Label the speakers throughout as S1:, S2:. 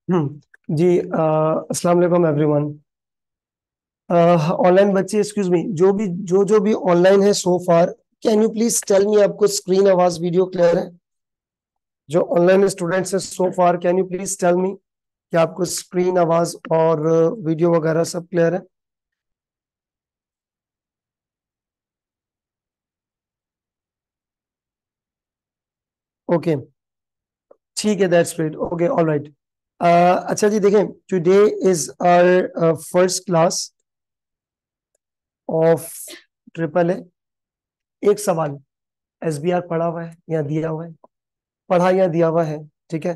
S1: जी, अस्सलाम वालेकुम everyone. Online बच्चे, एक्सक्यूज मी, जो भी ऑनलाइन है so far, can you please tell me आपको स्क्रीन आवाज वीडियो क्लियर है? जो ऑनलाइन स्टूडेंट्स है so far, can you please tell me कि आपको स्क्रीन आवाज और वीडियो वगैरह सब क्लियर है? ओके, ठीक है, that's great. Okay, all right. अच्छा जी, देखें, today is our first class of triple A. एक सवाल, एसबीआर पढ़ा हुआ है या दिया हुआ है? पढ़ा या दिया हुआ है? ठीक है,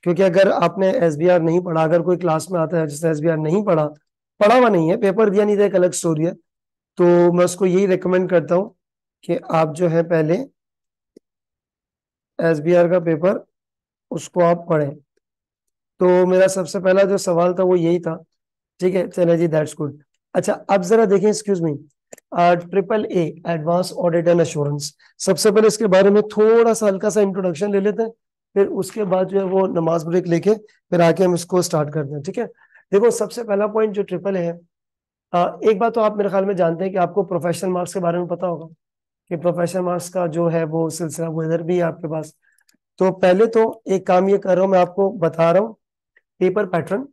S1: क्योंकि अगर आपने एसबीआर नहीं पढ़ा, अगर कोई क्लास में आता है जिसने एसबीआर नहीं पढ़ा, पढ़ा हुआ नहीं है, पेपर दिया नहीं था, एक अलग स्टोरी है, तो मैं उसको यही रिकमेंड करता हूँ कि आप जो है पहले एसबीआर का पेपर उसको आप पढ़ें। तो मेरा सबसे पहला जो सवाल था वो यही था। ठीक है, चले जी, दैट्स गुड। अच्छा, अब जरा देखें, excuse me, triple A, advance audit and assurance. सबसे पहले इसके बारे में थोड़ा सा हल्का सा इंट्रोडक्शन ले लेते हैं, फिर उसके बाद जो है वो नमाज ब्रेक लेके फिर आके हम इसको स्टार्ट करते हैं। ठीक है, देखो, सबसे पहला पॉइंट जो ट्रिपल ए है, एक बात तो आप मेरे ख्याल में जानते हैं कि आपको प्रोफेशनल मार्क्स के बारे में पता होगा कि प्रोफेशनल मार्क्स का जो है वो सिलसिला वो इधर भी है आपके पास। तो पहले तो एक काम ये कर रहा हूँ, मैं आपको बता रहा हूँ पेपर पैटर्न,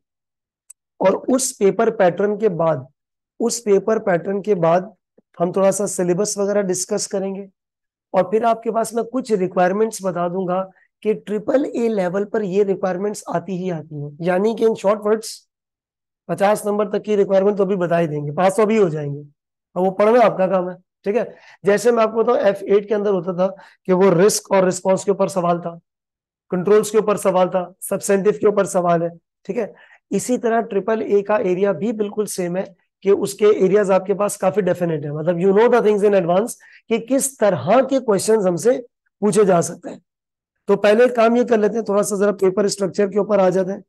S1: और उस पेपर पैटर्न के बाद हम थोड़ा सा सिलेबस वगैरह डिस्कस करेंगे, और फिर आपके पास मैं कुछ रिक्वायरमेंट्स बता दूंगा कि ट्रिपल ए लेवल पर ये रिक्वायरमेंट्स आती ही आती हैं, यानी कि इन शॉर्ट वर्ड्स 50 नंबर तक की रिक्वायरमेंट तो अभी बता ही देंगे, पास तो अभी हो जाएंगे, और वो पढ़ना आपका काम है। ठीक है, जैसे मैं आपको बताऊं, F8 के अंदर होता था कि वो रिस्क और रिस्पॉन्स के ऊपर सवाल था, कंट्रोल्स के ऊपर सवाल था, सब्सेंटिव के ऊपर सवाल है। ठीक है, इसी तरह ट्रिपल ए का एरिया भी बिल्कुल सेम है कि उसके एरियाज आपके पास काफी डेफिनेट है, मतलब you know the things in advance कि किस तरह के क्वेश्चंस हमसे पूछे जा सकते हैं। तो पहले काम ये कर लेते हैं, थोड़ा सा जरा पेपर स्ट्रक्चर के ऊपर आ जाते हैं।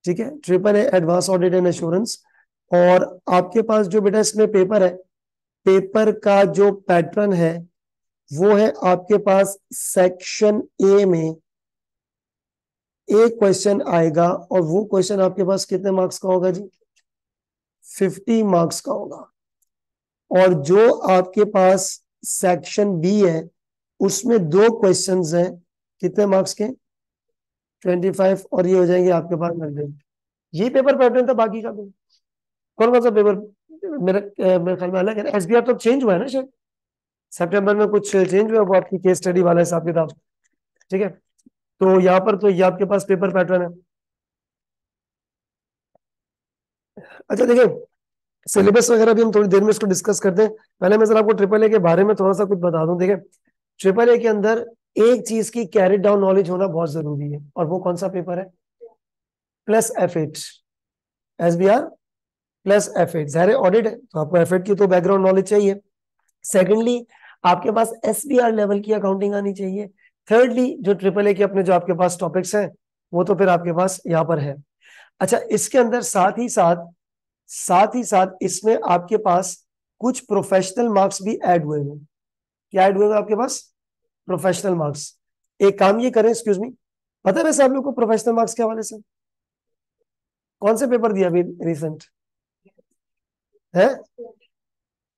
S1: ठीक है, triple A advance audit and assurance, और आपके पास जो बेटा इसमें पेपर है, पेपर का जो पैटर्न है वो है आपके पास सेक्शन ए में एक क्वेश्चन आएगा, और वो क्वेश्चन आपके पास कितने मार्क्स का होगा जी? 50 मार्क्स का होगा। और जो आपके पास सेक्शन बी है उसमें दो क्वेश्चंस हैं, कितने मार्क्स के? 25, और ये हो जाएंगे आपके पास 90। यही पेपर पैटर्न था बाकी का भी। कौन कौन सा पेपर मेरे ख्याल में अलग है? एसबीआर तो चेंज हुआ है ना शायद, सितंबर में कुछ चेंज हुआ वो आपकी केस स्टडी वाला हिसाब किताब। ठीक है, तो यहाँ पर तो ये आपके पास पेपर पैटर्न है। अच्छा, देखिए, सिलेबस वगैरह भी हम थोड़ी देर में इसको डिस्कस करते हैं। पहले मैं जरा आपको ट्रिपल ए के बारे में थोड़ा सा कुछ बता दूं। देखिए, ट्रिपल ए के अंदर एक चीज की कैरिड डाउन नॉलेज होना बहुत जरूरी है, और वो कौन सा पेपर है? Plus F8, SBR plus F8। जाहिर है ऑडिट है तो आपको F8 की तो बैकग्राउंड नॉलेज चाहिए। सेकेंडली, आपके पास एसबीआर लेवल की अकाउंटिंग आनी चाहिए। थर्डली, जो ट्रिपल ए के अपने जो आपके पास टॉपिक्स हैं वो तो फिर आपके पास यहाँ पर है। अच्छा, इसके अंदर साथ ही साथ इसमें आपके पास कुछ प्रोफेशनल मार्क्स भी ऐड हुए हैं। क्या ऐड हुए हैं आपके पास? Professional marks. एक काम ये करें, एक्सक्यूज मी, पता है वैसे आप लोग को प्रोफेशनल मार्क्स के हवाले से कौन से पेपर दिया अभी रिसेंट है?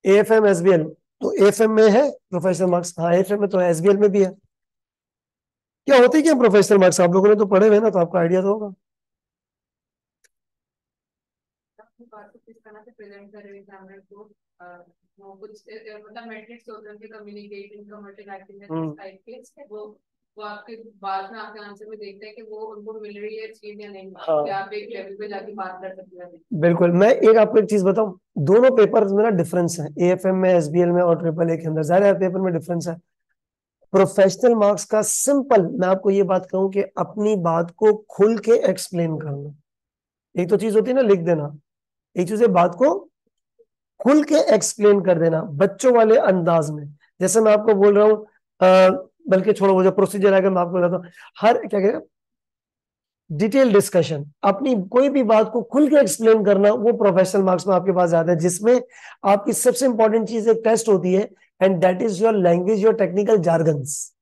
S1: एएफएम एसबीएल, तो एएफएम में है प्रोफेशनल मार्क्स? हाँ, एएफएम में तो है, एसबीएल में भी है। क्या होते हैं क्या प्रोफेशनल मार्क्स? आप लोगों ने तो पढ़े हुए ना, तो आपको आइडिया तो होगा।
S2: बात को किस तरह से प्रेजेंट करें एग्जामिनर को। वो कुछ मतलब मैट्रिक्स होते हैं उनके कम्युनिकेटिंग कम्युनिकेटिव एक्टिंग इस टाइप के वो आपके बाद में आपके आंसर में देखते हैं कि वो उनको मिल रही है चीज या नहीं,
S1: हाँ,
S2: या आप एक लेवल पे जाके बात कर सकते हैं।
S1: बिल्कुल। मैं एक आपको एक चीज बताऊं, दोनों पेपर्स में ना डिफरेंस है, एएफएम में, एसबीएल में, और ट्रिपल ए के अंदर जाहिर है पेपर में डिफरेंस है। प्रोफेशनल मार्क्स का सिंपल, मैं आपको ये बात कहूं कि अपनी बात को खुल के एक्सप्लेन करना। एक तो चीज होती है ना लिख देना, एक चीज है बात को खुल के एक्सप्लेन कर देना बच्चों वाले अंदाज में। जैसे मैं आपको बोल रहा हूँ, बल्कि छोड़ो, वो जो प्रोसीजर है मैं आपको बताता हूँ। हर क्या कहते हैं, डिटेल डिस्कशन, अपनी कोई भी बात को खुल के एक्सप्लेन करना, वो प्रोफेशनल मार्क्स में आपके पास आता है, जिसमें आपकी सबसे इंपॉर्टेंट चीज एक टेस्ट होती है, and that is your language, your technical jargons.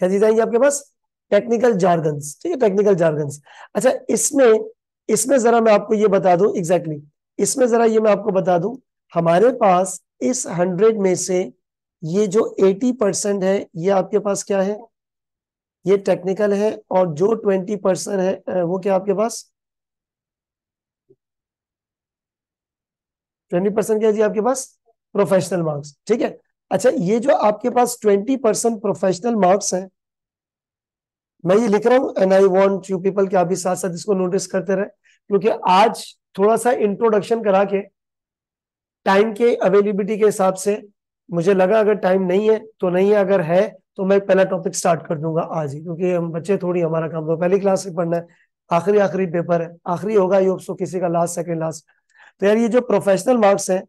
S1: क्या चीज आएंगी आपके पास? टेक्निकल जार्गन्स, ठीक है, टेक्निकल जार्गन्स। अच्छा, इसमें इसमें जरा मैं आपको ये बता दूं एग्जैक्टली, इसमें जरा ये मैं आपको बता दूं, हमारे पास इस 100 में से ये जो 80% है ये आपके पास क्या है, ये टेक्निकल है, और जो 20% है वो क्या आपके पास, 20% क्या जी आपके पास, प्रोफेशनल मार्क्स, ठीक है। अच्छा, ये जो आपके पास 20% प्रोफेशनल मार्क्स हैं, मैं ये लिख रहा हूं and I want you people कि आप भी साथ साथ इसको नोटिस करते रहे, क्योंकि आज थोड़ा सा इंट्रोडक्शन करा के टाइम के अवेलेबिलिटी के हिसाब से मुझे लगा अगर टाइम नहीं है तो नहीं है, अगर है तो मैं पहला टॉपिक स्टार्ट कर दूंगा आज ही, क्योंकि हम बच्चे थोड़ी, हमारा काम तो पहली क्लास से पढ़ना है, आखिरी आखिरी पेपर है, आखिरी होगा योग सो किसी का लास्ट सेकंड लास्ट। तो यार ये जो प्रोफेशनल मार्क्स है,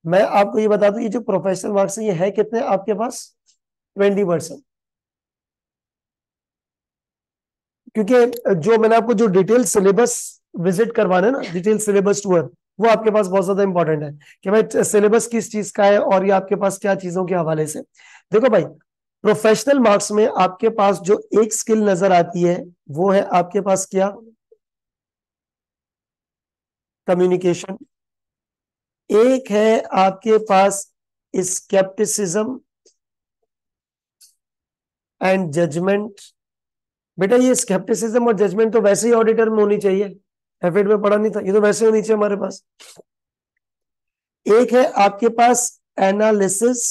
S1: मैं आपको ये बता दूं, ये जो प्रोफेशनल मार्क्स है ये है कितने आपके पास, 20%। क्योंकि जो मैंने आपको जो डिटेल सिलेबस विजिट करवाना है ना, डिटेल सिलेबस टूर, वो आपके पास बहुत ज्यादा इंपॉर्टेंट है कि भाई सिलेबस किस चीज का है और ये आपके पास क्या चीजों के हवाले से। देखो भाई, प्रोफेशनल मार्क्स में आपके पास जो एक स्किल नजर आती है वो है आपके पास क्या, कम्युनिकेशन। एक है आपके पास स्केप्टिसिज्म एंड जजमेंट। बेटा ये स्केप्टिसिज्म और जजमेंट तो वैसे ही ऑडिटर में होनी चाहिए, एफएड में पढ़ा नहीं था, ये तो वैसे होनी चाहिए हमारे पास। एक है आपके पास एनालिसिस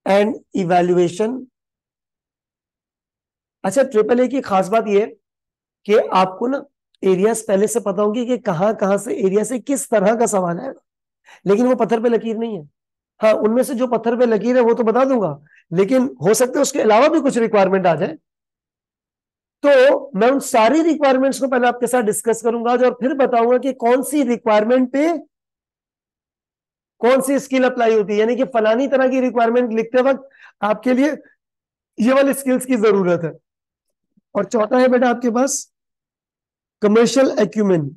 S1: एंड इवैल्यूएशन। अच्छा, ट्रिपल ए की खास बात यह कि आपको ना एरियाज पहले से पता होंगे कि कहां कहां से एरिया से किस तरह का सवाल है, लेकिन वो पत्थर पे लकीर नहीं है। हाँ, उनमें से जो पत्थर पे लकीर है वो तो बता दूंगा, लेकिन हो सकता है उसके अलावा भी कुछ रिक्वायरमेंट आ जाए, तो मैं उन सारी रिक्वायरमेंट्स को पहले आपके साथ डिस्कस करूंगा और फिर बताऊंगा कि कौन सी रिक्वायरमेंट पे कौन सी स्किल अप्लाई होती है, यानी कि फलानी तरह की रिक्वायरमेंट लिखते वक्त आपके लिए ये वाली स्किल्स की जरूरत है। और चौथा है बेटा आपके पास कमर्शियल एक्यूमेन।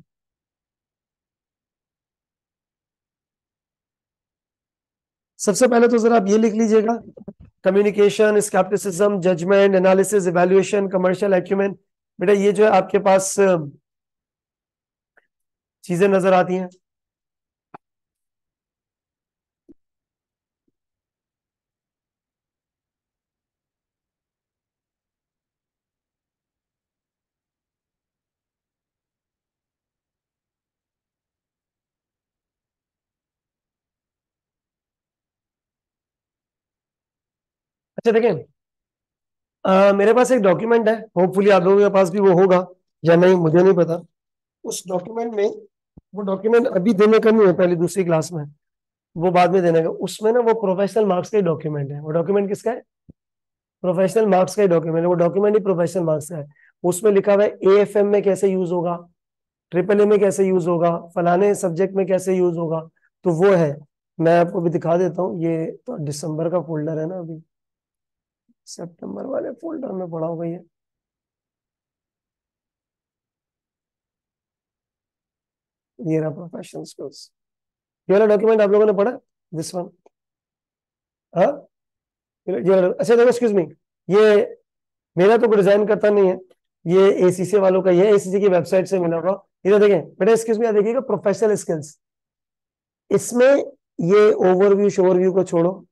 S1: सबसे पहले तो जरा आप ये लिख लीजिएगा, communication, scepticism, judgement, analysis, evaluation, commercial acumen. बेटा ये जो है आपके पास चीजें नजर आती हैं। अच्छा देखें, मेरे पास एक डॉक्यूमेंट है, होपफुली आप लोगों के पास भी वो होगा या नहीं मुझे नहीं पता। उस डॉक्यूमेंट में, वो डॉक्यूमेंट अभी देने का नहीं है, पहले दूसरी क्लास में, वो बाद में देने का। उसमें ना वो प्रोफेशनल मार्क्स का ही डॉक्यूमेंट है। वो डॉक्यूमेंट किसका है, प्रोफेशनल मार्क्स का ही डॉक्यूमेंट है। वो डॉक्यूमेंट ही प्रोफेशनल मार्क्स का है। उसमें लिखा हुआ है एएफएम में कैसे यूज होगा, ट्रिपल ए में कैसे यूज होगा, फलाने सब्जेक्ट में कैसे यूज होगा। तो वो है, मैं आपको भी दिखा देता हूँ। ये तो दिसंबर का फोल्डर है ना, अभी सितंबर वाले फोल्डर में पड़ा होगा ये रहा प्रोफेशनल स्किल्स। ये वाला डॉक्यूमेंट आप लोगों ने पढ़ा, दिस वन, हाँ ये वाला। अच्छा देखो, एक्सक्यूज मी, ये मेरा तो कोई डिजाइन करता नहीं है, ये एसीसी वालों का, ये एसीसी की वेबसाइट से मिला होगा। इधर देखें बेटा, एक्सक्यूज मी, देखिएगा प्रोफेशनल स्किल्स। इसमें ये ओवरव्यू शोवरव्यू को छोड़ो,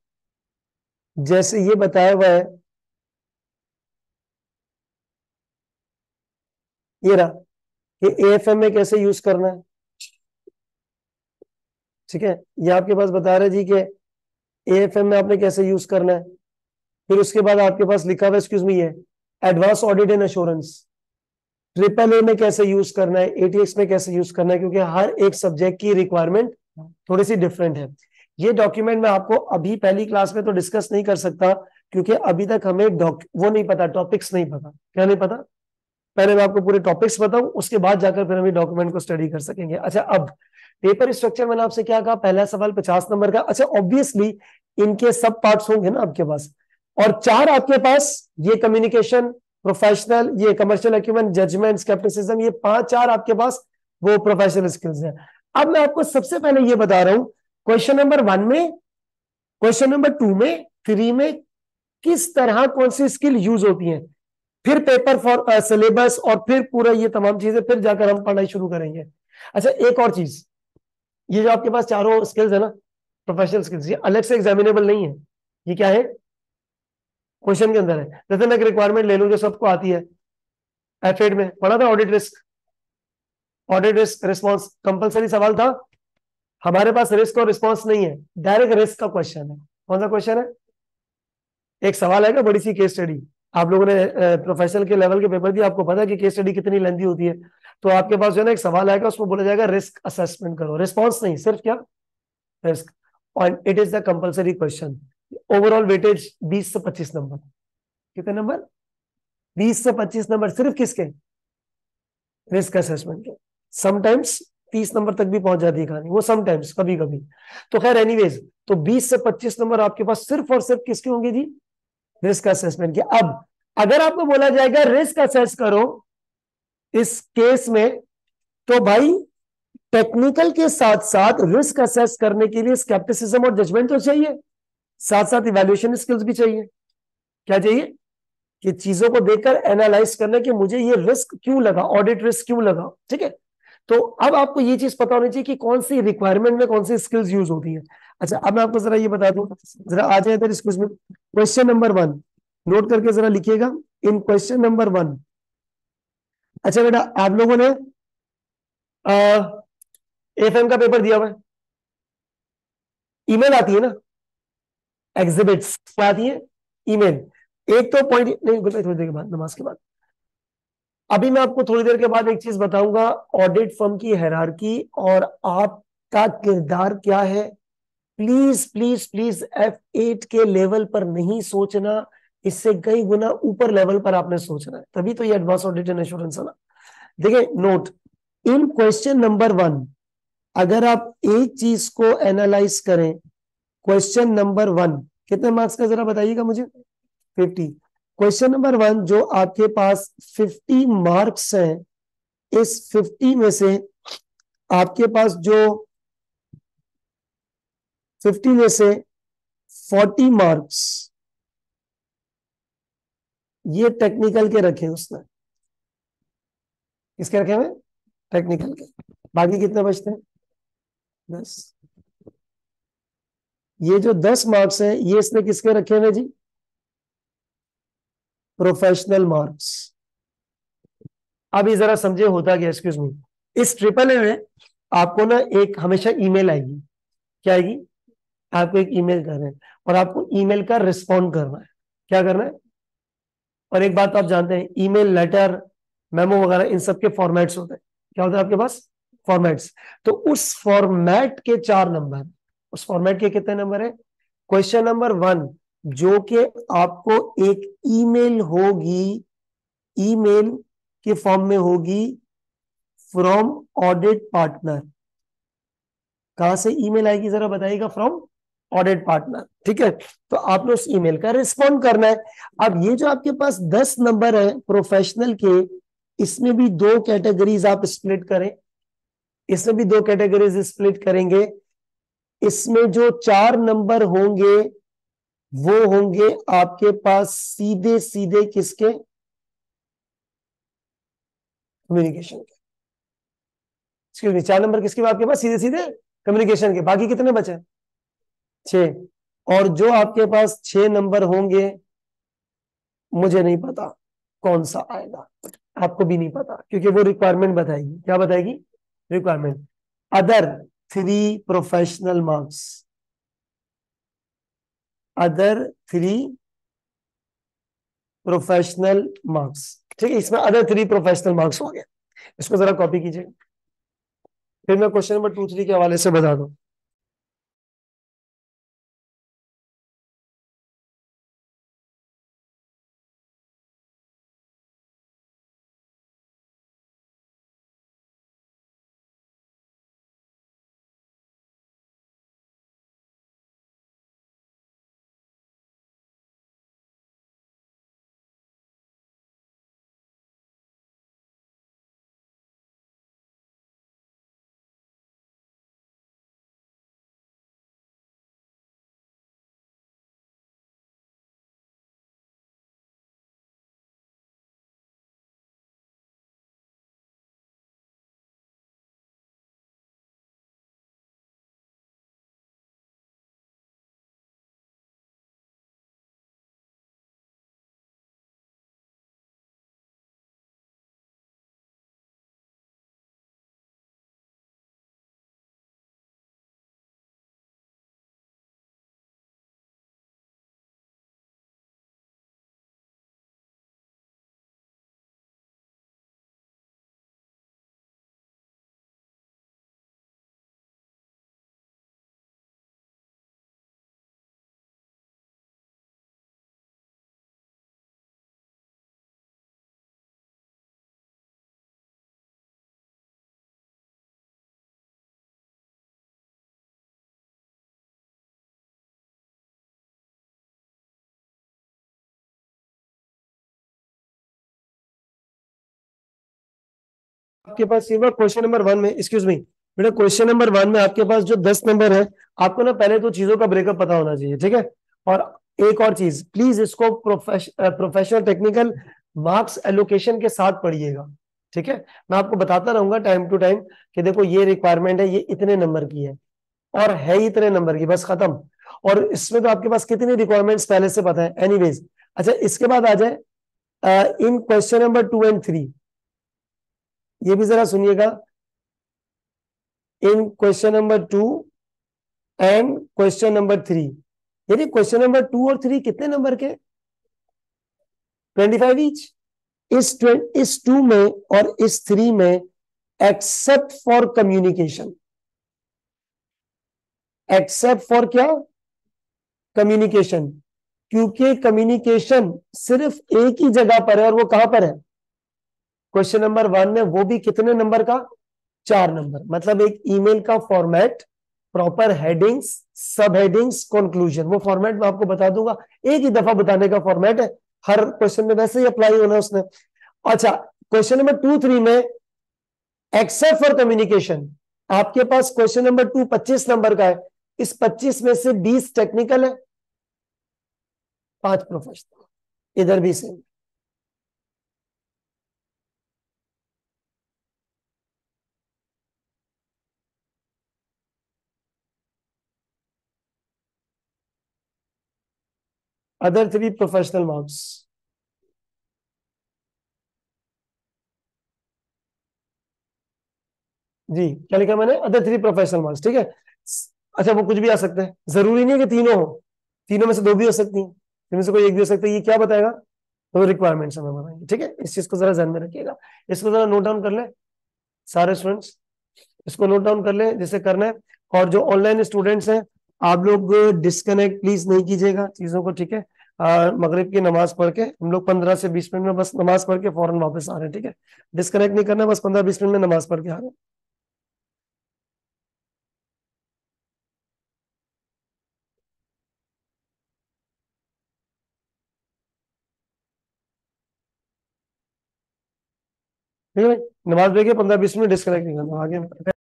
S1: जैसे ये बताया हुआ है, ये रहा कि एएफएम में कैसे यूज करना है, ठीक है। ये आपके पास बता रहा है जी कि एएफएम में आपने कैसे यूज करना है। फिर उसके बाद आपके पास लिखा हुआ है, एक्सक्यूज मी, ये advance audit and assurance, triple A में कैसे यूज करना है, एटीएक्स में कैसे यूज करना है, क्योंकि हर एक सब्जेक्ट की रिक्वायरमेंट थोड़ी सी डिफरेंट है। ये डॉक्यूमेंट मैं आपको अभी पहली क्लास में तो डिस्कस नहीं कर सकता, क्योंकि अभी तक हमें वो नहीं पता, टॉपिक्स नहीं पता। क्या नहीं पता, पहले मैं आपको पूरे टॉपिक्स बताऊं, उसके बाद जाकर फिर हम डॉक्यूमेंट को स्टडी कर सकेंगे। अच्छा, अब पेपर स्ट्रक्चर मैंने आपसे क्या कहा, पहला सवाल 50 नंबर का। अच्छा, ऑब्वियसली इनके सब पार्ट्स होंगे ना आपके पास, और 4 आपके पास, ये कम्युनिकेशन, प्रोफेशनल, ये कमर्शियल एक्यूमेंट, जजमेंट, स्केप्टिसिज्म, ये 5-4 आपके पास वो प्रोफेशनल स्किल्स हैं। अब मैं आपको सबसे पहले ये बता रहा हूं, क्वेश्चन नंबर 1 में, क्वेश्चन नंबर 2 में, 3 में किस तरह कौन सी स्किल यूज होती है, फिर पेपर फॉर सिलेबस, और फिर पूरा ये तमाम चीजें, फिर जाकर हम पढ़ाई शुरू करेंगे। अच्छा, एक और चीज, ये जो आपके पास चारों स्किल्स है ना, प्रोफेशनल स्किल्स, ये अलग से एग्जामिनेबल नहीं है। ये क्या है, क्वेश्चन के अंदर है। जैसे मैं एक रिक्वायरमेंट ले लूं जो सबको आती है, एफएड में पढ़ा था, audit risk, audit risk response compulsory सवाल था। हमारे पास रिस्क और रिस्पॉन्स नहीं है, डायरेक्ट रिस्क का क्वेश्चन है। कौन सा क्वेश्चन है, एक सवाल आएगा, बड़ी सी केस स्टडी। आप लोगों ने प्रोफेशनल के लेवल के पेपर दिए, आपको पता है कि केस स्टडी कितनी लेंथी होती है। तो आपके पास जो है ना एक सवाल आएगा, उसमें बोला जाएगा रिस्क असेसमेंट करो, रिस्पॉन्स नहीं, सिर्फ क्या, रिस्क। और it is the compulsory question. Overall weightage 20 से 25 नंबर। कितने नंबर, 20 से 25 नंबर, सिर्फ किसके, रिस्क असेसमेंट के। समटाइम्स 30 नंबर तक भी पहुंच जाती है कहानी, वो समटाइम्स, कभी कभी। तो खैर एनीवेज, तो 20 से 25 नंबर आपके पास सिर्फ और सिर्फ किसके होंगे जी, रिस्क असेसमेंट के। अब अगर आपको बोला जाएगा रिस्क असेस करो इस केस में, तो भाई टेक्निकल के साथ साथ रिस्क असेस करने के लिए स्केप्टिसिज्म और जजमेंट तो चाहिए, साथ साथ इवैल्यूएशन स्किल्स भी चाहिए। क्या चाहिए, कि चीजों को देखकर एनालाइज करना कि मुझे ये रिस्क क्यों लगा, ऑडिट रिस्क क्यों लगा। ठीक है, तो अब आपको ये चीज पता होनी चाहिए कि कौन सी रिक्वायरमेंट में कौन सी स्किल्स यूज होती है। अच्छा, अब मैं आपको जरा ये बता दूं, जरा आ जाए इधर इस क्वेश्चन में, क्वेश्चन नंबर 1 नोट करके जरा लिखिएगा। इन क्वेश्चन नंबर 1, अच्छा बेटा, आप लोगों ने एफएम का पेपर दिया हुआ है, ईमेल आती है ना, एग्जिबिट्स क्या आती है, ईमेल। एक तो पॉइंट नहीं, थोड़ी देर के बाद, नमाज के बाद। अभी मैं आपको थोड़ी देर के बाद एक चीज बताऊंगा, ऑडिट फर्म की हायरार्की और आपका किरदार क्या है। प्लीज प्लीज प्लीज F8 के लेवल पर नहीं सोचना, इससे कई गुना ऊपर लेवल पर आपने सोचना है, तभी तो ये एडवांस ऑडिट एंड एश्योरेंस है ना। देखिए नोट, इन क्वेश्चन नंबर 1 अगर आप एक चीज को एनालाइज करें, क्वेश्चन नंबर 1 कितने मार्क्स का जरा बताइएगा मुझे, 50। क्वेश्चन नंबर 1 जो आपके पास 50 मार्क्स हैं, इस 50 में से आपके पास जो 50 में से 40 मार्क्स ये टेक्निकल के रखे उसने। किसके रखे हुए, टेक्निकल के। बाकी कितने बचते हैं, 10। ये जो 10 मार्क्स हैं ये इसने किसके रखे हुए जी, प्रोफेशनल मार्क्स। अब ये जरा समझे होता क्या, एक्सक्यूज मी, इस ट्रिपल ए में आपको ना एक हमेशा ईमेल आएगी। क्या आएगी, आपको एक ईमेल करना है, और आपको ईमेल का रिस्पॉन्ड करना है। क्या करना है, और एक बात तो आप जानते हैं, ईमेल, लेटर, मेमो वगैरह, इन सब के फॉर्मेट्स होते हैं। क्या होता है आपके पास, फॉर्मेट्स। तो उस फॉर्मेट के 4 नंबर, उस फॉर्मेट के कितने नंबर है, क्वेश्चन नंबर 1 जो कि आपको एक ईमेल होगी, ईमेल के फॉर्म में होगी, फ्रॉम ऑडिट पार्टनर। कहां से ईमेल आएगी जरा बताइएगा, फ्रॉम ऑडिट पार्टनर। ठीक है, तो आपने उस ईमेल का रिस्पॉन्ड करना है। अब ये जो आपके पास 10 नंबर है प्रोफेशनल के, इसमें भी दो कैटेगरीज आप स्प्लिट करें, इसमें भी दो कैटेगरीज स्प्लिट करेंगे। इसमें जो 4 नंबर होंगे वो होंगे आपके पास सीधे सीधे किसके, कम्युनिकेशन के। एक्सक्यूज मी, 4 नंबर किसके आपके पास, सीधे सीधे कम्युनिकेशन के। बाकी कितने बचे, 6। और जो आपके पास 6 नंबर होंगे, मुझे नहीं पता कौन सा आएगा, आपको भी नहीं पता, क्योंकि वो रिक्वायरमेंट बताएगी। क्या बताएगी, requirement. Other 3 professional marks, other 3 professional marks. ठीक है, इसमें अदर 3 प्रोफेशनल मार्क्स हो गए। इसको जरा कॉपी कीजिए, फिर मैं क्वेश्चन नंबर 2 3 के हवाले से बता दूं। आपके पास ये क्वेश्चन नंबर 1 में, एक्सक्यूज मी बेटा, क्वेश्चन नंबर 1 में आपके पास जो 10 नंबर है, आपको ना पहले तो चीजों का ब्रेकअप पता होना चाहिए, ठीक है। और एक और चीज, प्लीज इसको प्रोफेशनल टेक्निकल मार्क्स एलोकेशन के साथ पढ़िएगा, ठीक है। मैं आपको बताता रहूंगा टाइम टू टाइम कि देखो ये रिक्वायरमेंट है, ये इतने नंबर की है और है ही इतने नंबर की, बस खत्म। और इसमें तो आपके पास कितनी रिक्वायरमेंट्स पहले से पता है, एनीवेज। अच्छा, इसके बाद आ जाए इन क्वेश्चन नंबर 2 एंड 3, ये भी जरा सुनिएगा। इन question number 2 and question number 3, यानी क्वेश्चन नंबर 2 और 3 कितने नंबर के, 25 ईच। इस 2 में और इस 3 में, except for communication, except for क्या, कम्युनिकेशन, क्योंकि कम्युनिकेशन सिर्फ एक ही जगह पर है, और वो कहां पर है, क्वेश्चन नंबर 1 में, वो भी कितने नंबर का, 4 नंबर। मतलब एक ईमेल का फॉर्मेट, प्रॉपर हेडिंग्स, सब हेडिंग्स, कंक्लूजन, वो फॉर्मेट मैं आपको बता दूंगा, एक ही दफा बताने का फॉर्मेट है, हर क्वेश्चन में वैसे ही अप्लाई होना उसने। अच्छा, क्वेश्चन नंबर 2 3 में एक्सेप्ट फॉर कम्युनिकेशन, आपके पास क्वेश्चन नंबर 2 25 नंबर का है, इस 25 में से 20 टेक्निकल है, 5 प्रोफेशनल, इधर भी सेम। Other 3 professional marks. जी, क्या लिखा मैंने, अदर 3 प्रोफेशनल मार्क्स, ठीक है। अच्छा, वो कुछ भी आ सकते हैं, जरूरी नहीं है कि तीनों हो, तीनों में से 2 भी हो सकती हैं, इनमें से कोई एक भी हो सकता है। ये क्या बताएगा, तो रिक्वायरमेंट्स हमें बताएंगे, ठीक है। इस चीज को जरा ध्यान में रखिएगा, इसको जरा नोट डाउन कर ले सारे स्टूडेंट्स, इसको नोट डाउन कर ले जिसे करना है। और जो ऑनलाइन स्टूडेंट्स हैं, आप लोग डिस्कनेक्ट प्लीज नहीं कीजिएगा चीजों को, ठीक है। मगरिब की नमाज पढ़ के हम लोग 15 से 20 मिनट में बस नमाज पढ़ के फौरन वापस आ रहे हैं, ठीक है। डिस्कनेक्ट नहीं करना, बस 15 20 मिनट में नमाज पढ़ के आ रहे हैं। ठीक है भाई, नमाज पढ़ के 15 20 मिनट डिस्कनेक्ट नहीं करना आगे।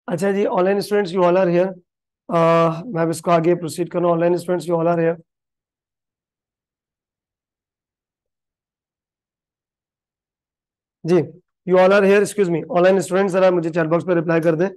S1: अच्छा जी, online students you all are here, मैं अब इसको आगे प्रोसीड करूँ। Online students you all are here. जी, you all are here, excuse me, online students जरा मुझे चैट बॉक्स पे रिप्लाई कर दें,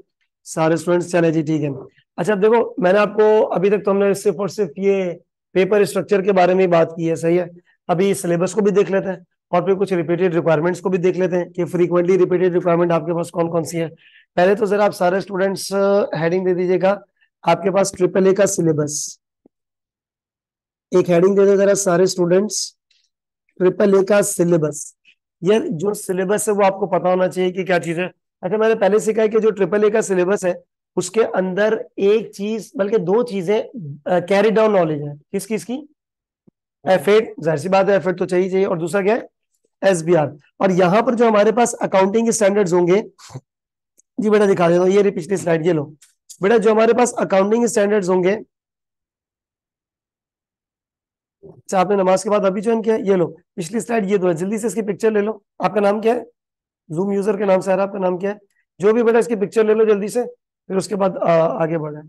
S1: सारे स्टूडेंट्स, चले जी, ठीक है। अच्छा, अब देखो, मैंने आपको अभी तक तो हमने सिर्फ और सिर्फ ये पेपर स्ट्रक्चर के बारे में ही बात की है, सही है। अभी सिलेबस को भी देख लेते हैं, और फिर कुछ रिपीटेड रिक्वायरमेंट्स को भी देख लेते हैं कि फ्रीक्वेंटली रिपीटेड रिक्वायरमेंट आपके पास कौन कौन सी है। पहले तो जरा आप सारे स्टूडेंट्स हेडिंग दे दीजिएगा, आपके पास ट्रिपल ए का सिलेबस, एक हेडिंग दे दो जरा सारे स्टूडेंट्स, ट्रिपल ए का सिलेबस। ये जो सिलेबस है वो आपको पता होना चाहिए कि क्या चीज है। अच्छा, मैंने पहले से कहा कि जो ट्रिपल ए का सिलेबस है, उसके अंदर एक चीज बल्कि 2 चीजें कैरी डाउन नॉलेज है, किस किस की, एफ8, जाहिर सी बात है एफ8 तो चाहिए चाहिए, और दूसरा क्या है, एसबीआर। और यहाँ पर जो हमारे पास अकाउंटिंग के स्टैंडर्ड्स होंगे, जी बेटा दिखा देता हूँ, ये रही पिछली स्लाइड, ये लो बेटा, जो हमारे पास अकाउंटिंग स्टैंडर्ड्स होंगे। अच्छा, आपने नमाज के बाद अभी ज्वाइन किया, ये लो पिछली स्लाइड, ये दो है, जल्दी से इसकी पिक्चर ले लो। आपका नाम क्या है, जूम यूजर के नाम से आ रहा है, आपका नाम क्या है, जो भी बेटा इसकी पिक्चर ले लो जल्दी से, फिर उसके बाद आगे बढ़े।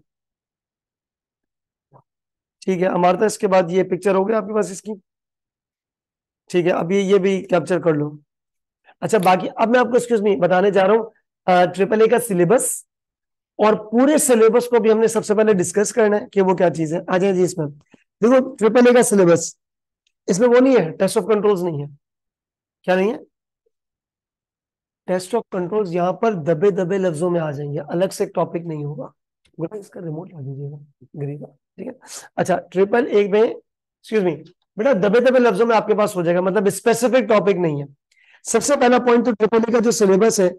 S1: ठीक है, अमारता, इसके बाद ये पिक्चर हो गया आपके पास इसकी, ठीक है। अभी ये भी कैप्चर कर लो। अच्छा, बाकी अब मैं आपको एक्सक्यूज मी बताने जा रहा हूँ ट्रिपल ए का सिलेबस, और पूरे सिलेबस को भी हमने सबसे पहले डिस्कस करना है कि वो क्या चीज है। आ जाए जी इसमें, देखो ट्रिपल ए का सिलेबस, इसमें वो नहीं है, टेस्ट ऑफ कंट्रोल्स नहीं है। क्या नहीं है, टेस्ट ऑफ कंट्रोल्स यहाँ पर दबे दबे लफ्जों में आ जाएंगे, अलग से एक टॉपिक नहीं होगा। बेटा इसका रिमोट ला दीजिएगा, ग्री का, ठीक है। अच्छा, ट्रिपल ए में, एक्सक्यूज मी बेटा, दबे दबे लफ्जों में आपके पास हो जाएगा, मतलब स्पेसिफिक टॉपिक नहीं है। सबसे पहला पॉइंट तो ट्रिपल ए का जो सिलेबस है,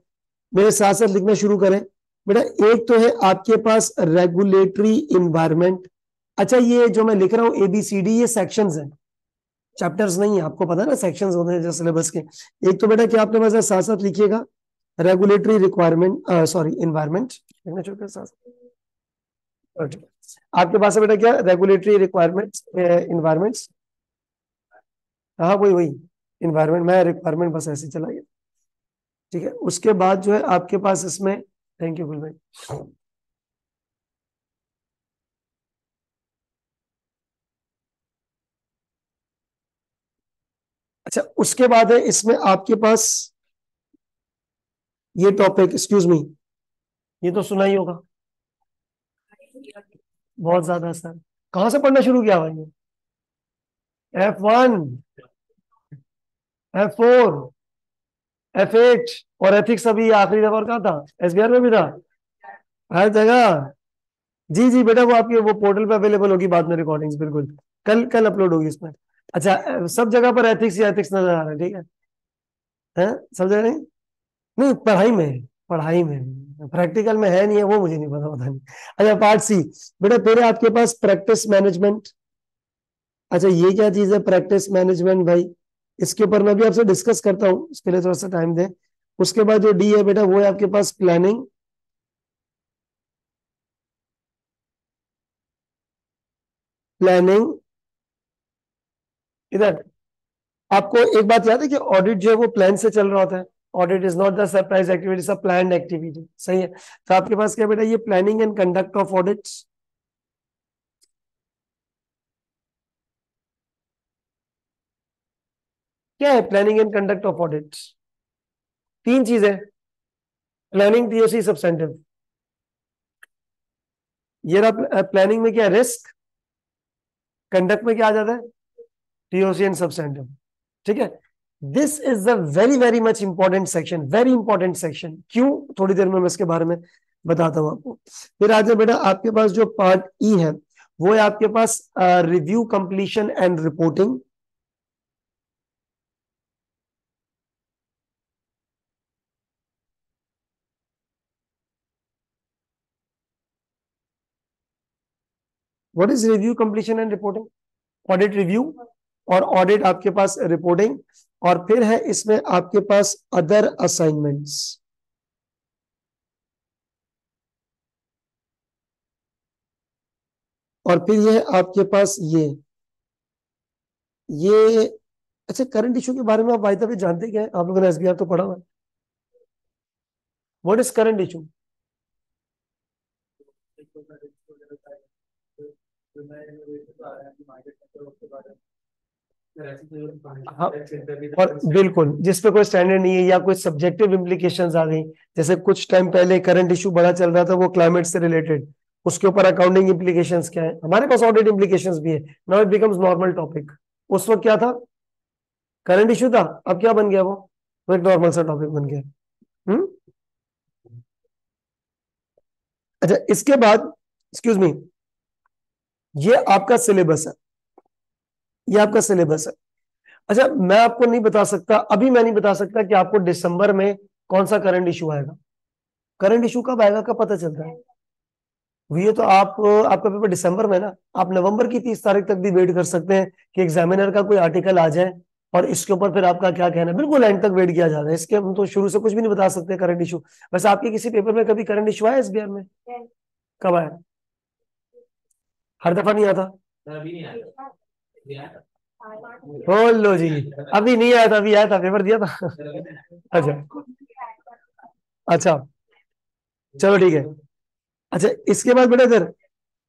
S1: मेरे साथ साथ लिखना शुरू करें बेटा। एक तो है आपके पास रेगुलेटरी इन्वायरमेंट। अच्छा, ये जो मैं लिख रहा हूँ ABCD, ये सेक्शंस हैं, चैप्टर्स नहीं है, आपको पता है ना, सेक्शंस होते हैं जो सिलेबस के। एक तो बेटा क्या आपने पास साथ साथ लिखिएगा रेगुलेटरी रिक्वायरमेंट, सॉरी एनवायरमेंट लिखना चाहिए के साथ। आपके पास है बेटा क्या रेगुलेटरी रिक्वायरमेंट्स, एनवायरमेंट्स, हाँ वही वही इन्वायरमेंट, मैं रिक्वायरमेंट बस ऐसे ही चला गया। ठीक है, उसके बाद जो है आपके पास इसमें, थैंक यू गुल भाई। अच्छा, उसके बाद है इसमें आपके पास ये टॉपिक, एक्सक्यूज मी, ये तो सुना ही होगा, बहुत ज्यादा सर। कहां से पढ़ना शुरू किया भाई? F1, F4, F8 और एथिक्स अभी आखिरी दफा और कहा था, एसबीआर में भी था, हर जगह। जी जी बेटा, वो आपके वो पोर्टल पे अवेलेबल होगी बाद में रिकॉर्डिंग्स, बिल्कुल कल कल अपलोड होगी इसमें। अच्छा, सब जगह पर एथिक्स या एथिक्स नजर आ रहा है, ठीक है, सब जगह नहीं, नहीं पढ़ाई में है, पढ़ाई में है, प्रैक्टिकल में है नहीं है, वो मुझे नहीं पता, पता नहीं। अच्छा, पार्ट सी बेटा, फिर है आपके पास प्रैक्टिस मैनेजमेंट। अच्छा, ये क्या चीज है प्रैक्टिस मैनेजमेंट भाई? इसके ऊपर मैं भी आपसे डिस्कस करता हूँ, इसके लिए थोड़ा सा टाइम दें। उसके बाद जो डी है बेटा, वो है आपके पास प्लानिंग, प्लानिंग इधर। आपको एक बात याद है कि ऑडिट जो है वो प्लान से चल रहा होता है। Audit is not the surprise activity, सब प्लान्ड एक्टिविटी, सही है। तो आपके पास क्या बेटा, ये planning and conduct of audits. क्या है planning and conduct of audits? तीन चीजें, प्लानिंग, टीओसी, सब्सटेंटिव। ये रहा प्लानिंग में क्या, रिस्क, कंडक्ट में क्या आ जाता है, टीओसी एंड सब्सटेंटिव। ठीक है, this is the very very much important section, very important section. क्यों, थोड़ी देर में मैं इसके बारे में बताता हूं आपको। फिर आज बेटा आपके पास जो पार्ट ई है, वो है आपके पास review, completion and reporting. What is review, completion and reporting? Audit review और ऑडिट आपके पास रिपोर्टिंग, और फिर है इसमें आपके पास अदर असाइनमेंट्स। और फिर ये है आपके पास ये अच्छा, करंट इशू के बारे में आप भाई तभी जानते क्या है? आप लोगों ने एसबीआर तो पढ़ा हुआ है। What is current issue? हाँ, और बिल्कुल जिस पे कोई स्टैंडर्ड नहीं है या कोई सब्जेक्टिव इम्प्लीकेशंस आ गई, जैसे कुछ टाइम पहले करंट इशू बड़ा चल रहा था वो क्लाइमेट से रिलेटेड, उसके ऊपर अकाउंटिंग इम्प्लीकेशंस क्या है, हमारे पास ऑडिट इम्प्लीकेशंस भी है। Now it becomes normal topic. उस वक्त क्या था, करंट इशू था, अब क्या बन गया वो एक नॉर्मल सा टॉपिक बन गया। हम्म। अच्छा, इसके बाद एक्सक्यूज मी, ये आपका सिलेबस है, ये आपका सिलेबस है। अच्छा, मैं आपको नहीं बता सकता, अभी मैं नहीं बता सकता कि आपको दिसंबर में कौन सा करंट इशू आएगा। करंट इशू कब आएगा, कब पता चलता है? ये तो आप, आपका पेपर दिसंबर में ना, आप नवंबर की 30 तारीख तक भी वेट कर सकते हैं कि एग्जामिनर का कोई आर्टिकल आ जाए और इसके ऊपर फिर आपका क्या कहना है, बिल्कुल एंड तक वेट किया जा रहा है। इसके हम तो शुरू से कुछ भी नहीं बता सकते करंट इशू। वैसे आपके किसी पेपर में कभी करंट इशू आया एसबीआर में? कब आया? हर दफा नहीं आता? बोल लो जी, अभी नहीं आया था, अभी आया था, पेपर दिया था। अच्छा, अच्छा, चलो ठीक है। अच्छा, इसके बाद बेटा इधर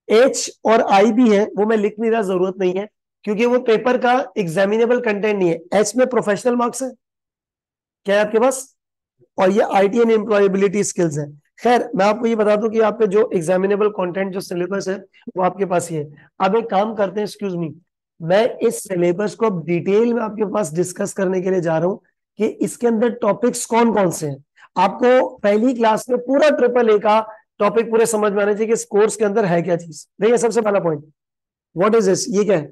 S1: एच और आई भी है, वो मैं लिख नहीं रहा, जरूरत नहीं है, क्योंकि वो पेपर का एग्जामिनेबल कंटेंट नहीं है। एच में प्रोफेशनल मार्क्स है, क्या है आपके पास, और ये आईटी एंड एम्प्लॉयबिलिटी स्किल्स है। खैर, मैं आपको ये बता दूं कि आप पे जो एग्जामिनेबल कंटेंट जो सिलेबस है वो आपके पास ही है। अब एक काम करते हैं, एक्सक्यूज मी, मैं इस सिलेबस को अब डिटेल में आपके पास डिस्कस करने के लिए जा रहा हूं कि इसके अंदर टॉपिक्स कौन कौन से हैं। आपको पहली क्लास में पूरा ट्रिपल ए का टॉपिक पूरे समझ में आने चाहिए कि इस कोर्स के अंदर है क्या चीज। देखिए, सबसे पहला पॉइंट, व्हाट इज दिस, ये क्या है,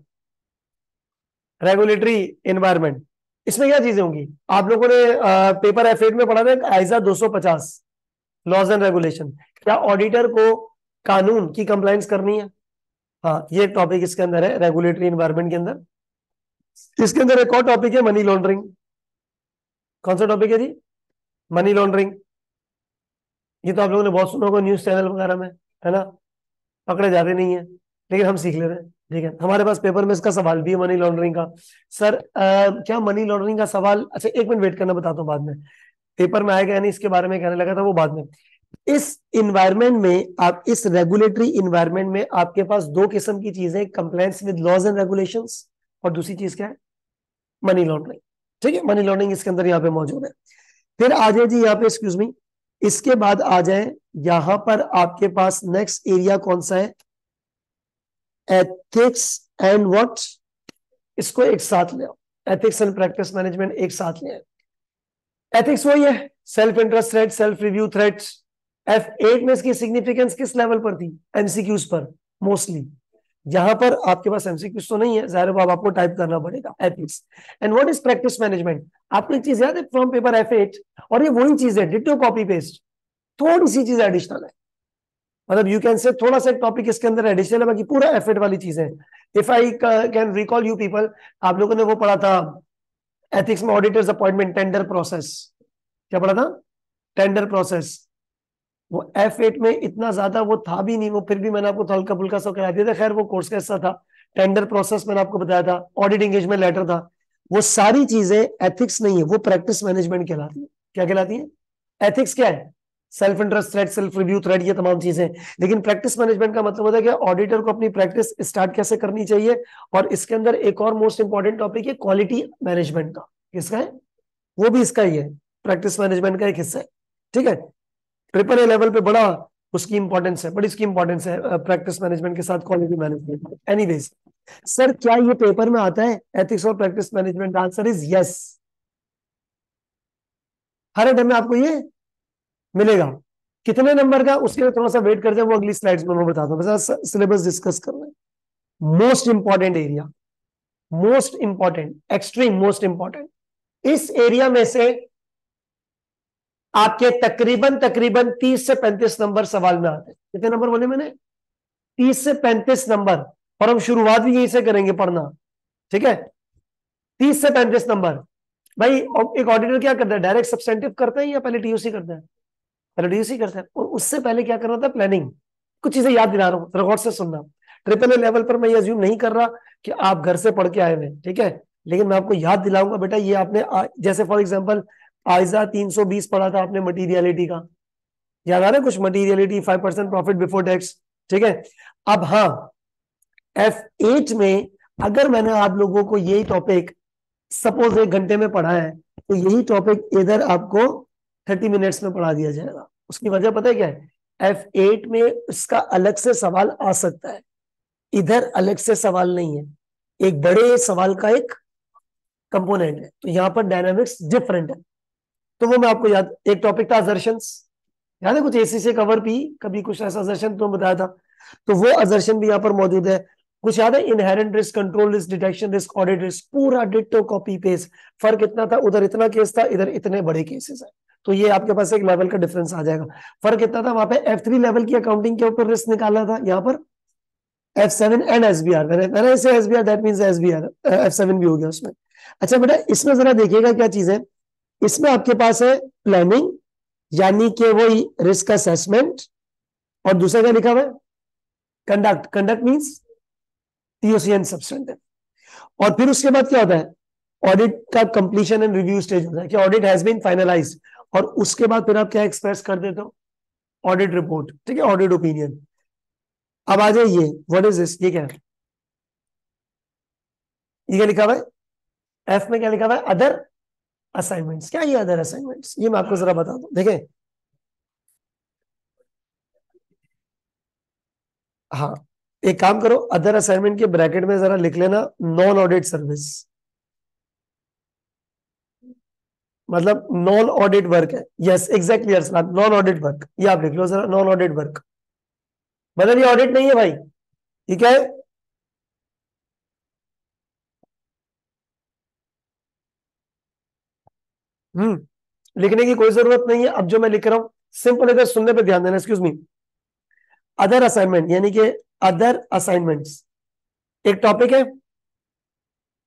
S1: रेगुलेटरी एनवायरनमेंट। इसमें क्या चीजें होंगी, आप लोगों ने पेपर F8 में पढ़ा था आइजा 250, लॉज एंड रेगुलेशन। क्या ऑडिटर को कानून की कंप्लायंस करनी है? हाँ, ये टॉपिक इसके अंदर है रेगुलेटरी एनवायरनमेंट के अंदर। इसके अंदर एक और टॉपिक है मनी लॉन्ड्रिंग। कौन सा टॉपिक है जी? Money laundering. ये तो आप लोगों ने बहुत सुना होगा न्यूज चैनल वगैरह में, है ना? पकड़े जाते नहीं है, लेकिन हम सीख ले रहे हैं। ठीक है, हमारे पास पेपर में इसका सवाल भी है मनी लॉन्ड्रिंग का। सर क्या मनी लॉन्ड्रिंग का सवाल, अच्छा एक मिनट वेट करना, बताता हूँ बाद में। पेपर में आएगा या नहीं इसके बारे में कहने लगा था, वो बाद में। इस इन्वायरमेंट में, आप इस रेगुलेटरी इन्वायरमेंट में आपके पास दो किस्म की चीजें, compliance with laws and regulations, और दूसरी चीज क्या है? Money laundering. ठीक है, मनी लॉन्ड्रिंग इसके अंदर यहाँ पे मौजूद है। फिर आ जाए जी यहाँ पे, एक्सक्यूज मी, इसके बाद आ जाए यहां पर आपके पास नेक्स्ट एरिया कौन सा है? एथिक्स एंड व्हाट, इसको एक साथ ले आओ। एथिक्स एंड प्रैक्टिस मैनेजमेंट एक साथ ले आओ। एथिक्स वही है, self interest threat, self review threat. F8 में इसकी सिग्निफिकेंस किस लेवल पर थी? एमसीक्यूज पर मोस्टली। यहां पर आपके पास एमसीक्यूज तो नहीं है, जाहिर है, आपको टाइप करना पड़ेगा ethics. And what is practice management? आपको एक चीज याद है फ्रॉम पेपर F8, और ये वही चीज है, डिटो कॉपी पेस्ट, थोड़ी सी चीज एडिशनल है। मतलब यू कैन से थोड़ा सा टॉपिक इसके अंदर एडिशनल है, बाकी पूरा F8 वाली चीजें। If I can recall you people, आप लोगों ने वो पढ़ा था एथिक्स में, ऑडिटर्स अपॉइंटमेंट, टेंडर प्रोसेस। क्या पढ़ा था? Tender process. वो F8 में इतना ज्यादा वो था भी नहीं, वो फिर भी मैंने आपको हल्का फुल्का सा करा दिया था। खैर वो कोर्स का हिस्सा था। टेंडर प्रोसेस मैंने आपको बताया था, ऑडिट एंगेजमेंट लेटर था। वो सारी चीजें एथिक्स नहीं है, वो प्रैक्टिस मैनेजमेंट कहलाती है। क्या कहलाती है? एथिक्स क्या है? Self interest thread, self review thread, ये तमाम चीजें। लेकिन प्रैक्टिस मैनेजमेंट का मतलब होता है कि ऑडिटर को अपनी प्रैक्टिस स्टार्ट कैसे करनी चाहिए। और इसके अंदर एक और मोस्ट इंपॉर्टेंट टॉपिक है क्वालिटी मैनेजमेंट का। किसका है? वो भी इसका ही है, प्रैक्टिस मैनेजमेंट का एक हिस्सा है। ठीक है, ट्रिपल ए लेवल पे बड़ा उसकी इंपॉर्टेंस है, बड़ी इसकी इंपॉर्टेंस है प्रैक्टिस मैनेजमेंट के साथ क्वालिटी मैनेजमेंट। एनीवेज, सर क्या ये पेपर में आता है एथिक्स और practice management? Answer is yes. Her time में आपको ये मिलेगा। कितने नंबर का, उसके लिए थोड़ा सा वेट कर जाए, वो अगली स्लाइड्स में मैं बताता हूँ, बस सिलेबस डिस्कस कर रहे हैं। Most important area, most important, extreme most important, इस एरिया में से आपके तकरीबन तकरीबन 30 से 35 नंबर सवाल में आते हैं। कितने नंबर बोले मैंने? 30 से 35 नंबर। और हम शुरुआत भी यहीं से करेंगे पढ़ना। ठीक है, 30 से 35 नंबर। भाई एक ऑडिटर क्या करता है? डायरेक्ट सब्सटेंटिव करता है या पहले टीयूसी करता है? पहले टीयूसी करता है, और उससे पहले क्या करना था? प्लानिंग। कुछ चीजें याद दिला रहा हूं, रिकॉर्ड से सुनना। ट्रिपल ए लेवल पर मैं ये अज्यूम नहीं कर रहा कि आप घर से पढ़ के आए हुए, ठीक है, लेकिन मैं आपको याद दिलाऊंगा बेटा, ये आपने जैसे फॉर एग्जांपल आइजा 320 पढ़ा था आपने मटीरियलिटी का, याद आ रहा है कुछ? Materiality, 5% profit before tax. ठीक है, अब हाँ, F8 में अगर मैंने आप लोगों को यही टॉपिक सपोज 1 घंटे में पढ़ा है, तो यही टॉपिक इधर आपको 30 मिनट्स में पढ़ा दिया जाएगा। उसकी वजह पता है क्या है? F8 में इसका अलग से सवाल आ सकता है, इधर अलग से सवाल नहीं है, एक बड़े सवाल का एक कंपोनेंट है, तो यहां पर डायनामिक्स डिफरेंट है। तो वो मैं आपको याद, एक टॉपिक था असर्शंस, याद है? कुछ एसी से कवर भी कभी कुछ ऐसा असर्शन तो बताया था, तो वो असर्शन भी यहाँ पर मौजूद है। कुछ याद है? Inherent risk, control risk, detection risk, audit risk, पूरा डिट्टो कॉपी पेस्ट। फर्क इतना था, उधर इतना केस था, इधर इतने बड़े केसेस है, तो ये आपके पास एक लेवल का डिफरेंस आ जाएगा। फर्क इतना था, वहां पे F3 लेवल की अकाउंटिंग के ऊपर रिस्क निकाला था, यहाँ पर F7 एंड SBR। मैंने ऐसे SBR, that means SBR, F7 भी हो गया उसमें। अच्छा बेटा, इसमें जरा देखिएगा क्या चीज है। इसमें आपके पास है प्लानिंग, यानी कि वही रिस्क असेसमेंट, और दूसरा क्या लिखा हुआ है? Conduct. Conduct means TOC and substantive. और फिर उसके बाद क्या होता है? ऑडिट का कंप्लीशन एंड रिव्यू स्टेज होता है कि ऑडिट हैज बीन फाइनलाइज्ड, और उसके बाद फिर आप क्या एक्सप्रेस कर देते हो? Audit report. ठीक है, ऑडिट ओपिनियन। अब आ जाइए, व्हाट इज दिस? ये क्या है? ये क्या लिखा हुआ है? एफ में क्या लिखा हुआ है? Other assignments. क्या ये अदर असाइनमेंट्स? ये मैं आपको जरा बता दूं, देखें। हाँ, एक काम करो, अदर असाइनमेंट के ब्रैकेट में जरा लिख लेना नॉन ऑडिट सर्विस, मतलब नॉन ऑडिट वर्क है। Yes exactly Arsalan, non audit work, ये आप लिख लो जरा, नॉन ऑडिट वर्क। मतलब ये ऑडिट नहीं है भाई, ये क्या है? लिखने की कोई जरूरत नहीं है। अब जो मैं लिख रहा हूं, सिंपल, इधर सुनने पे ध्यान देना, एक्सक्यूज मी। अदर असाइनमेंट यानी कि अदर असाइनमेंट्स, एक टॉपिक है,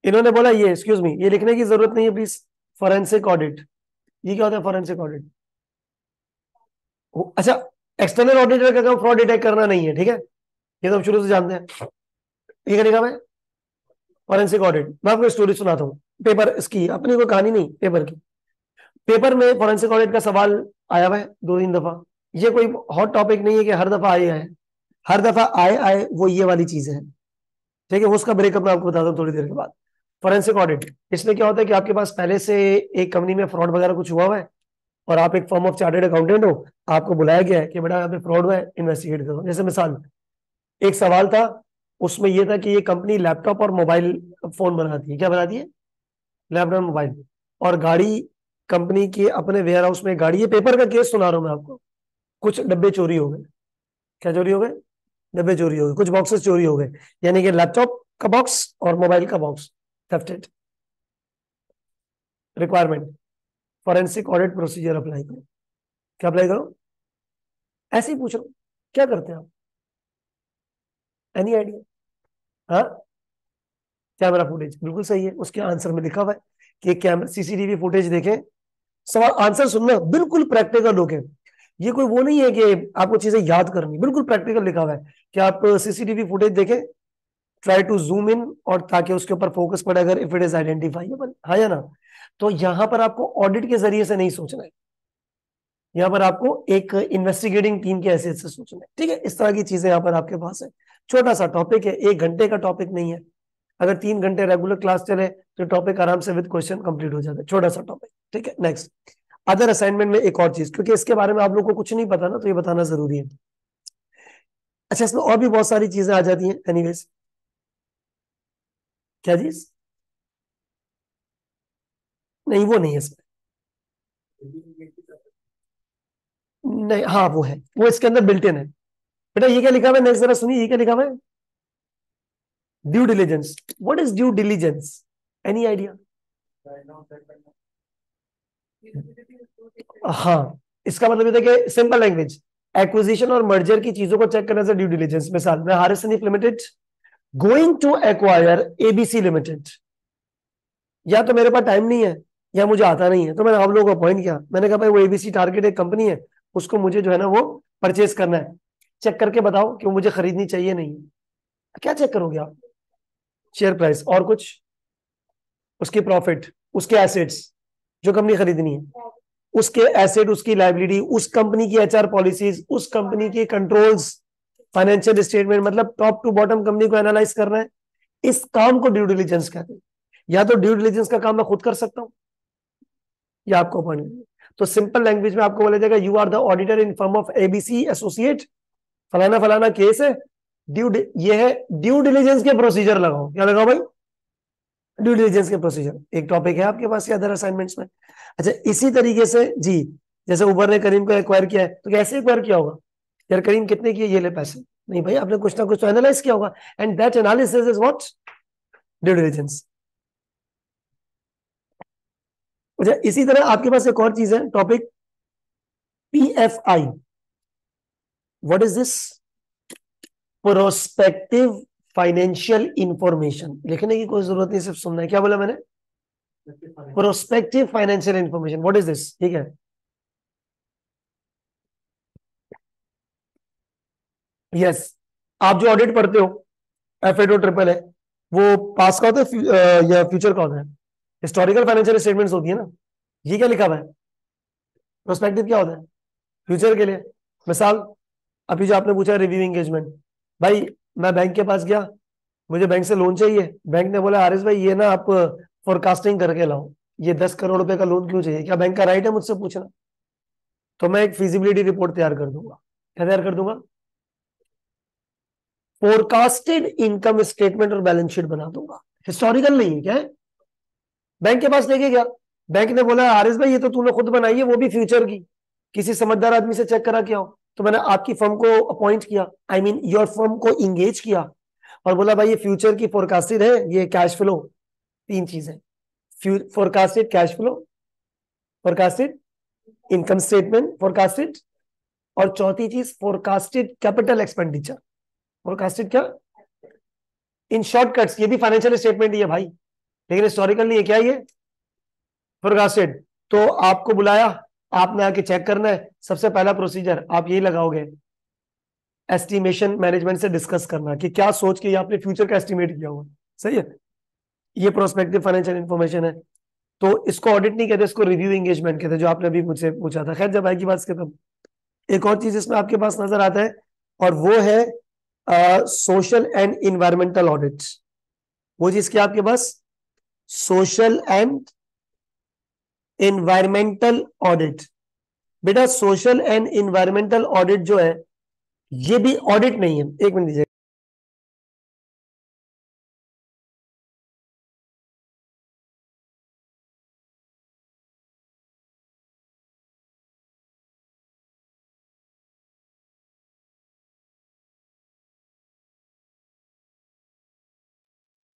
S1: इन्होंने बोला ये, एक्सक्यूज मी, ये लिखने की जरूरत नहीं है प्लीज, फॉरेंसिक ऑडिट। ये क्या होता है फॉरेंसिक ऑडिट? अच्छा, एक्सटर्नल ऑडिटर का काम फ्रॉड डिटेक्ट करना नहीं है, ठीक है, ये तो हम शुरू से जानते हैं। ये क्या लिखा हुआ है? Forensic audit. मैं आपको स्टोरी सुनाता हूँ, पेपर इसकी, अपनी कोई कहानी नहीं, पेपर की। पेपर में फॉरेंसिक ऑडिट का सवाल आया हुआ है 2-3 दफा। ये कोई हॉट टॉपिक नहीं है कि हर दफा आए आए, हर दफा आए आए वो ये वाली चीजें हैं, ठीक है। उसका ब्रेकअप मैं आपको बताता हूँ थोड़ी देर के बाद। फॉरेंसिक ऑडिट, इसमें क्या होता है कि आपके पास पहले से एक कंपनी में फ्रॉड वगैरह कुछ हुआ हुआ है, और आप एक फर्म ऑफ चार्टर्ड अकाउंटेंट हो, आपको बुलाया गया है कि बेटा यहाँ पे फ्रॉड हुआ है, इन्वेस्टिगेट करो। जैसे मिसाल, एक सवाल था, उसमें यह था कि ये कंपनी लैपटॉप और मोबाइल फोन बनाती है। क्या बनाती है? Laptop mobile. और गाड़ी, कंपनी की अपने वेयर हाउस में गाड़ी, ये पेपर का केस सुना रहा हूं मैं आपको। कुछ डब्बे चोरी हो गए। क्या चोरी हो गए? डब्बे चोरी हो गए, कुछ बॉक्सेस चोरी हो गए, यानी कि लैपटॉप का बॉक्स और मोबाइल का box thefted. Requirement, forensic audit procedure apply करो। क्या अप्लाई करो? ऐसे ही पूछ रहा हूं, क्या करते हैं आप? Any idea? हाँ, कैमरा फुटेज, बिल्कुल सही है। उसके आंसर में लिखा हुआ है कि कैमरा सीसीटीवी फुटेज देखें। सवाल आंसर सुनना, बिल्कुल प्रैक्टिकल होके। ये कोई वो नहीं है कि आपको चीजें याद करनी, बिल्कुल प्रैक्टिकल लिखा हुआ है कि आप सीसीटीवी फुटेज देखें, ट्राई टू जूम इन, और ताकि उसके ऊपर फोकस पड़े अगर इफ इट इज आइडेंटिफाइबल, हाँ या ना। तो यहां पर आपको ऑडिट के जरिए से नहीं सोचना है, यहाँ पर आपको एक इन्वेस्टिगेटिंग टीम की हैसियत से सोचना है, ठीक है। इस तरह की चीजें यहाँ पर आपके पास है। छोटा सा टॉपिक है, 1 घंटे का टॉपिक नहीं है। अगर 3 घंटे रेगुलर क्लास चले तो टॉपिक आराम से विद क्वेश्चन कंप्लीट हो जाता है, छोटा सा टॉपिक, ठीक है। नेक्स्ट, अदर असाइनमेंट में एक और चीज, क्योंकि इसके बारे में आप लोगों को कुछ नहीं पता ना, तो ये बताना जरूरी है। अच्छा, इसमें और भी बहुत सारी चीजें आ जाती हैं एनीवेज। क्या चीज? नहीं, वो नहीं है इसमें। नहीं, हाँ वो है, वो इसके अंदर बिल्ट इन है। बेटा ये क्या लिखा हुआ है, नेक्स्ट जरा सुनिए, ये क्या लिखा हुआ है? Due diligence. What is due diligence? Any idea? हाँ, इसका मतलब ये था कि सिंपल लैंग्वेज, एक्विजिशन और मर्जर की चीजों को चेक करने से ड्यू डिलीजेंस। मिसाल, मैं हारिस सनीफ limited going to acquire ABC limited, या तो मेरे पास टाइम नहीं है या मुझे आता नहीं है, तो मैंने आप लोगों को अपॉइंट किया। मैंने कहा भाई वो एबीसी टारगेट एक कंपनी है, उसको मुझे जो है ना वो परचेज करना है, चेक करके बताओ कि वो मुझे खरीदनी चाहिए नहीं। क्या चेक करोगे आप? शेयर प्राइस, और कुछ? उसकी प्रॉफिट, उसके एसेट्स जो कंपनी खरीदनी है, उसके एसेट, उसकी लाइबिलिटी, उस कंपनी की एचआर पॉलिसीज, उस कंपनी के कंट्रोल्स, फाइनेंशियल स्टेटमेंट, मतलब टॉप टू बॉटम कंपनी को एनालाइज करना है। इस काम को ड्यू डिलिजेंस कहते हैं। या तो ड्यू डिलिजेंस का काम मैं खुद कर सकता हूं, या आपको अपॉइंट। तो सिंपल लैंग्वेज में आपको बोला जाएगा, you are the auditor in firm of ABC associate, फलाना फलाना केस है, ये है ड्यू डिलिजेंस के प्रोसीजर लगाओ। क्या लगाओ भाई? ड्यू डिलिजेंस के प्रोसीजर। एक टॉपिक है आपके पास या अदर असाइनमेंट्स में। अच्छा, इसी तरीके से जी, जैसे उबर ने करीम को एक्वायर किया है, तो कैसे एक्वायर किया होगा? यार करीम कितने किए, ये ले पैसे। नहीं भाई, आपने कुछ ना कुछ तो एनालाइज किया होगा, and that analysis is what? Due diligence. अच्छा, इसी तरह आपके पास एक और चीज है, topic PFI. What is this? Prospective financial information. लिखने की कोई जरूरत नहीं, सिर्फ सुनना है। क्या बोला मैंने? Prospective financial information, what is this? ठीक है, यस। आप जो ऑडिट पढ़ते हो, एफ ए ट्रिपल है, वो पास का होता है या फ्यूचर का होता है? हिस्टोरिकल फाइनेंशियल स्टेटमेंट्स होती है ना। ये क्या लिखा हुआ है? प्रोस्पेक्टिव क्या होता है? फ्यूचर के लिए। मिसाल, अभी जो आपने पूछा रिव्यू एंगेजमेंट, भाई मैं बैंक के पास गया, मुझे बैंक से लोन चाहिए, बैंक ने बोला हारिस भाई ये ना आप फोरकास्टिंग करके लाओ, ये 10 करोड़ रुपए का लोन क्यों चाहिए? क्या बैंक का राइट है मुझसे पूछना? तो मैं एक फिजिबिलिटी रिपोर्ट तैयार कर दूंगा। क्या तैयार कर दूंगा? फोरकास्टेड इनकम स्टेटमेंट और बैलेंस शीट बना दूंगा। हिस्टोरिकल नहीं है क्या है? बैंक के पास लेके गया, बैंक ने बोला हारिस भाई ये तो तूने खुद बनाई है, वो भी फ्यूचर की, किसी समझदार आदमी से चेक करा के आओ। तो मैंने आपकी फर्म को अपॉइंट किया, आई मीन योर फर्म को इंगेज किया, और बोला भाई ये फ्यूचर की फोरकास्टेड है, ये कैश फ्लो। 3 चीजें, forecasted cash flow, forecasted income statement, forecasted, और चौथी चीज फोरकास्टेड कैपिटल एक्सपेंडिचर। फोरकास्टेड क्या? इन शॉर्टकट्स ये भी फाइनेंशियल स्टेटमेंट ही है भाई। लेकिन हिस्टोरिकल नहीं है। क्या ये फोरकास्टेड? तो आपको बुलाया, आपने आके चेक करना है। सबसे पहला प्रोसीजर आप यही लगाओगे, एस्टिमेशन मैनेजमेंट से डिस्कस करना कि क्या सोच के ये आपने फ्यूचर का एस्टिमेट किया हुआ। सही है, ये प्रोस्पेक्टिव फाइनेंशियल इंफॉर्मेशन है। तो इसको ऑडिट नहीं कहते, इसको रिव्यू एंगेजमेंट कहते हैं, जो आपने अभी मुझसे पूछा था। खैर, जब आएगी बात खत्म। एक और चीज इसमें आपके पास नजर आता है, और वो है सोशल एंड इन्वायरमेंटल ऑडिट। वो चीज क्या आपके पास? Social and environmental audit. बेटा सोशल एंड इन्वायरमेंटल ऑडिट जो है, ये भी ऑडिट नहीं है। एक मिनट दीजिए।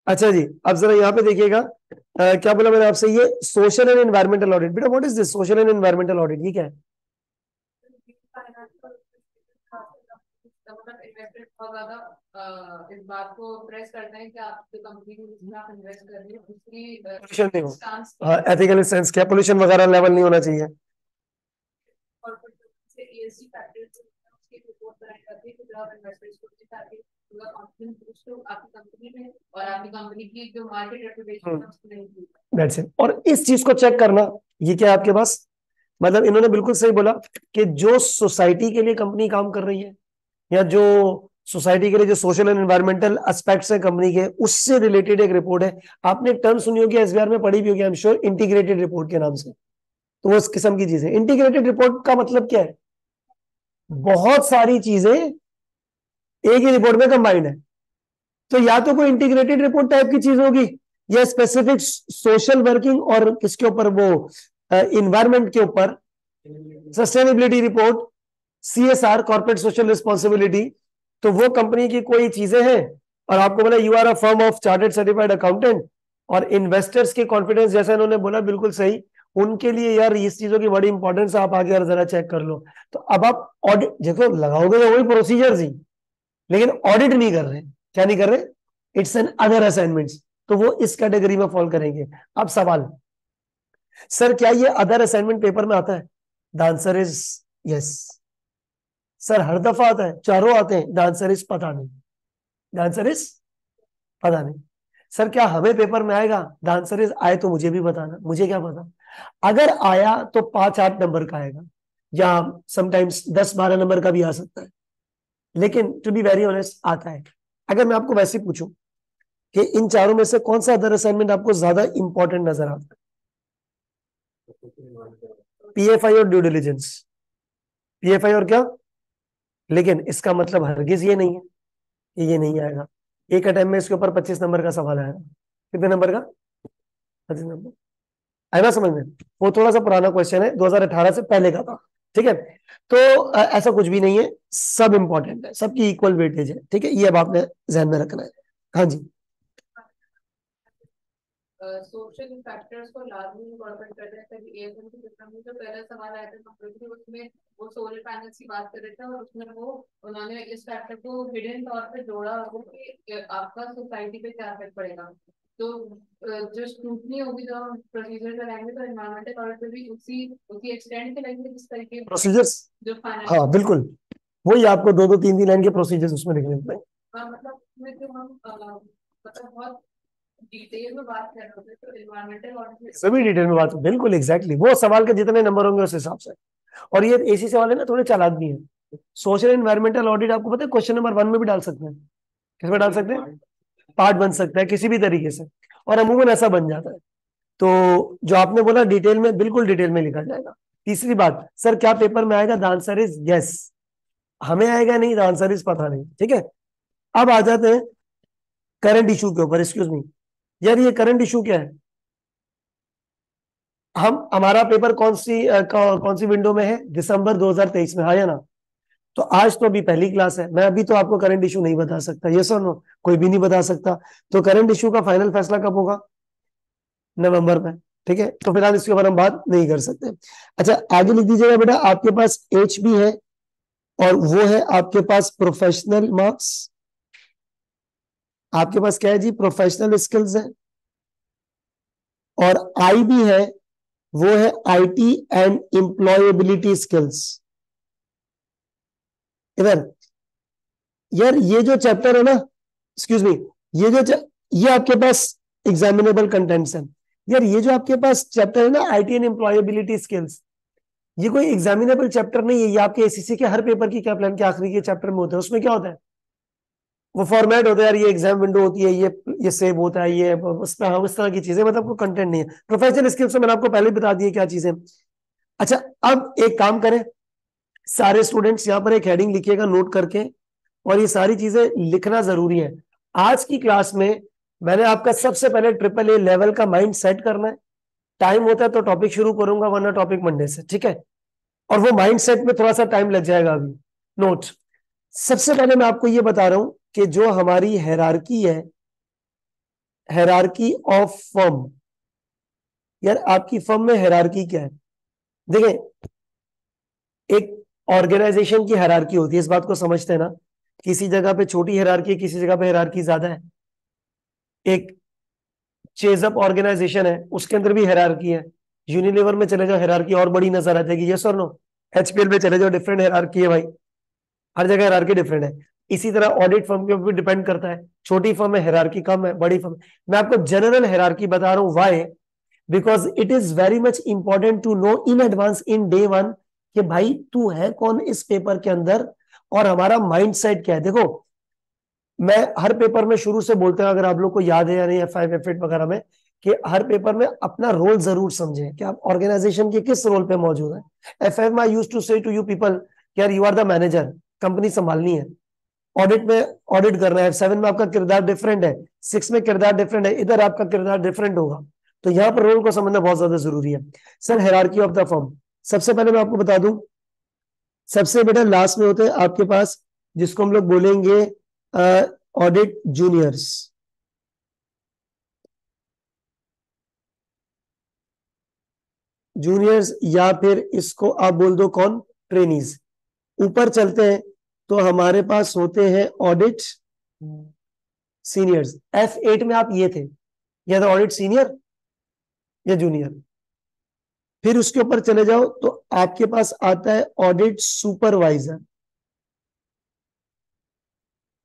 S1: अच्छा जी, अब जरा यहाँ पे देखिएगा, क्या बोला मैंने आपसे? ये सोशल एंड एनवायरमेंटल ऑडिट। बेटा what is this social and environmental audit? ये क्या है?
S2: मतलब इन्वेस्टर बहुत ज्यादा इस बात को प्रेस करते हैं कि आप जो कंपनी जिसमें आप इन्वेस्ट कर रहे हो उसकी
S1: पोल्यूशन नहीं हो,
S2: स्टांस
S1: हाँ, एथिकल सेंस क्या, पोल्यूशन वगैरह लेवल नहीं होना चाहिए।
S2: कॉर्पोरेट से ईएसजी फैक्टर्स उसकी रिपोर्ट बनाई जाती है कि जब आप इन्वेस्टर्स को ताकि उनका कॉन्फिडेंस बूस्ट हो आपकी कंपनी में और आपकी कंपनी की जो मार्केट रेपुटेशन है उसको नहीं।
S1: That's it. और इस चीज को चेक करना, ये क्या है आपके पास? मतलब इन्होंने बिल्कुल सही बोला कि जो सोसाइटी के लिए कंपनी काम कर रही है, या जो सोसाइटी के लिए जो सोशल एंड एनवायरमेंटल एस्पेक्ट्स है कंपनी के, उससे रिलेटेड एक रिपोर्ट है। आपने एक टर्म सुनी होगी, एसबीआर में पढ़ी भी होगी I am sure, integrated report के नाम से। तो वो इस किस्म की चीज है। इंटीग्रेटेड रिपोर्ट का मतलब क्या है? बहुत सारी चीजें एक ही रिपोर्ट में कंबाइंड है। तो या तो कोई इंटीग्रेटेड रिपोर्ट टाइप की चीज होगी, या स्पेसिफिक सोशल वर्किंग और किसके ऊपर, वो इन्वायरमेंट के ऊपर, sustainability report, CSR, corporate social responsibility. तो वो कंपनी की कोई चीजें हैं, और आपको बोला you are a firm of chartered certified accountant, और इन्वेस्टर्स के कॉन्फिडेंस, जैसा इन्होंने बोला बिल्कुल सही, उनके लिए यार इस चीजों की बड़ी इंपॉर्टेंस है। आप आगे यार जरा चेक कर लो। तो अब आप ऑडिट देखो लगाओगे तो वही प्रोसीजर्स ही, लेकिन ऑडिट नहीं कर रहे। क्या नहीं कर रहे? It's an other assignments. तो वो इस कैटेगरी में फॉल करेंगे। अब सवाल, सर क्या ये अदर असाइनमेंट पेपर में आता है? The answer is yes. Sir हर दफा आता है, चारों आते हैं? द आंसर इज पता नहीं। द आंसर इज पता नहीं। सर क्या हमें पेपर में आएगा? द आंसर इज आए तो मुझे भी बताना, मुझे क्या पता। अगर आया तो 5-8 नंबर का आएगा, या समटाइम्स 10-12 नंबर का भी आ सकता है, लेकिन टू बी वेरी ऑनेस्ट आता है। अगर मैं आपको वैसे पूछूं कि इन चारों में से कौन सा अदर असाइनमेंट आपको ज्यादा इंपॉर्टेंट नजर आता है? पीएफआई और ड्यू डिलिजेंस। पीएफआई और क्या? लेकिन इसका मतलब हरगिज ये नहीं है कि ये नहीं आएगा। एक अटेम्प्ट में इसके ऊपर 25 नंबर का सवाल आएगा। कितने नंबर का? 25 नंबर। आएगा समझ में? वो थोड़ा सा पुराना क्वेश्चन है, 2018 से पहले का था। ठीक है, तो ऐसा कुछ भी नहीं है, सब इंपॉर्टेंट है, सबकी इक्वल वेटेज है। ठीक है, ये अब आपने ध्यान में रखना है। हाँ जी।
S2: सोशल फैक्टर्स को लाजमी इंकॉर्पोरेट करते हैं तभी एएसएम के सिस्टम में जो पहला सवाल आया था कंप्यूटर उसमें वो सोलर पैनल्स की बात कर रहे थे और उसमें वो उन्होंने इस फैक्टर को हिडन तौर पे जोड़ा वो कि आपका सोसाइटी पे क्या इफेक्ट पड़ेगा। तो जो स्क्रूटनी होगी जो हम प्रोसीजर लगाएंगे तो एनवायरमेंटल ऑडिट पे भी उसी उसी एक्सटेंड के लगेंगे जिस तरीके
S1: प्रोसीजर्स,
S2: जो फाइनेंस
S1: हाँ बिल्कुल, वही आपको 2-2 3-3 लाइन के प्रोसीजर्स उसमें लिखने पड़ेंगे।
S2: मतलब उसमें जो हम मतलब बहुत डिटेल में बात कर रहे थे तो एनवायरमेंटल ऑडिट
S1: सभी डिटेल में बात, बिल्कुल एग्जैक्टली वो सवाल के जितने नंबर होंगे उस हिसाब से। और ये ऐसी सवाल है ना, थोड़े चालाक भी हैं। सोशल एनवायरमेंटल ऑडिट आपको पता है क्वेश्चन नंबर 1 में भी डाल सकते हैं। किसमें डाल सकते हैं? पार्ट बन सकता है किसी भी तरीके से, और अमूमन ऐसा बन जाता है। तो जो आपने बोला डिटेल में, बिल्कुल डिटेल में लिखा जाएगा। तीसरी बात, सर क्या पेपर में आएगा? The answer is yes. हमें आएगा नहीं, द आंसर इज पता नहीं। ठीक है, अब आ जाते हैं करंट इशू के ऊपर। एक्सक्यूज मी यार, ये करंट इशू क्या है? हम हमारा पेपर कौन सी विंडो में है? दिसंबर 2023 में, हाँ या ना? तो आज तो अभी पहली क्लास है, मैं अभी तो आपको करंट इशू नहीं बता सकता, ये सर नो, कोई भी नहीं बता सकता। तो करंट इशू का फाइनल फैसला कब होगा? नवंबर में। ठीक है, तो फिलहाल इसके ऊपर हम बात नहीं कर सकते। अच्छा आगे लिख दीजिएगा बेटा, आपके पास एच भी है, और वो है आपके पास प्रोफेशनल मार्क्स। आपके पास क्या है जी? प्रोफेशनल स्किल्स है। और आई भी है, वो है आईटी एंड एम्प्लॉयबिलिटी स्किल्स। इधर यार ये जो चैप्टर है ना, एक्सक्यूज मी, ये ये आपके पास एग्जामिनेबल कंटेंट्स है। यार ये जो आपके पास चैप्टर है ना, आईटी एंड एम्प्लॉयबिलिटी स्किल्स, ये कोई एग्जामिनेबल चैप्टर नहीं है। ये आपके एसएससी के हर पेपर की क्या प्लान के आखिरी के चैप्टर में होता है। उसमें क्या होता है, वो फॉर्मेट होता है यार, ये एग्जाम विंडो होती है, ये सेव होता है, ये उस पर, हाँ, उस तरह की चीजें, मतलब कोई कंटेंट नहीं है। प्रोफेशनल स्किल्स में मैंने आपको पहले ही बता दिया क्या चीजें। अच्छा, अब एक काम करें, सारे स्टूडेंट्स यहाँ पर एक हेडिंग लिखिएगा नोट करके, और ये सारी चीजें लिखना जरूरी है। आज की क्लास में मैंने आपका सबसे पहले ट्रिपल ए लेवल का माइंड सेट करना है। टाइम होता है तो टॉपिक शुरू करूंगा, वरना टॉपिक मंडे से, ठीक है। और वो माइंड सेट में थोड़ा सा टाइम लग जाएगा अभी। नोट, सबसे पहले मैं आपको ये बता रहा हूं कि जो हमारी हायरार्की है, हायरार्की ऑफ फर्म, यार आपकी फर्म में हायरार्की क्या है। देखिए, एक ऑर्गेनाइजेशन की हायरार्की होती है, इस बात को समझते हैं ना। किसी जगह पे छोटी हायरार्की है, किसी जगह पे हायरार्की ज्यादा है। एक चेजअप ऑर्गेनाइजेशन है, उसके अंदर भी हायरार्की है। यूनिलीवर में चले जाओ, हायरार्की और बड़ी नजर आ जाएगी, यस और नो। एचपीएल में चले जाओ, डिफरेंट हायरार्की है भाई, हर जगह हायरार्की डिफरेंट है। इसी तरह ऑडिट फर्म के ऊपर भी डिपेंड करता है, छोटी फर्म में हायरार्की कम है, बड़ी फर्म। मैं आपको जनरल हायरार्की बता रहा हूं, why, because it is very much important to know in advance in day one कि भाई तू है कौन इस पेपर के अंदर, और हमारा माइंडसेट क्या है। देखो, मैं हर पेपर में शुरू से बोलते हैं, अगर आप लोग को याद है या नहीं, F5 F8 वगैरह में, कि हर पेपर में अपना रोल जरूर समझें कि आप ऑर्गेनाइजेशन के किस रोल पे मौजूद है। F5 में I used to say to you people, यार you are the manager, company संभालनी है। ऑडिट में ऑडिट करना है, F7 में आपका किरदार डिफरेंट है, 6 में किरदार डिफरेंट है, इधर आपका किरदार डिफरेंट होगा। तो यहाँ पर रोल को समझना बहुत ज्यादा जरूरी है। Sir, hierarchy of the firm, सबसे पहले मैं आपको बता दूं, सबसे बेटा लास्ट में होते हैं आपके पास, जिसको हम लोग बोलेंगे ऑडिट जूनियर्स। जूनियर्स या फिर इसको आप बोल दो कौन, ट्रेनीज। ऊपर चलते हैं तो हमारे पास होते हैं ऑडिट सीनियर्स। F8 में आप ये थे, या तो ऑडिट सीनियर या जूनियर। फिर उसके ऊपर चले जाओ तो आपके पास आता है ऑडिट सुपरवाइजर।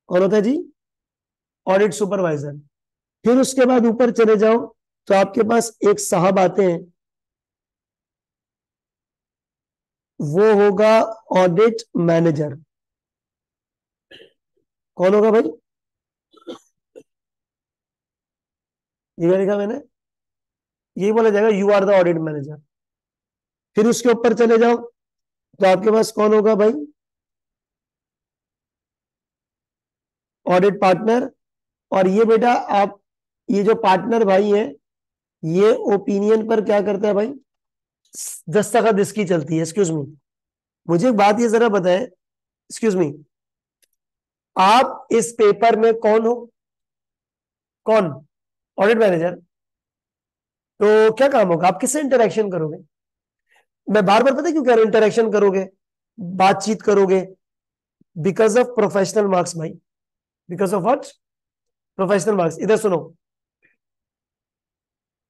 S1: कौन होता है जी, ऑडिट सुपरवाइजर। फिर उसके बाद ऊपर चले जाओ तो आपके पास एक साहब आते हैं, वो होगा ऑडिट मैनेजर। कौन होगा भाई, ये क्या लिखा मैंने, यही बोला जाएगा, you are the audit manager. फिर उसके ऊपर चले जाओ तो आपके पास कौन होगा भाई, ऑडिट पार्टनर। और ये बेटा आप, ये जो पार्टनर भाई है, ये ओपिनियन पर क्या करता है भाई, दस्तखत इसकी चलती है। एक्सक्यूज मी, मुझे एक बात ये जरा बताएं, एक्सक्यूज मी, आप इस पेपर में कौन हो, कौन, ऑडिट मैनेजर। तो क्या काम होगा, आप किससे इंटरेक्शन करोगे। मैं बार बार पता है क्यों कह रहा हूं इंटरेक्शन करोगे, बातचीत करोगे, बिकॉज ऑफ प्रोफेशनल मार्क्स भाई, because of what, professional marks. इधर सुनो,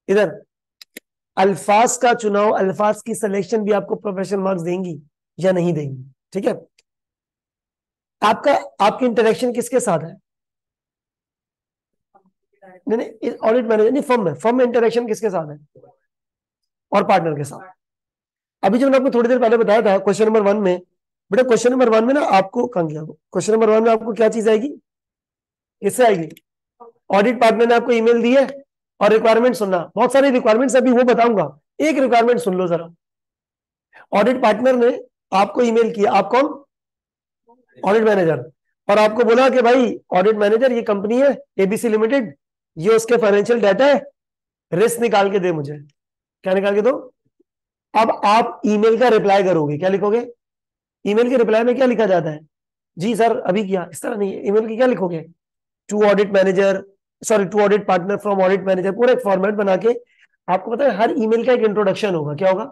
S1: इधर अल्फाज का चुनाव, अल्फाज की सिलेक्शन भी आपको प्रोफेशनल मार्क्स देंगी या नहीं देंगी, ठीक है। आपका, आपकी इंटरेक्शन किसके साथ है, नहीं नहीं, ऑडिट मैनेजर नहीं, फर्म में इंटरेक्शन किसके साथ है, और पार्टनर के साथ। अभी जो मैंने आपको थोड़ी देर पहले बताया था क्वेश्चन नंबर 1 में, बेटा क्वेश्चन नंबर 1 में ना आपको कहाँ गया, क्वेश्चन नंबर 1 में आपको क्या चीज आएगी, किससे आएगी, ऑडिट पार्टनर ने आपको ईमेल दी है, और रिक्वायरमेंट सुनना, बहुत सारी रिक्वायरमेंट्स अभी वो बताऊंगा, एक रिक्वायरमेंट सुन लो जरा। ऑडिट पार्टनर ने आपको ईमेल किया, आप कौन, ऑडिट मैनेजर, और आपको बोला कि भाई ऑडिट मैनेजर, ये कंपनी है एबीसी लिमिटेड, ये उसके फाइनेंशियल डाटा है, रिस्क निकाल के दे मुझे। क्या निकाल के दो। अब आप ईमेल का रिप्लाई करोगे, क्या लिखोगे, ईमेल के रिप्लाई में क्या लिखा जाता है, जी सर अभी किया, इस तरह नहीं है। ईमेल की क्या लिखोगे, to audit manager, sorry to audit partner from audit manager, पूरा एक फॉर्मेट बना के। आपको पता है हर ईमेल का एक इंट्रोडक्शन होगा, क्या होगा,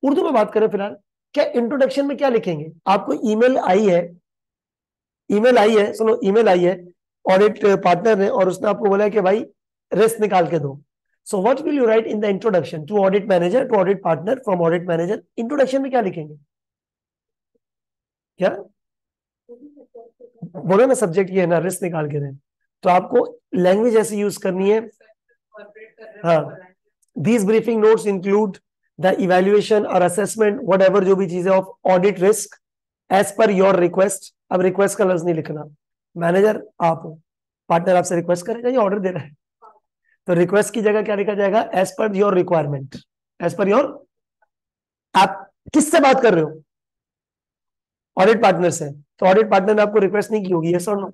S1: उर्दू में बात करें फिलहाल, क्या इंट्रोडक्शन में क्या लिखेंगे। आपको ईमेल आई है, ईमेल आई है, सुनो ईमेल आई है ऑडिट पार्टनर ने, और उसने आपको बोला है कि भाई रिस्क निकाल के दो। So what will you write in the introduction to audit manager, to audit partner, from audit manager? Introduction में क्या लिखेंगे? क्या बोलो ना, सब्जेक्ट ये है ना, रिस्क निकाल के दें, तो आपको लैंग्वेज ऐसी यूज करनी है। हाँ, these briefing notes include the evaluation or assessment whatever जो भी चीजें of audit risk as per your request. अब रिक्वेस्ट का लफ्ज नहीं लिखना, मैनेजर आप हो, पार्टनर आपसे रिक्वेस्ट करेगा या ऑर्डर दे रहा है, तो रिक्वेस्ट की जगह क्या लिखा जाएगा? As per your requirement, as per your. आप किससे बात कर रहे हो? ऑडिट पार्टनर से, तो ऑडिट पार्टनर ने आपको रिक्वेस्ट नहीं की होगी, यस और नो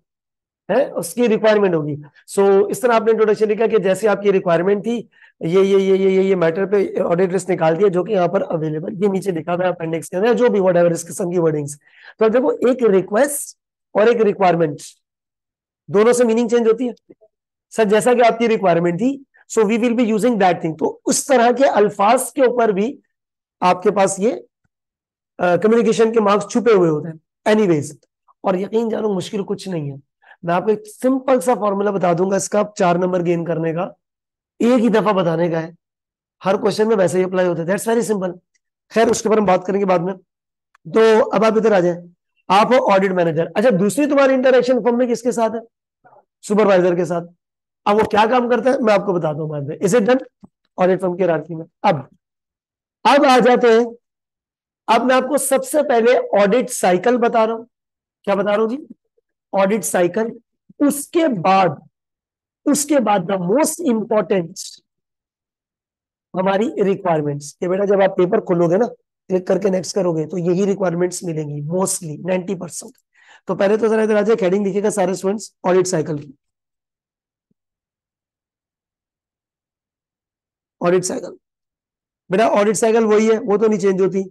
S1: है, उसकी रिक्वायरमेंट होगी। सो इस तरह आपने इंट्रोडक्शन लिखा कि जैसे आपकी रिक्वायरमेंट थी, ये मैटर पे ऑडिट लिस्ट निकाल दिया जो कि यहाँ पर अवेलेबल, ये नीचे लिखा हुआ है अपेंडिक्स के अंदर, जो भी व्हाटएवर इस किस्म की वर्डिंग्स। तो अब देखो, एक रिक्वेस्ट और एक रिक्वायरमेंट, दोनों से मीनिंग चेंज होती है सर। जैसा कि आपकी रिक्वायरमेंट थी, so we will be using that thing. तो उस तरह के अल्फाज के ऊपर भी आपके पास ये कम्युनिकेशन के मार्क्स छुपे हुए होते हैं एनीवेज। और यकीन जानो मुश्किल कुछ नहीं है, मैं आपको एक सिंपल सा फॉर्मूला बता दूंगा इसका 4 नंबर गेन करने का, एक ही दफा बताने का है, हर क्वेश्चन में वैसे ही अप्लाई होता है, दैट्स वेरी सिंपल। खैर उसके ऊपर हम बात करेंगे बाद में। तो अब आप इधर आ जाए, आप हो ऑडिट मैनेजर। अच्छा, दूसरी तुम्हारी इंटरेक्शन फॉर्म में किसके साथ है? सुपरवाइजर के साथ। अब वो क्या काम करता है मैं आपको बताता हूँ बाद में। Is it done? Audit firm की हायरार्की में अब आ जाते हैं। अब मैं आपको सबसे पहले ऑडिट साइकिल बता रहा हूं। क्या बता रहा हूं जी? Audit cycle. उसके बाद द मोस्ट इंपॉर्टेंट हमारी रिक्वायरमेंट्स। ये बेटा जब आप पेपर खोलोगे ना, क्लिक करके नेक्स्ट करोगे, तो यही रिक्वायरमेंट्स मिलेंगी मोस्टली 90%। तो पहले तो जरा इधर आ जाए, हेडिंग लिखिएगा सारे स्टूडेंट्स, ऑडिट साइकिल की। ऑडिट साइकिल, बेटा ऑडिट साइकिल वही है, वो तो नहीं चेंज होती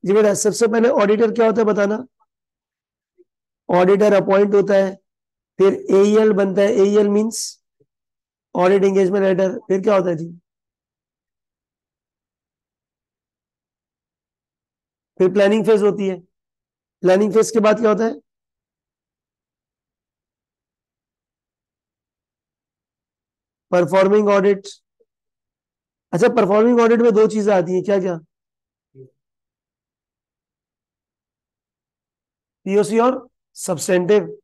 S1: जी बेटा। सबसे पहले ऑडिटर क्या होता है बताना? ऑडिटर अपॉइंट होता है, फिर एईएल बनता है, AEL means audit engagement letter. फिर क्या होता है जी? फिर प्लानिंग फेज होती है। प्लानिंग फेज के बाद क्या होता है? Performing audit. अच्छा, परफॉर्मिंग ऑडिट में दो चीजें आती हैं, क्या क्या? पीओसी और सब्सटेंटिव।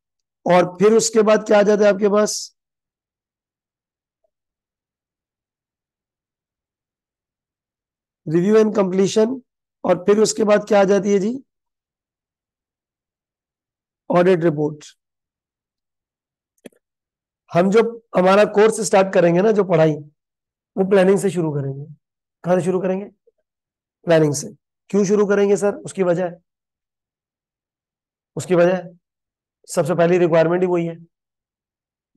S1: और फिर उसके बाद क्या आ जाता है आपके पास? Review and completion. और फिर उसके बाद क्या आ जाती है जी? Audit report. हम जो हमारा कोर्स स्टार्ट करेंगे ना, जो पढ़ाई, वो प्लानिंग से शुरू करेंगे। कहां से शुरू करेंगे? प्लानिंग से। क्यों शुरू करेंगे सर? उसकी वजह सबसे पहली रिक्वायरमेंट ही वही है।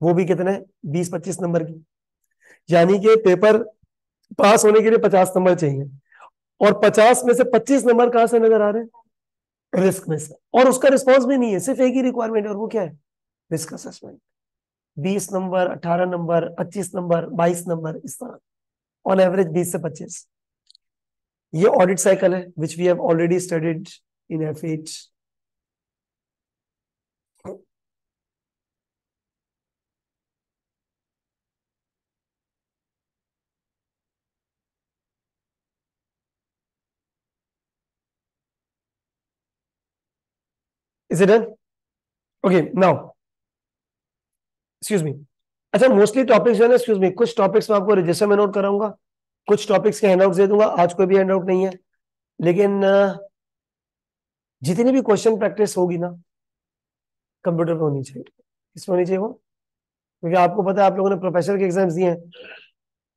S1: वो भी कितने? 20-25 नंबर की। यानी कि पेपर पास होने के लिए 50 नंबर चाहिए, और 50 में से 25 नंबर कहां से नजर आ रहे हैं? रिस्क में से। और उसका रिस्पॉन्स भी नहीं है, सिर्फ एक ही रिक्वायरमेंट है, और वो क्या है? Risk assessment. 20 number, 18 number, 25 number, 22 number, इस तरह, ऑन एवरेज 20 से 25। ये ऑडिट साइकिल है which we have already studied in F8। Is it done? Okay now excuse me. अच्छा, मोस्टली टॉपिक्स जो है ना, एक्सक्यूज मी, कुछ टॉपिक्स मैं आपको रजिस्टर में नोट कराऊंगा, कुछ टॉपिक्स के हैंडआउट्स दे दूंगा। आज कोई भी हैंडआउट नहीं है, लेकिन जितनी भी क्वेश्चन प्रैक्टिस होगी ना, कंप्यूटर पे होनी चाहिए। किसमें होनी चाहिए वो? क्योंकि आपको पता है, आप लोगों ने प्रोफेसर के एग्जाम्स दिए हैं,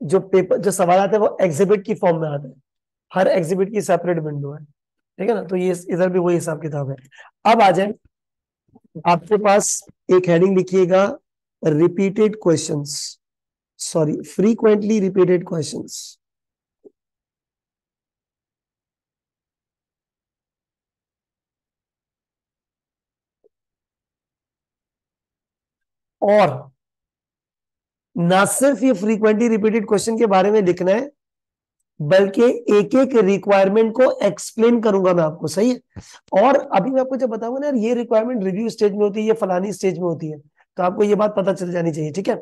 S1: जो पेपर, जो सवाल आते हैं वो एग्जिबिट की फॉर्म में आते हैं, हर एग्जिबिट की सेपरेट विंडो है, ठीक है ना? तो ये इधर भी वही हिसाब किताब है। अब आ जाए, आपके पास एक हेडिंग लिखिएगा, repeated questions, sorry frequently repeated questions. और ना सिर्फ ये फ्रीक्वेंटली रिपीटेड क्वेश्चन के बारे में लिखना है, बल्कि एक एक रिक्वायरमेंट को एक्सप्लेन करूंगा मैं आपको, सही है? और अभी मैं आपको जब बताऊंगा ना यार, ये रिक्वायरमेंट रिव्यू स्टेज में होती है, ये फलानी स्टेज में होती है, तो आपको ये बात पता चल जानी चाहिए, ठीक है?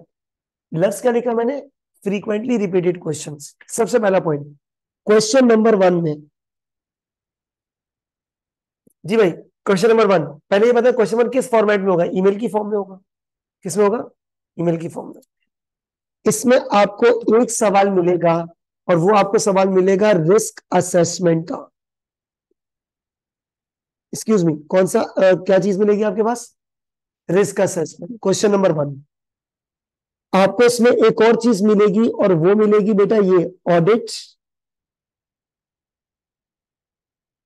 S1: लफ्ज क्या लिखा मैंने, फ्रीक्वेंटली रिपीटेड क्वेश्चंस। सबसे पहला पॉइंट क्वेश्चन नंबर 1 में, जी भाई क्वेश्चन नंबर 1, पहले ये बताया क्वेश्चन 1 किस फॉर्मेट में होगा, ईमेल की फॉर्म में होगा। किस में होगा, ईमेल की फॉर्म में। इसमें आपको एक सवाल मिलेगा और वो आपको सवाल मिलेगा रिस्क असेसमेंट का। एक्सक्यूज मी, कौन सा क्या चीज मिलेगी आपके पास, रिस्क असेसमेंट, क्वेश्चन नंबर 1। आपको इसमें एक और चीज मिलेगी और वो मिलेगी बेटा ये ऑडिट।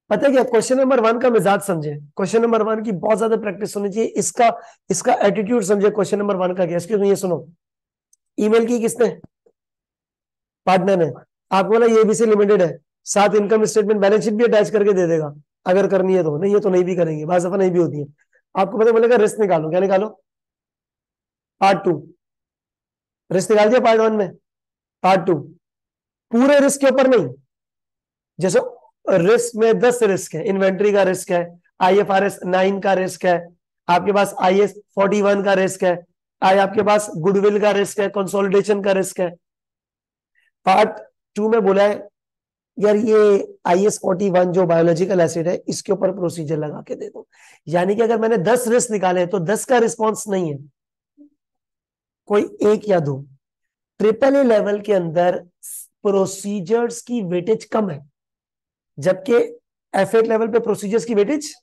S1: पता है क्या, क्वेश्चन नंबर 1 का मिजाज समझे, क्वेश्चन नंबर 1 की बहुत ज्यादा प्रैक्टिस होनी चाहिए। इसका इसका एटीट्यूड समझे। क्वेश्चन नंबर 1 का क्या, एक्सक्यूज मी, ये सुनो। ईमेल की किसने, पार्टनर ने आपको बोला ये भी से लिमिटेड है, साथ इनकम स्टेटमेंट बैलेंस शीट भी अटैच करके दे देगा अगर करनी है तो, नहीं है तो नहीं भी करेंगे, बात दफा नहीं भी होती है। आपको पता बोलेगा रिस्क निकालो, क्या निकालो, पार्ट 2। रिस्क निकाल दिया पार्ट 1 में, पार्ट 2 पूरे रिस्क के ऊपर नहीं। जैसे रिस्क में 10 रिस्क है, इन्वेंट्री का रिस्क है, IFRS 9 का रिस्क है, आपके पास IAS 41 का रिस्क है, आपके पास गुडविल का रिस्क है, कंसोलिडेशन का रिस्क है। पार्ट 2 में बोला है यार ये IAS 41 जो बायोलॉजिकल एसिड है इसके ऊपर प्रोसीजर लगा के दे दो। यानी कि अगर मैंने 10 रिस्क निकाले तो 10 का रिस्पॉन्स नहीं है, कोई एक या दो। ट्रिपल ए लेवल के अंदर प्रोसीजर्स की वेटेज कम है, जबकि F8 लेवल पे प्रोसीजर्स की वेटेज,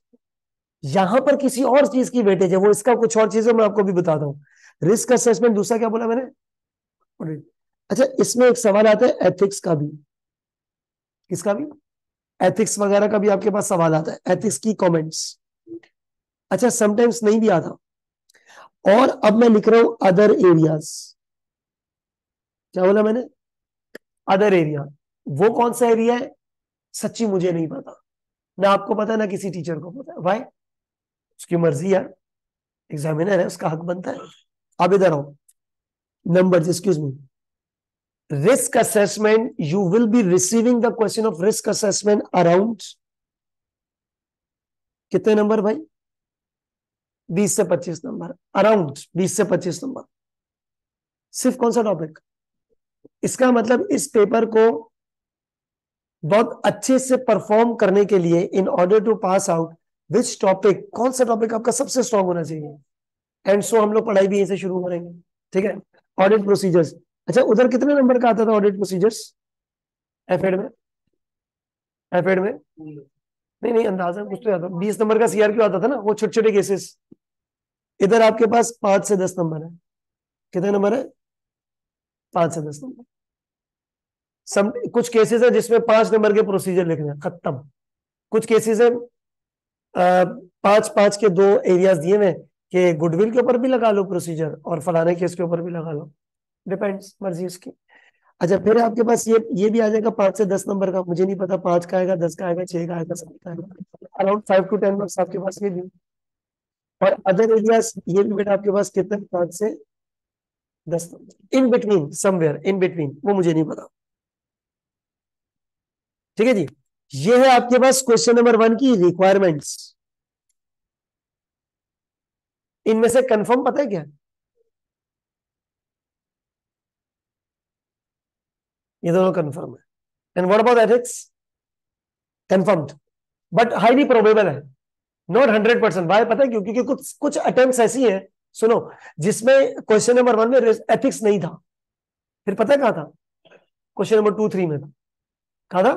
S1: यहां पर किसी और चीज की वेटेज है, वो इसका कुछ और चीज है, मैं आपको भी बताता हूं। रिस्क असेसमेंट, दूसरा क्या बोला मैंने। अच्छा, इसमें एक सवाल आता है एथिक्स का भी, किसका भी, एथिक्स वगैरह का भी आपके पास सवाल आता है, एथिक्स की कमेंट्स। अच्छा, समटाइम्स नहीं भी आता। और अब मैं लिख रहा हूं अदर एरियाज। क्या बोला मैंने, अदर एरिया। वो कौन सा एरिया है, सच्ची मुझे नहीं पता, ना आपको पता ना किसी टीचर को पता है। भाई उसकी मर्जी यार, एग्जामिनर है, उसका हक बनता है। अब इधर आओ, number, excuse me, risk assessment, you will be receiving the question of risk assessment around कितने नंबर भाई, 20 से 25 नंबर, अराउंड 20 से 25 नंबर। सिर्फ कौन सा टॉपिक, इसका मतलब इस पेपर को बहुत अच्छे से परफॉर्म करने के लिए, in order to pass out, which topic, कौन सा टॉपिक आपका सबसे स्ट्रांग होना चाहिए। एंड सो हम लोग पढ़ाई भी यहीं से शुरू करेंगे, ठीक है। ऑडिट प्रोसीजर्स, अच्छा उधर कितने नंबर का आता था ऑडिट प्रोसीजर्स, एफएड में, एफएड में नहीं नहीं, अंदाजा कुछ तो आता, 20 नंबर का CRQ आता था ना, वो छोटे छोटे केसेस। इधर आपके पास 5 से 10 नंबर है, कितने नंबर है, 5 से 10 नंबर। सब कुछ केसेस है जिसमें 5 नंबर के प्रोसीजर लिखने हैं, खत्म। कुछ केसेस है 5 5 के 2 एरियाज दिए हुए कि गुडविल के ऊपर भी लगा लो प्रोसीजर और फलाने केस के ऊपर भी लगा लो, डिपेंड्स, मर्जी उसकी। अच्छा, फिर आपके पास ये भी आ जाएगा 5 से 10 नंबर का, मुझे नहीं पता 5 का आएगा, 10 का आएगा, 6 का आएगा, 7 का आएगा, अराउंड 5 to 10 मार्क्स आपके पास ये भी। और अदर एरियाज ये भी बेटा आपके पास कितने, 5 से 10 number, in between, somewhere in between, वो मुझे नहीं पता। ठीक है जी, ये है आपके पास क्वेश्चन नंबर 1 की रिक्वायरमेंट्स। इनमें से कंफर्म पता है क्या, ये दोनों कंफर्म है। And what about ethics, confirmed, but highly probable है, नॉट 100%। भाई पता है क्यों, क्योंकि कुछ कुछ अटेम्प्ट्स ऐसी हैं, सुनो, जिसमें क्वेश्चन नंबर 1 में एथिक्स नहीं था, फिर पता है कहा था, क्वेश्चन नंबर 2 3 में था। कहा था,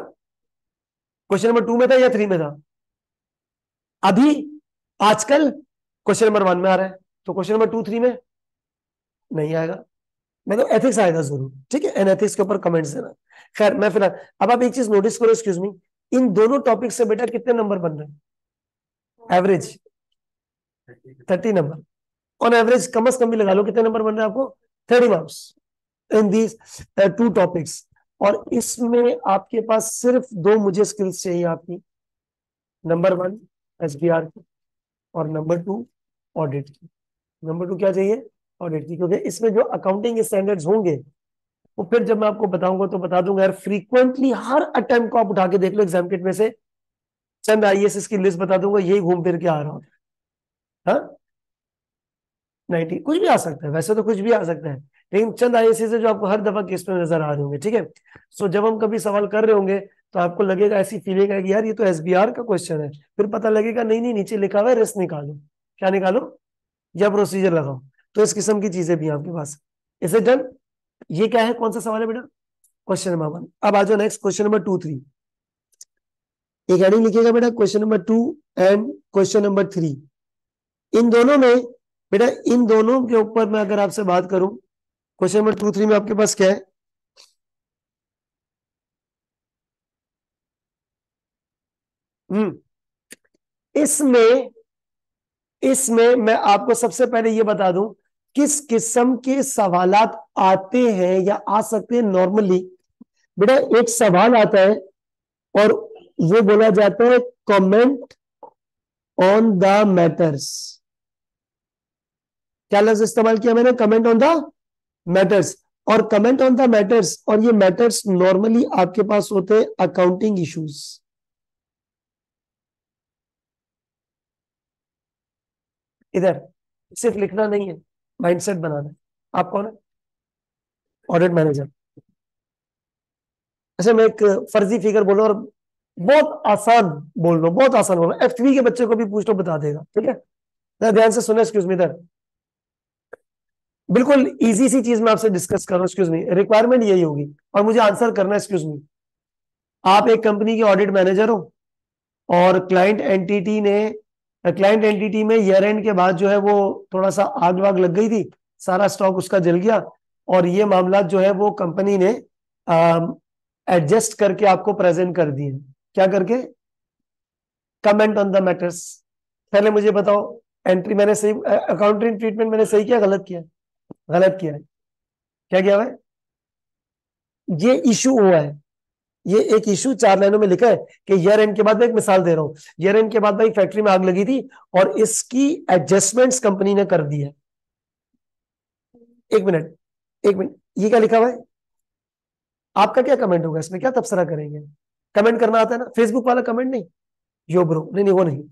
S1: क्वेश्चन नंबर 2 में था या 3 में था। अभी आजकल क्वेश्चन नंबर 1 में आ रहा है, तो क्वेश्चन नंबर 2 3 में नहीं आएगा, मतलब एथिक्स आएगा जरूर, ठीक है। एन एथिक्स के ऊपर कमेंट्स देना। खैर मैं फिलहाल, अब आप एक चीज नोटिस करो, एक्सक्यूज मी, इन दोनों टॉपिक से बेटा कितने नंबर बन रहे हैं, एवरेज 30 नंबर ऑन एवरेज, कम से कम भी लगा लो, कितने नंबर बन रहे हैं आपको, 30 मार्क्स इन दीज 2 टॉपिक्स। और इसमें आपके पास सिर्फ 2 मुझे स्किल्स चाहिए आपकी, नंबर 1 SBR की, और नंबर 2 ऑडिट की। नंबर 2 क्या चाहिए, ऑडिट की, क्योंकि इसमें जो अकाउंटिंग स्टैंडर्ड्स होंगे वो फिर जब मैं आपको बताऊंगा तो बता दूंगा यार। फ्रीक्वेंटली हर अटेम्प्ट को आप उठा के देख लो एग्जाम किट में से, चंद IAS की लिस्ट बता दूंगा, यही घूम फिर के आ रहा हूं। हाँ 90 कुछ भी आ सकता है, वैसे तो कुछ भी आ सकता है, लेकिन चंद आईएएस है जो आपको हर दफा केस में नजर आ रहे होंगे, ठीक है। सो जब हम कभी सवाल कर रहे होंगे तो आपको लगेगा, ऐसी फीलिंग है कि यार ये तो एसबीआर का क्वेश्चन है, फिर पता लगेगा नहीं नहीं नीचे लिखा हुआ है रिस्क निकालो, क्या निकालो, या प्रोसीजर लगाओ। तो इस किस्म की चीजें भी हैं आपके पास। Is it done? ये क्या है, कौन सा सवाल है बेटा? Question number 1। अब आ जाओ नेक्स्ट, क्वेश्चन नंबर 2, 3। एक हेडिंग लिखिएगा बेटा, question number 2 and question number 3। इन दोनों में बेटा, इन दोनों के ऊपर मैं अगर आपसे बात करूं, क्वेश्चन नंबर 2, 3 में आपके पास क्या है? हम्म इसमें इसमें मैं आपको सबसे पहले ये बता दूं, किस किस्म के सवालात आते हैं या आ सकते हैं नॉर्मली। बेटा एक सवाल आता है और वो बोला जाता है कमेंट ऑन द मैटर्स। क्या लफ्ज इस्तेमाल किया मैंने? Comment on the matters. और कमेंट ऑन द मैटर्स, और ये मैटर्स नॉर्मली आपके पास होते हैं अकाउंटिंग इश्यूज। इधर सिर्फ लिखना नहीं है, माइंडसेट बनाना है। आप कौन है? Audit manager. अच्छा मैं एक फर्जी फिगर बोल रहा हूं और बहुत आसान बोल रहा हूं, बहुत आसान बोल रहा हूं, F3 के बच्चे को भी पूछ लो बता देगा, ठीक है। जरा ध्यान से सुनो, एक्सक्यूज मी इधर। बिल्कुल इजी सी चीज मैं आपसे डिस्कस कर रहा हूं, एक्सक्यूज मी। रिक्वायरमेंट यही होगी और मुझे आंसर करना है, एक्सक्यूज मी। आप एक कंपनी के ऑडिट मैनेजर हो और क्लाइंट एंटिटी में ईयर एंड के बाद जो है वो थोड़ा सा आग वाग लग गई थी, सारा स्टॉक उसका जल गया, और ये मामला जो है वो कंपनी ने एडजस्ट करके आपको प्रेजेंट कर दिए। क्या करके? Comment on the matters. पहले मुझे बताओ, एंट्री मैंने सही, अकाउंटिंग ट्रीटमेंट मैंने सही किया गलत किया? गलत किया है। क्या किया हुआ है? ये इशू हुआ है, ये एक इशू 4 लाइनों में लिखा है कि ईयर एंड के बाद, मैं एक मिसाल दे रहा हूं, ईयर एंड के बाद भाई फैक्ट्री में आग लगी थी और इसकी एडजस्टमेंट्स कंपनी ने कर दी है। एक मिनट, एक मिनट, ये क्या लिखा हुआ है? आपका क्या कमेंट होगा इसमें, क्या तबसरा करेंगे? कमेंट करना आता है ना, फेसबुक वाला कमेंट नहीं, यो ब्रो, नहीं नहीं वो नहीं।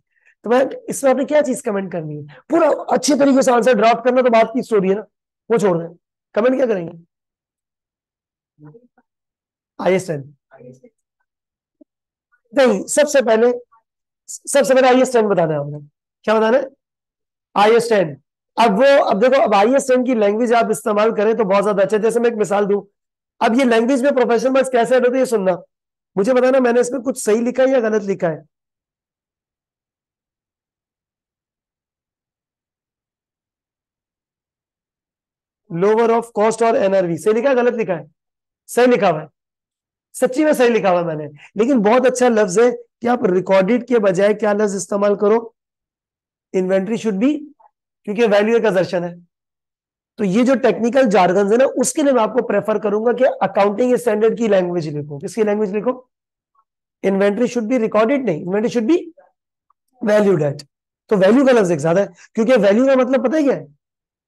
S1: तो मैं इसमें आपने क्या चीज कमेंट करनी है? पूरा अच्छे तरीके से आंसर ड्राफ्ट करना तो बात की स्टोरी है ना, वो छोड़ दें। कमेंट क्या करेंगे? IS10? नहीं, सबसे पहले IS10 बताना है आपने। क्या बताना है? IS10। अब देखो, अब IS10 की लैंग्वेज आप इस्तेमाल करें तो बहुत ज्यादा अच्छा है। जैसे मैं एक मिसाल दूं, अब ये लैंग्वेज में प्रोफेशनल वर्ड्स कैसे ऐड होते हैं ये सुनना, मुझे बताना मैंने इसमें कुछ सही लिखा है या गलत लिखा है। लोअर ऑफ कॉस्ट और NRV सही लिखा है गलत लिखा है? सही लिखा हुआ है, सच्ची में सही लिखा हुआ है मैंने। लेकिन बहुत अच्छा लफ्ज है कि आप रिकॉर्डेड के बजाय क्या लफ्ज इस्तेमाल करो? इन्वेंट्री शुड बी, क्योंकि वैल्यू एक असर्शन है। तो ये जो टेक्निकल जार्गन है ना, उसके लिए मैं आपको प्रेफर करूंगा कि अकाउंटिंग स्टैंडर्ड की लैंग्वेज लिखो। किसकी लैंग्वेज लिखो? इन्वेंट्री शुड बी रिकॉर्डेड नहीं, inventory should be valued at. तो वैल्यू का लफ्ज एक ज्यादा है, क्योंकि वैल्यू का मतलब पता है क्या है?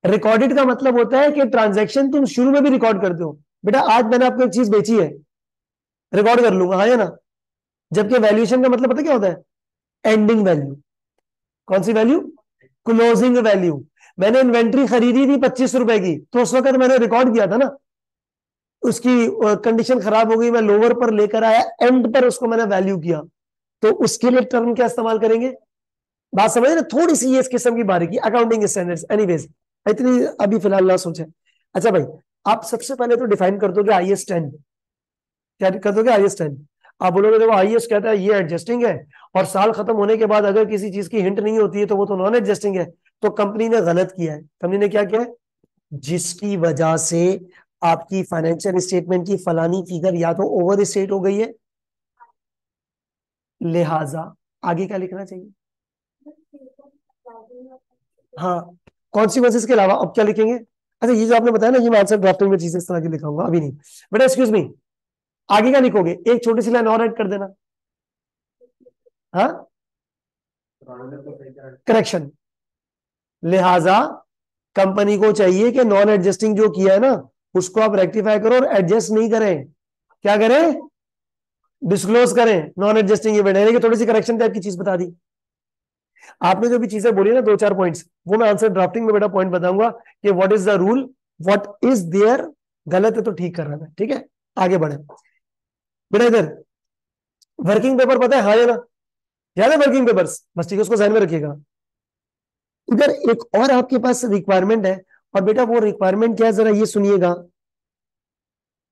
S1: रिकॉर्डेड का मतलब होता है कि ट्रांजैक्शन तुम शुरू में भी रिकॉर्ड करते हो। बेटा आज मैंने आपको एक चीज बेची है, रिकॉर्ड कर लूंगा, हाँ या ना? जबकि वैल्यूएशन का मतलब पता क्या होता है? Ending value. कौन सी वैल्यू? Closing value. मैंने इन्वेंट्री खरीदी थी 25 रुपए की, तो उस वक्त मैंने रिकॉर्ड किया था ना, उसकी कंडीशन खराब हो गई, मैं लोअर पर लेकर आया, एंड पर उसको मैंने वैल्यू किया। तो उसके लिए टर्म क्या इस्तेमाल करेंगे? बात समझ ना, थोड़ी सी ये इस किस्म की बारीकी, अकाउंटिंग स्टैंडर्ड्स। एनीवेज, इतनी अभी फिलहाल ना सोचें। अच्छा भाई, आप सबसे पहले तो डिफाइन कर दोगे IS10। क्या कर दोगे? IS10। आप बोलोगे देखो IS कहता है ये एडजस्टिंग है, और साल खत्म होने के बाद अगर किसी चीज की हिंट नहीं होती है तो वो तो नॉन एडजस्टिंग है। तो कंपनी ने गलत किया है। कंपनी ने क्या किया है? जिसकी वजह से आपकी फाइनेंशियल स्टेटमेंट की फलानी फिगर या तो ओवर स्टेट हो गई है, लिहाजा आगे क्या लिखना चाहिए? हाँ, कॉन्सिक्वेंसेस के अलावा अब क्या लिखेंगे? अच्छा ये जो आपने बताया ना, ये मैं आंसर ड्राफ्टिंग में चीजें इस तरह की लिखाऊंगा, अभी नहीं। बेटा एक्सक्यूज मी, आगे क्या लिखोगे? एक छोटी सी लाइन और ऐड कर देना। हाँ, करेक्शन। लिहाजा कंपनी को चाहिए कि नॉन एडजस्टिंग जो किया है ना, उसको आप रेक्टिफाई करो और एडजस्ट नहीं करें। क्या करें? डिस्क्लोज करें नॉन एडजस्टिंग इवेंट, यानी कि थोड़ी सी करेक्शन टाइप की चीज बता दी। आपने जो भी चीजें बोली ना, 2-4 पॉइंट्स, वो मैं आंसर ड्राफ्टिंग में बेटा पॉइंट बताऊंगा कि what is the rule what is there, गलत है तो ठीक कर रहा है, ठीक है, आगे बढ़े बेटा। इधर वर्किंग पेपर पता है, हाँ या ना, याद है वर्किंग पेपर्स, बस ठीक है, उसको ध्यान में रखिएगा। इधर एक और आपके पास रिक्वायरमेंट है, और बेटा वो रिक्वायरमेंट क्या है जरा ये सुनिएगा।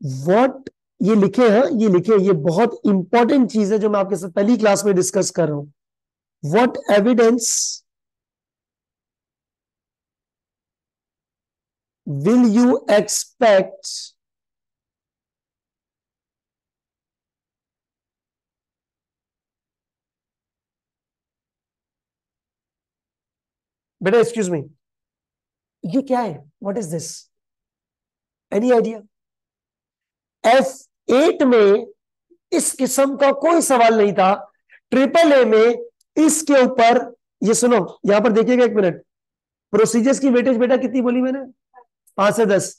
S1: व्हाट, ये लिखे हैं, ये लिखे, ये बहुत इंपॉर्टेंट चीज है जो मैं आपके साथ पहली क्लास में डिस्कस कर रहा हूं। What evidence will you expect बेटा, एक्सक्यूज मी, ये क्या है, what is this, any idea? F8 में इस किस्म का कोई सवाल नहीं था, ट्रिपल ए में इसके ऊपर, ये सुनो यहां पर देखिएगा, एक मिनट, प्रोसीजर्स की वेटेज बेटा कितनी बोली मैंने, 5 से 10,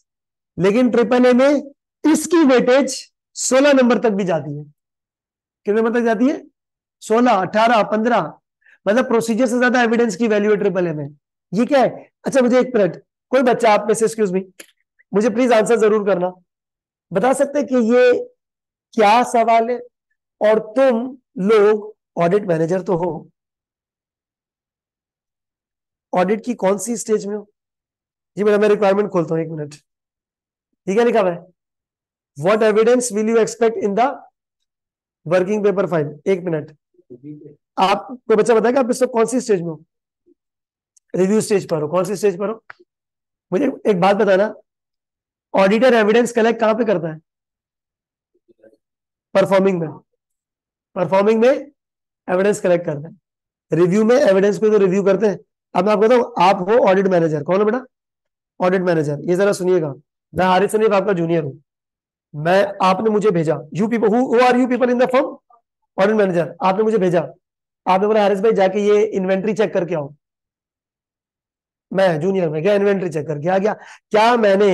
S1: लेकिन ट्रिपल ए में इसकी वेटेज 16 नंबर तक भी जाती है। कितने नंबर तक जाती है? 16, 18, 15, मतलब प्रोसीजर से ज्यादा एविडेंस की वैल्यू है ट्रिपल ए में। ये क्या है? अच्छा मुझे एक मिनट, कोई बच्चा आप में से, एक्सक्यूज मी, मुझे प्लीज आंसर जरूर करना, बता सकते हैं कि ये क्या सवाल है? और तुम लोग ऑडिट मैनेजर तो हो, ऑडिट की कौन सी स्टेज में हो? जी मैडम, मैं रिक्वायरमेंट खोलता हूं, एक मिनट, ठीक है, लिखा हुआ है, what evidence will you expect in the working paper file. एक मिनट, आप कोई बच्चा बताएगा आप इस वक्त कौन सी स्टेज में हो? रिव्यू स्टेज पर हो, कौन सी स्टेज पर हो? मुझे एक बात बताना, ऑडिटर एविडेंस कलेक्ट कहां पे करता है? परफॉर्मिंग में, परफॉर्मिंग में एविडेंस कलेक्ट करता है, रिव्यू में एविडेंस को तो रिव्यू करते हैं। अब मैं आपको बताऊं, आप हो ऑडिट मैनेजर, कौन हो बेटा? Audit manager. ये जरा सुनिएगा, मैं हारिस सनीफ आपका जूनियर हूं, मैं, आपने मुझे भेजा, you people who are you people in the firm, audit manager, आपने मुझे भेजा, आपने बोला हारिस भाई जाके ये इन्वेंट्री चेक करके आओ, मैं जूनियर में गया, इन्वेंट्री चेक करके आ गया। क्या मैंने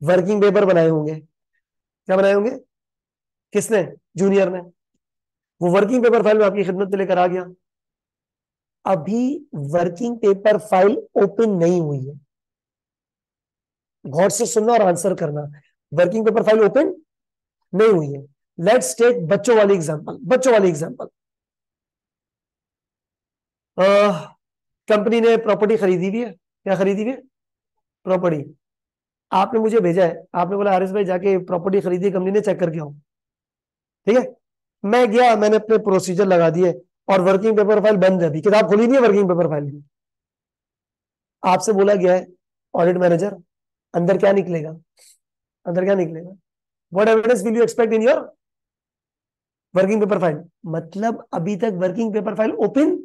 S1: वर्किंग पेपर बनाए होंगे? क्या बनाए होंगे? किसने? जूनियर ने। वो वर्किंग पेपर फाइल में आपकी खिदमत में लेकर आ गया, अभी वर्किंग पेपर फाइल ओपन नहीं हुई है, गौर से सुनना और आंसर करना, वर्किंग पेपर फाइल ओपन नहीं हुई है। लेट्स टेक बच्चों वाली एग्जांपल, बच्चों वाली एग्जांपल, कंपनी ने प्रॉपर्टी खरीदी हुई है, क्या खरीदी हुई है? प्रॉपर्टी। आपने मुझे भेजा है, आपने बोला हारिस भाई जाके प्रॉपर्टी खरीदी कंपनी ने, चेक करके आओ, ठीक है, मैं गया, मैंने अपने प्रोसीजर लगा दिए, और वर्किंग पेपर फाइल बंद है, अभी किताब खुली नहीं है वर्किंग पेपर फाइल की। आपसे बोला गया है ऑडिट मैनेजर, अंदर क्या निकलेगा? अंदर क्या निकलेगा? What evidence will you expect in your working paper file? मतलब अभी तक वर्किंग पेपर फाइल ओपन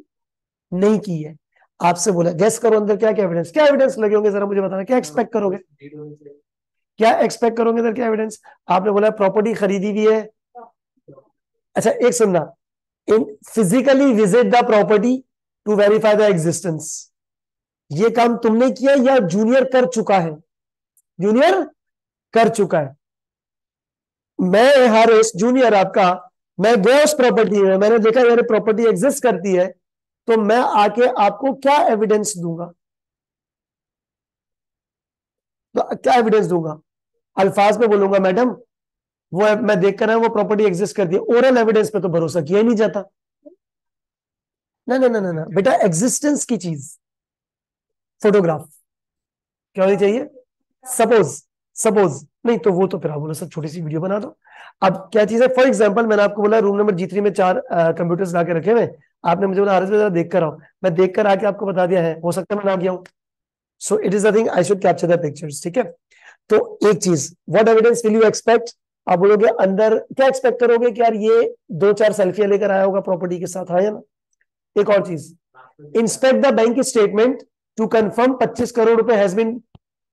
S1: नहीं की है। आपसे बोला गेस करो अंदर क्या क्या एविडेंस, क्या एविडेंस लगे होंगे, जरा मुझे बताना, क्या एक्सपेक्ट करोगे, क्या एक्सपेक्ट करोगे अंदर, क्या एविडेंस? आपने बोला प्रॉपर्टी खरीदी हुई है। अच्छा एक सुनना, इन physically visit the property to verify the existence, ये काम तुमने किया या जूनियर कर चुका है? जूनियर कर चुका है। मैं हारिस जूनियर आपका, मैं गया उस प्रॉपर्टी में, मैंने देखा मेरी प्रॉपर्टी एग्जिस्ट करती है, तो मैं आके आपको क्या एविडेंस दूंगा? तो क्या एविडेंस दूंगा? अल्फाज में बोलूंगा मैडम वो मैं देख कर वो प्रॉपर्टी एग्जिस्ट करती है, ओरल एविडेंस पे तो भरोसा किया ही नहीं जाता। ना ना ना ना ना बेटा, एग्जिस्टेंस की चीज, फोटोग्राफ क्या होनी चाहिए? सपोज, सपोज नहीं तो वो तो फिर आप बोलो सर छोटी सी वीडियो बना दो। अब क्या चीज है, फॉर एग्जांपल मैंने आपको बोला रूम नंबर G3 में 4 कंप्यूटर्स ला के रखे हुए, आपने मुझे बोला हारिस भाई जरा देख कर आओ, मैं देख कर आके आपको बता दिया है, हो सकता है मैं ना गया हूं, so it is the thing I should capture the pictures, ठीक है। तो एक चीज, what evidence will you expect, आप बोलोगे अंदर क्या एक्सपेक्ट करोगे कि यार ये 2-4 सेल्फियां लेकर आया होगा प्रॉपर्टी के साथ, हाँ या ना? एक और चीज, inspect the bank statement to confirm 25 crore रुपए has been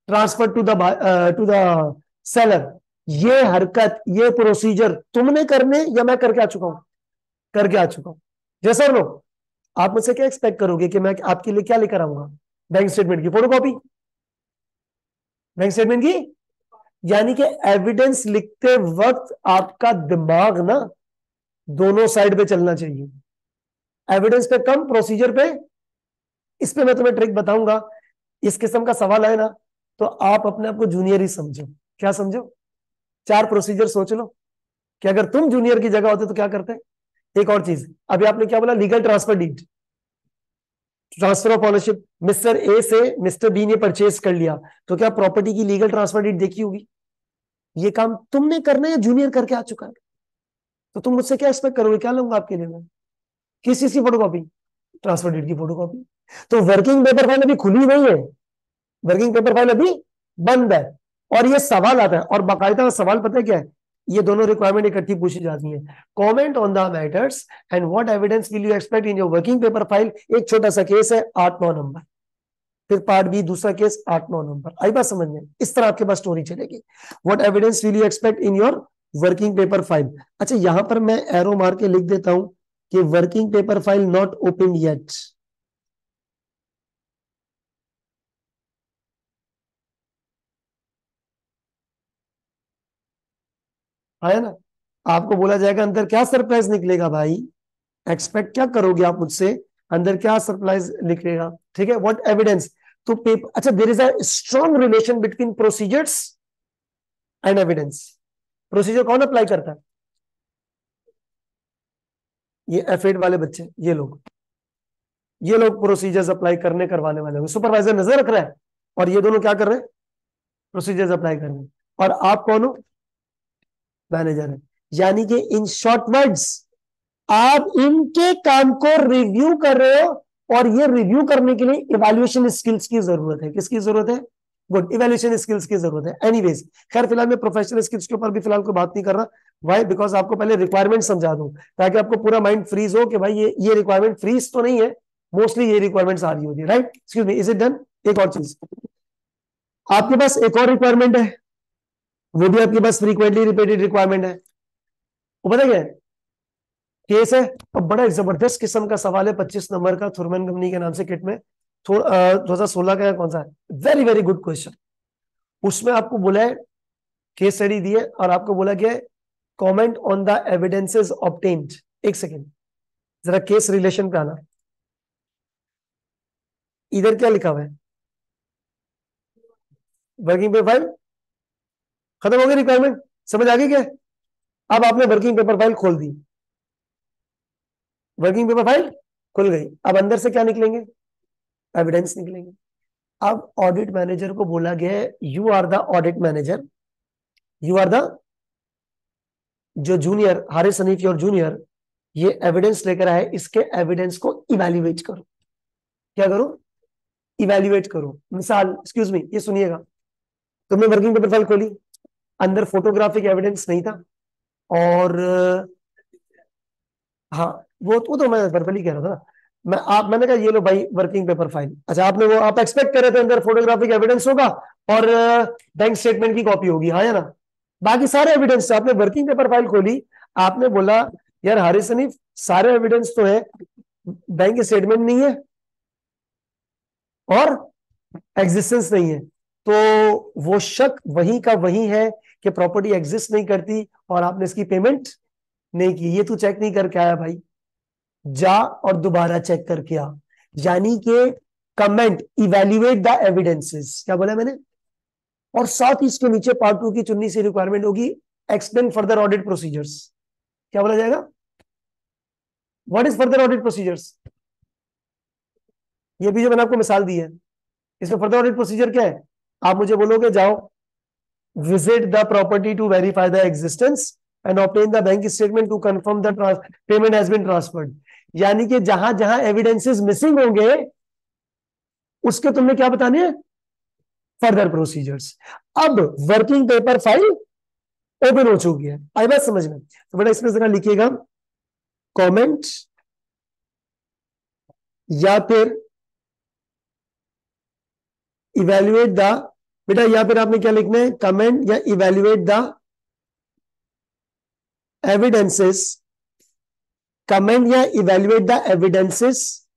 S1: transfer to the seller. ये हरकत, ये प्रोसीजर तुमने करने या मैं करके आ चुका हूं? करके आ चुका हूं। जैसा लो, आप मुझसे क्या एक्सपेक्ट करोगे कि मैं आपके लिए क्या लेकर आऊंगा? बैंक स्टेटमेंट की फोटोकॉपी, बैंक स्टेटमेंट की, यानी कि एविडेंस लिखते वक्त आपका दिमाग ना दोनों साइड पे चलना चाहिए, एविडेंस पे कम, प्रोसीजर पे। इस पे मैं तुम्हें ट्रिक बताऊंगा, इस किस्म का सवाल आए ना तो आप अपने आप को जूनियर ही समझो। क्या समझो? 4 प्रोसीजर सोच लो कि अगर तुम जूनियर की जगह होते तो क्या करते। एक और चीज, अभी आपने क्या बोला, legal transfer deed, transfer of ownership, mister A से मिस्टर बी ने परचेज कर लिया, तो क्या प्रॉपर्टी की लीगल ट्रांसफर डीड देखी होगी? ये काम तुमने करना है, जूनियर करके आ चुका है, तो तुम मुझसे क्या एक्सपेक्ट करोगे? क्या लूंगा आपके लिए मैं? किस चीज की फोटोकॉपी? ट्रांसफर डीड की फोटोकॉपी। तो वर्किंग पेपर फाइल अभी खुली नहीं है, वर्किंग पेपर फाइल अभी बंद है। और ये सवाल आता है, और बाकायदा सवाल पता है क्या है, ये दोनों रिक्वायरमेंट इकट्ठी पूछी जाती है। Comment on the matters and what evidence will you expect in your working paper file. एक छोटा सा केस है 8-9 नंबर, फिर पार्ट बी दूसरा केस 8-9 नंबर। आई बात समझ में? इस तरह आपके पास स्टोरी चलेगी। What evidence will you expect in your working paper file. अच्छा, यहां पर मैं एरो मार के लिख देता हूं कि working paper file not open yet. है ना? आपको बोला जाएगा अंदर क्या सरप्राइज निकलेगा भाई, एक्सपेक्ट क्या करोगे आप मुझसे, अंदर क्या सरप्राइज निकलेगा। ठीक है, व्हाट एविडेंस। तो पेपर, अच्छा, there is a strong relation between procedures and evidence. Procedure कौन अप्लाई करता है? ये F8 वाले बच्चे, ये लोग प्रोसीजर्स अप्लाई करने करवाने वाले होंगे। सुपरवाइजर नजर रख रहा है और ये दोनों क्या कर रहे हैं? प्रोसीजर्स अप्लाई कर रहे हैं। और आप कौन हो? मैनेजर है। यानी कि इन शॉर्ट वर्ड्स, आप इनके काम को रिव्यू कर रहे हो, और ये रिव्यू करने के लिए इवैल्यूएशन स्किल्स की जरूरत है। किसकी जरूरत है? गुड, इवैल्यूएशन स्किल्स की जरूरत है। एनीवेज, खैर फिलहाल मैं प्रोफेशनल स्किल्स के ऊपर भी फिलहाल कोई बात नहीं कर रहा। वाई? बिकॉज आपको पहले रिक्वायरमेंट समझा दूं, ताकि आपको पूरा माइंड फ्रीज हो कि भाई ये रिक्वायरमेंट फ्रीज तो नहीं है, मोस्टली ये रिक्वायरमेंट्स आ रही होती है। Right? Excuse me, is it done? एक और चीज, आपके पास एक और रिक्वायरमेंट है, वो भी आपके पास फ्रीक्वेंटली रिपीटेड रिक्वायरमेंट है। वो पता क्या है? केस है, और बड़ा एक जबरदस्त किस्म का सवाल है, 25 नंबर का, थुरमैन कंपनी के नाम से किट में, 2016 का कौन सा है, वेरी वेरी गुड क्वेश्चन। उसमें आपको बोला है, केस स्टडी दी है और आपको बोला गया है comment on the evidences obtained. एक सेकेंड, जरा केस रिलेशन पे आना। इधर क्या लिखा हुआ है? वर्किंग पेपर फाइल खत्म हो गई, रिक्वायरमेंट समझ आ गई क्या? अब आपने वर्किंग पेपर फाइल खोल दी, वर्किंग पेपर फाइल खुल गई, अब अंदर से क्या निकलेंगे? एविडेंस निकलेंगे। अब ऑडिट मैनेजर को बोला गया है, you are the audit manager, you are the, जो जूनियर हारिस हनीफ और जूनियर, ये एविडेंस लेकर आए, इसके एविडेंस को इवैल्यूएट करो। क्या करो? इवैल्यूएट करो। मिसाल, एक्सक्यूज मी, ये सुनिएगा, तुमने वर्किंग पेपर फाइल खोली, अंदर फोटोग्राफिक एविडेंस नहीं था, और हाँ, वो तो मैं वर्बली कह रहा था ना। मैंने कहा ये लो भाई वर्किंग पेपर फाइल। अच्छा, आपने वो आप एक्सपेक्ट कर रहे थे अंदर फोटोग्राफिक एविडेंस होगा और बैंक स्टेटमेंट की कॉपी होगी, हाँ या ना? बाकी सारे एविडेंस, आपने वर्किंग पेपर फाइल खोली, आपने बोला यार हारिस हनीफ, सारे एविडेंस तो है, बैंक स्टेटमेंट नहीं है और एग्जिस्टेंस नहीं है, तो वो शक वही का वही है कि प्रॉपर्टी एग्जिस्ट नहीं करती और आपने इसकी पेमेंट नहीं की। ये तू चेक नहीं करके आया भाई, जा और दोबारा चेक करके आ। यानी कि कमेंट, इवैल्यूएट द एविडेंसेस, क्या बोला मैंने? और साथ ही इसके नीचे पार्ट 2 की चुन्नी सी रिक्वायरमेंट होगी, एक्सप्लेन फर्दर ऑडिट प्रोसीजर्स। क्या बोला जाएगा? What is further audit procedures? ये भी जो मैंने आपको मिसाल दी है, इसमें फर्दर ऑडिट प्रोसीजर क्या है? आप मुझे बोलोगे जाओ visit the property to verify the existence and obtain the bank statement to confirm the payment has been transferred. यानी कि जहां जहां एविडेंसेस मिसिंग होंगे, उसके तुमने क्या बताने हैं? Further procedures. अब वर्किंग पेपर फाइल ओपन हो चुकी है, आई बात समझ में? तो बेटा इसमें जरा लिखिएगा कमेंट या फिर इवैल्यूएट द, बेटा या फिर आपने क्या लिखना है? कमेंट या इवैल्यूएट द एविडेंसेस, कमेंट या इवैल्यूएट द एविडेंसेस,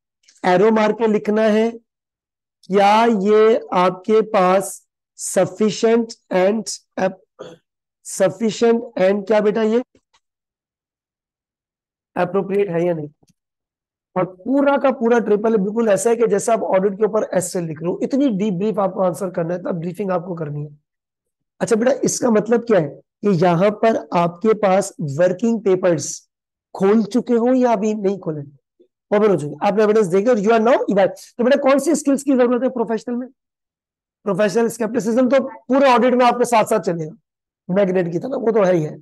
S1: एरो मार के लिखना है क्या ये आपके पास सफिशिएंट एंड, सफिशिएंट एंड क्या बेटा, ये अप्रोप्रिएट है या नहीं? और पूरा का पूरा ट्रिपल बिल्कुल ऐसा है कि जैसे आप ऑडिट के ऊपर एस से लिख रहे हो, इतनी डीप ब्रीफ आपको आंसर करना है, तब ब्रीफिंग आपको करनी है। अच्छा बेटा, इसका मतलब क्या है कि यहाँ पर आपके पास वर्किंग पेपर्स खोल चुके हो या अभी नहीं खोले, ओपन हो चुके, आपने एविडेंस देखे और यू आर नाउ इवैल्यूएट। तो बेटा कौन सी स्किल्स की जरूरत है प्रोफेशनल में? प्रोफेशनल स्केप्टिसिज्म तो पूरे ऑडिट में आपके साथ साथ चलेगा मैग्नेट की तरह, वो तो है ही है।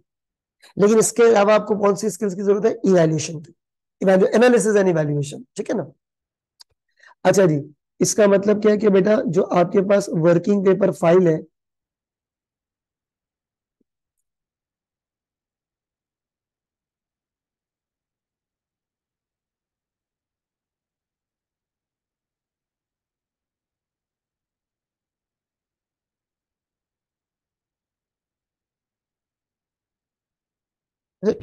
S1: लेकिन इसके अलावा आपको कौन सी स्किल्स की जरूरत है? इवैल्यूएशन की, एनालिसिस एंड इवैल्यूएशन, ठीक है ना। अच्छा जी, इसका मतलब क्या है कि बेटा जो आपके पास वर्किंग पेपर फाइल है,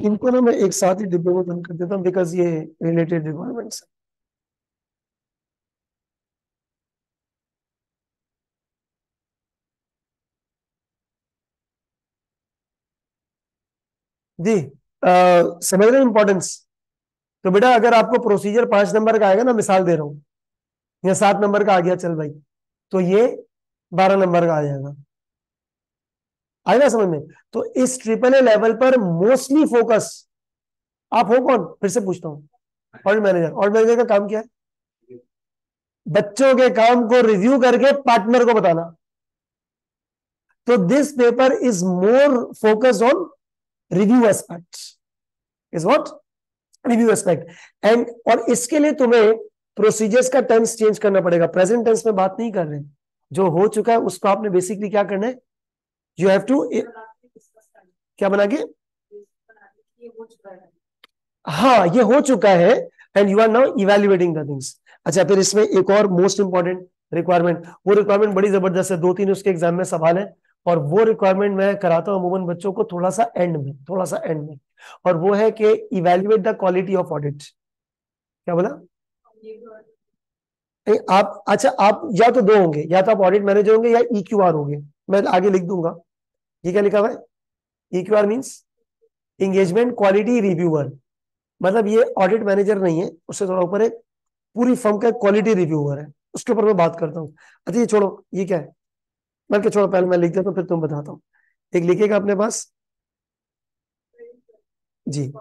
S1: इनको ना मैं एक साथ ही डिब्बे में बंद कर देता हूँ, बिकॉज ये रिलेटेड रिक्वायरमेंट्स। जी, समझ रहे इंपॉर्टेंस? तो बेटा अगर आपको प्रोसीजर 5 नंबर का आएगा ना, मिसाल दे रहा हूं, या 7 नंबर का आ गया चल भाई, तो ये 12 नंबर का आ जाएगा। आएगा समझ में? तो इस ट्रिपल ए लेवल पर मोस्टली फोकस, आप हो कौन, फिर से पूछता हूँ? Audit manager. ऑडिट मैनेजर का काम क्या है? बच्चों के काम को रिव्यू करके पार्टनर को बताना। तो this paper is more focused on review aspect, is what, review aspect. And और इसके लिए तुम्हें प्रोसीजर्स का टेंस चेंज करना पड़ेगा। प्रेजेंट टेंस में बात नहीं कर रहे, जो हो चुका है उसको आपने बेसिकली क्या करना है, यू हैव टू, क्या बना के, हाँ ये हो चुका है, and you are now evaluating the things. अच्छा, फिर इसमें एक और मोस्ट इंपॉर्टेंट रिक्वायरमेंट, वो रिक्वायरमेंट बड़ी जबरदस्त है, 2-3 उसके एग्जाम में सवाल है, और वो रिक्वायरमेंट मैं कराता हूँ अमूमन बच्चों को थोड़ा सा एंड में, थोड़ा सा एंड में, और वो है कि evaluate the quality of audit. क्या बोला? नहीं, आप, अच्छा आप या तो दो होंगे, या तो आप ऑडिट मैनेजर होंगे या EQR होंगे, मैं आगे लिख दूंगा। ये क्या लिखा हुआ है? EQR means engagement quality reviewer, मतलब ये ऑडिट मैनेजर नहीं है, उससे थोड़ा ऊपर है, पूरी फर्म का क्वालिटी रिव्यूअर है, उसके ऊपर मैं बात करता हूँ। अच्छा ये छोड़ो, ये क्या है, बल्कि छोड़ो, पहले मैं लिख देता हूँ फिर तुम बताता हूँ। एक लिखेगा अपने पास जी,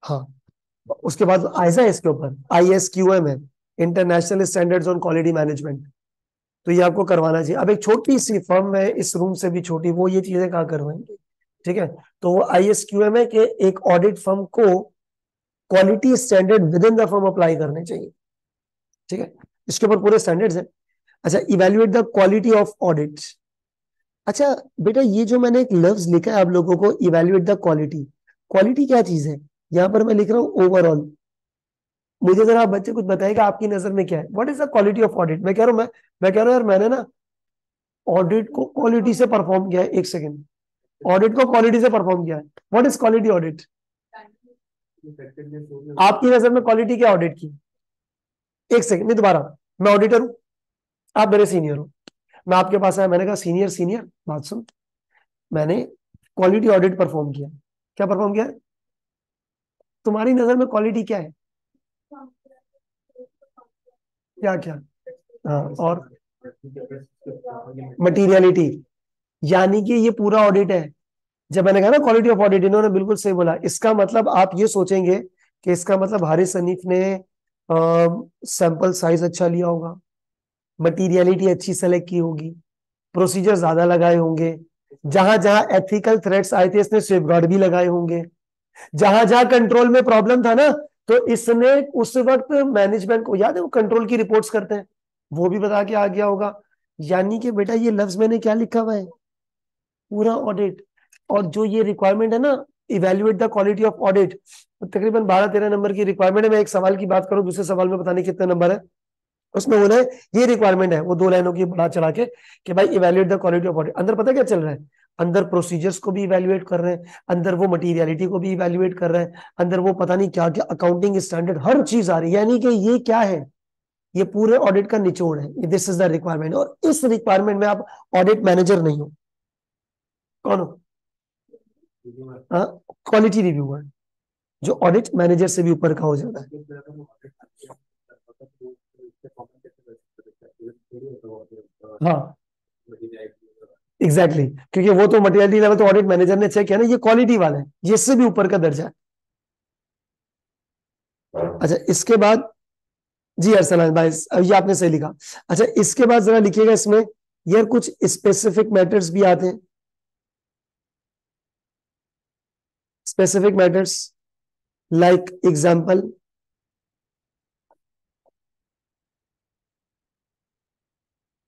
S1: हाँ, उसके बाद ऐसा है, इसके ऊपर ISQM है, international standards on quality management, तो ये आपको करवाना चाहिए। अब एक छोटी सी फर्म है, इस रूम से भी छोटी, वो ये चीजें कहाँ करवाएंगे, ठीक है। तो वो ISQM है कि एक ऑडिट फर्म को quality standard with in the firm apply करने चाहिए, ठीक है, इसके ऊपर पूरे स्टैंडर्ड्स हैं। अच्छा, evaluate the quality of audit. अच्छा बेटा, ये जो मैंने एक लफ्ज लिखा है आप लोगों को, इवेल्युएट द क्वालिटी, क्वालिटी क्या चीज है? यहां पर मैं लिख रहा हूँ ओवरऑल। मुझे जरा आप बच्चे कुछ बताएगा आपकी नजर में क्या है, what is the quality of audit? मैं कह रहा हूँ, मैं कह रहा हूँ यार, मैंने ना ऑडिट को क्वालिटी से परफॉर्म किया है, एक सेकंड, ऑडिट को क्वालिटी से परफॉर्म किया है, व्हाट इज क्वालिटी ऑडिट? आपकी नजर में क्वालिटी क्या ऑडिट की? एक सेकंड, नहीं दोबारा, मैं ऑडिटर हूं, आप मेरे सीनियर हो, मैं आपके पास आया, मैंने कहा सीनियर सीनियर बात सुन, मैंने क्वालिटी ऑडिट परफॉर्म किया। क्या परफॉर्म किया है? तुम्हारी नजर में क्वालिटी क्या है? क्या क्या? हाँ, और मटीरियलिटी, यानी कि ये पूरा ऑडिट है। जब मैंने कहा ना क्वालिटी ऑफ ऑडिट, इन्होंने बिल्कुल सही बोला। इसका मतलब आप ये सोचेंगे कि इसका मतलब हारिस हनीफ ने सैंपल साइज अच्छा लिया होगा, मटीरियलिटी अच्छी सेलेक्ट की होगी, प्रोसीजर ज्यादा लगाए होंगे, जहां जहां एथिकल थ्रेट्स आए थे इसने सेफगार्ड भी लगाए होंगे, जहां जहां कंट्रोल में प्रॉब्लम था ना, तो इसने उस वक्त मैनेजमेंट को, याद है वो कंट्रोल की रिपोर्ट्स करते हैं, वो भी बता के आ गया होगा। यानी कि बेटा ये लफ्ज मैंने क्या लिखा हुआ है, पूरा ऑडिट। और जो ये रिक्वायरमेंट है ना, evaluate the quality of audit, तकरीबन 12-13 नंबर की रिक्वायरमेंट है। मैं एक सवाल की बात करूं, दूसरे सवाल में पता नहीं कितने नंबर है, उसमें बोला है ये रिक्वायरमेंट है, वो 2 लाइनों की बढ़ा चढ़ा के कि भाई evaluate the quality of audit. अंदर पता क्या चल रहा है, अंदर प्रोसीजर्स को भी इवेल्युएट कर रहे हैं, अंदर वो मटीरियलिटी को भी इवेल्युएट कर रहे हैं, अंदर वो पता नहीं क्या क्या अकाउंटिंग स्टैंडर्ड हर चीज आ रही है। यानी कि ये क्या है, ये पूरे ऑडिट का निचोड़ है, दिस इज द रिक्वायरमेंट। और इस रिक्वायरमेंट में आप ऑडिट मैनेजर नहीं हो, कौन हो? हाँ, क्वालिटी रिव्यूअर, जो ऑडिट मैनेजर से भी ऊपर का हो जाता है। हाँ एग्जैक्टली exactly. क्योंकि वो तो मटेरियलिटी लेवल तो ऑडिट मैनेजर ने चेक किया ना, ये क्वालिटी वाला है, ये इससे भी ऊपर का दर्जा है। अच्छा इसके बाद, जी अरसलान भाई ये आपने सही लिखा। अच्छा इसके बाद जरा लिखिएगा इसमें, यार कुछ स्पेसिफिक मैटर्स भी आते हैं, specific matters like example,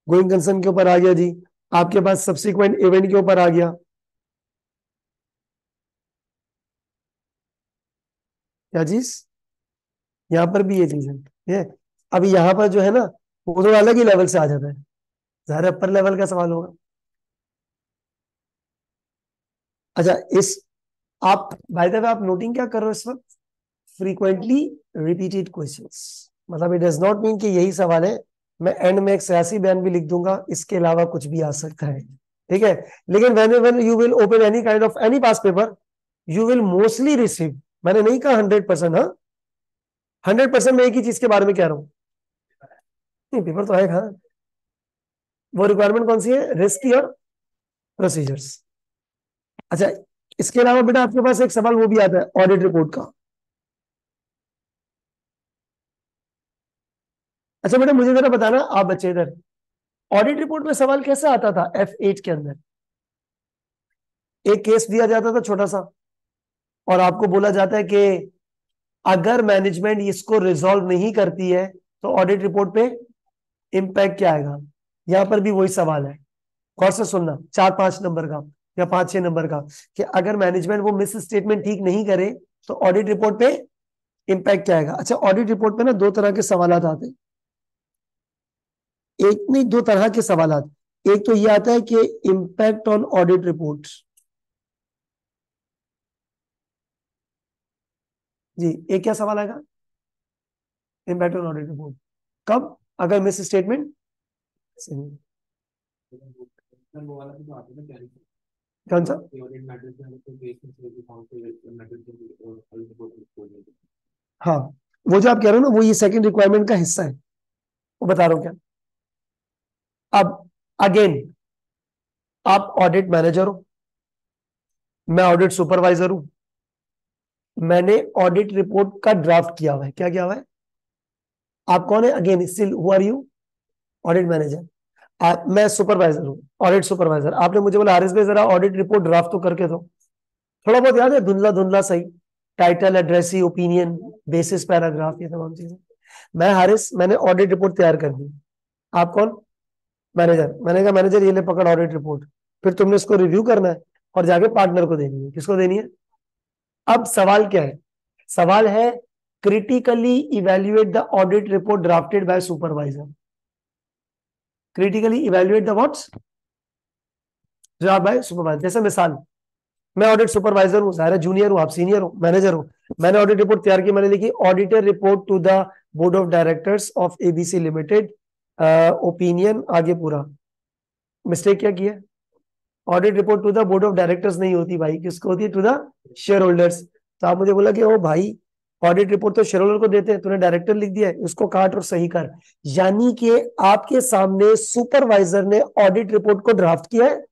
S1: going concern के ऊपर आ गया जी, आपके पास सब्सिक्वेंट इवेंट के ऊपर आ गया, क्या चीज, यहां पर भी ये चीज है ये। अभी यहां पर जो है ना, वो थोड़ा अलग ही लेवल से आ जाता है, ज्यादा अपर लेवल का सवाल होगा। अच्छा इस, आप बाय द वे आप नोटिंग क्या कर रहे हो इस वक्त, फ्रीक्वेंटली रिपीटेड क्वेश्चंस, मतलब इट डज नॉट मीन कि यही सवाल है, मैं एंड में एक सियासी बयान भी लिख दूंगा, इसके अलावा कुछ भी आ सकता है, ठीक है। लेकिन when you will open any kind of any pass paper, you will mostly receive, मैंने नहीं कहा 100%, हाँ 100% मैं एक ही चीज के बारे में कह रहा हूँ, पेपर तो है हाँ। वो रिक्वायरमेंट कौन सी है, रिस्क और प्रोसीजर्स। अच्छा इसके अलावा बेटा आपके पास एक सवाल वो भी आता है ऑडिट रिपोर्ट का। अच्छा बेटा मुझे जरा बताना, आप बच्चे इधर, ऑडिट रिपोर्ट में सवाल कैसा आता था F8 के अंदर, एक केस दिया जाता था छोटा सा, और आपको बोला जाता है कि अगर मैनेजमेंट इसको रिजॉल्व नहीं करती है तो ऑडिट रिपोर्ट पे इंपैक्ट क्या आएगा। यहां पर भी वही सवाल है, गौर से सुनना, 4-5 नंबर का या 5-6 नंबर का, कि अगर मैनेजमेंट वो मिस स्टेटमेंट ठीक नहीं करे तो ऑडिट रिपोर्ट पे इंपैक्ट क्या आएगा। अच्छा ऑडिट रिपोर्ट पे ना दो तरह के सवाल आते हैं, एक नहीं दो तरह के सवाल, एक तो ये आता है कि इंपैक्ट ऑन ऑडिट रिपोर्ट, जी एक क्या सवाल आएगा, इंपैक्ट ऑन ऑडिट रिपोर्ट, कब, अगर मिस स्टेटमेंट, कौन सा, हाँ वो जो आप कह रहे हो ना, वो ये सेकंड रिक्वायरमेंट का हिस्सा है, वो बता रहा हूं क्या। अब अगेन, आप ऑडिट मैनेजर हो, मैं ऑडिट सुपरवाइजर हूं, मैंने ऑडिट रिपोर्ट का ड्राफ्ट किया हुआ है, क्या किया हुआ है, आप कौन है again, still who are you, audit manager, मैं सुपरवाइजर हूँ, ऑडिट सुपरवाइजर, आपने मुझे बोला हारिस भाई जरा ऑडिट रिपोर्ट ड्राफ्ट तो करके दो, थोड़ा बहुत याद है, धुंधला धुंधला सही, title addressee opinion basis paragraph, ये तमाम चीजें, मैं हारिस, मैंने ऑडिट रिपोर्ट तैयार कर दी, आप कौन, मैनेजर, मैंने कहा मैनेजर ये ले पकड़ ऑडिट रिपोर्ट, फिर तुमने इसको रिव्यू करना है और जाके पार्टनर को देनी है, किसको देनी है। अब सवाल क्या है, सवाल है critically evaluate the audit report drafted by supervisor, critically evaluate the what's, draft by supervisor. जैसे मिसाल, मैं ऑडिट सुपरवाइजर हूँ, सारा जूनियर हूँ, आप सीनियर हो, मैनेजर हो, मैंने ऑडिट रिपोर्ट तैयार की, मैंने लिखी auditor report to the board of directors of ABC limited, opinion, आगे पूरा, मिस्टेक क्या किया, audit report to the board of directors नहीं होती भाई, किसको होती है, टू द शेयर होल्डर्स। तो आप मुझे बोला कि ओ भाई ऑडिट रिपोर्ट तो शेयर होल्डर को देते हैं, तूने डायरेक्टर लिख दिया है, उसको काट और सही कर, यानी कि आपके सामने सुपरवाइजर ने ऑडिट रिपोर्ट को ड्राफ्ट किया है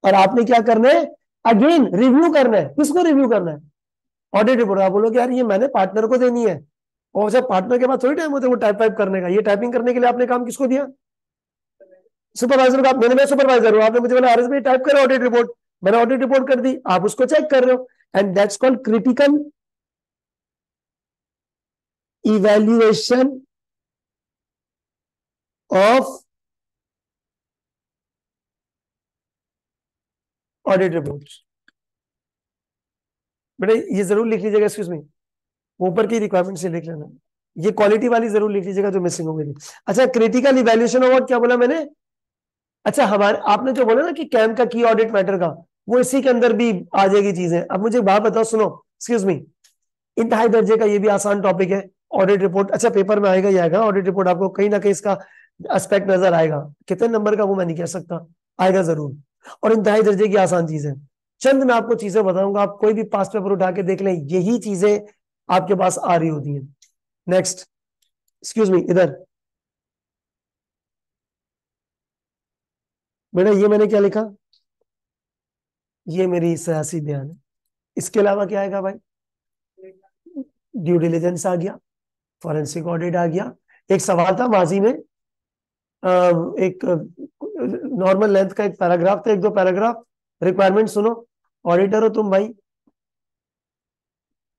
S1: और आपने क्या करना है, अगेन रिव्यू करना है, किसको रिव्यू करना है, ऑडिट रिपोर्ट। आप बोलोगे यार ये मैंने पार्टनर को देनी है, और जब पार्टनर के पास थोड़ी टाइम होता है वो टाइप करने का, ये टाइपिंग करने के लिए आपने काम किसको दिया, सुपरवाइजर का। मैं सुपरवाइजर हूं, आपने मुझे बोला आरएस भाई टाइप करो ऑडिट रिपोर्ट, मैंने ऑडिट रिपोर्ट कर दी, आप उसको चेक कर रहे हो, and that's called critical evaluation of audit report. बेटा ये जरूर लिख लीजिएगा, एक्सक्यूज मी, ऊपर की रिक्वायरमेंट से लिख लेना, ये क्वालिटी वाली जरूर लिख लीजिएगा जो मिसिंग हो गई। अच्छा क्रिटिकल इवैल्यूएशन ऑफ क्या बोला मैंने, अच्छा हमारे आपने जो बोला ना कि कैम का की ऑडिट मैटर का, वो इसी के अंदर भी आ जाएगी चीजें। अब मुझे बात बताओ, सुनो, एक्सक्यूज मी, इंतहाई दर्जे का ये भी आसान टॉपिक है, ऑडिट रिपोर्ट, अच्छा पेपर में आएगा ही आएगा ऑडिट रिपोर्ट, आपको कहीं ना कहीं इसका एस्पेक्ट नजर आएगा, कितने नंबर का वो मैं नहीं कह सकता, आएगा जरूर, और इंतहाई दर्जे की आसान चीज है। चंद मैं आपको चीजें बताऊंगा, आप कोई भी पास्ट पेपर उठा के देख लें, यही चीजें आपके पास आ रही होती हैं। नेक्स्ट, एक्सक्यूज मी, इधर बेटा, ये मैंने क्या लिखा, ये मेरी सियासी बयान है। इसके अलावा क्या आएगा भाई? ड्यू डिलिजेंस आ गया, फॉरेंसिक ऑडिट आ गया। एक सवाल था माजी में, एक नॉर्मल लेंथ का एक पैराग्राफ था, एक दो पैराग्राफ, रिक्वायरमेंट सुनो। ऑडिटर हो तुम भाई,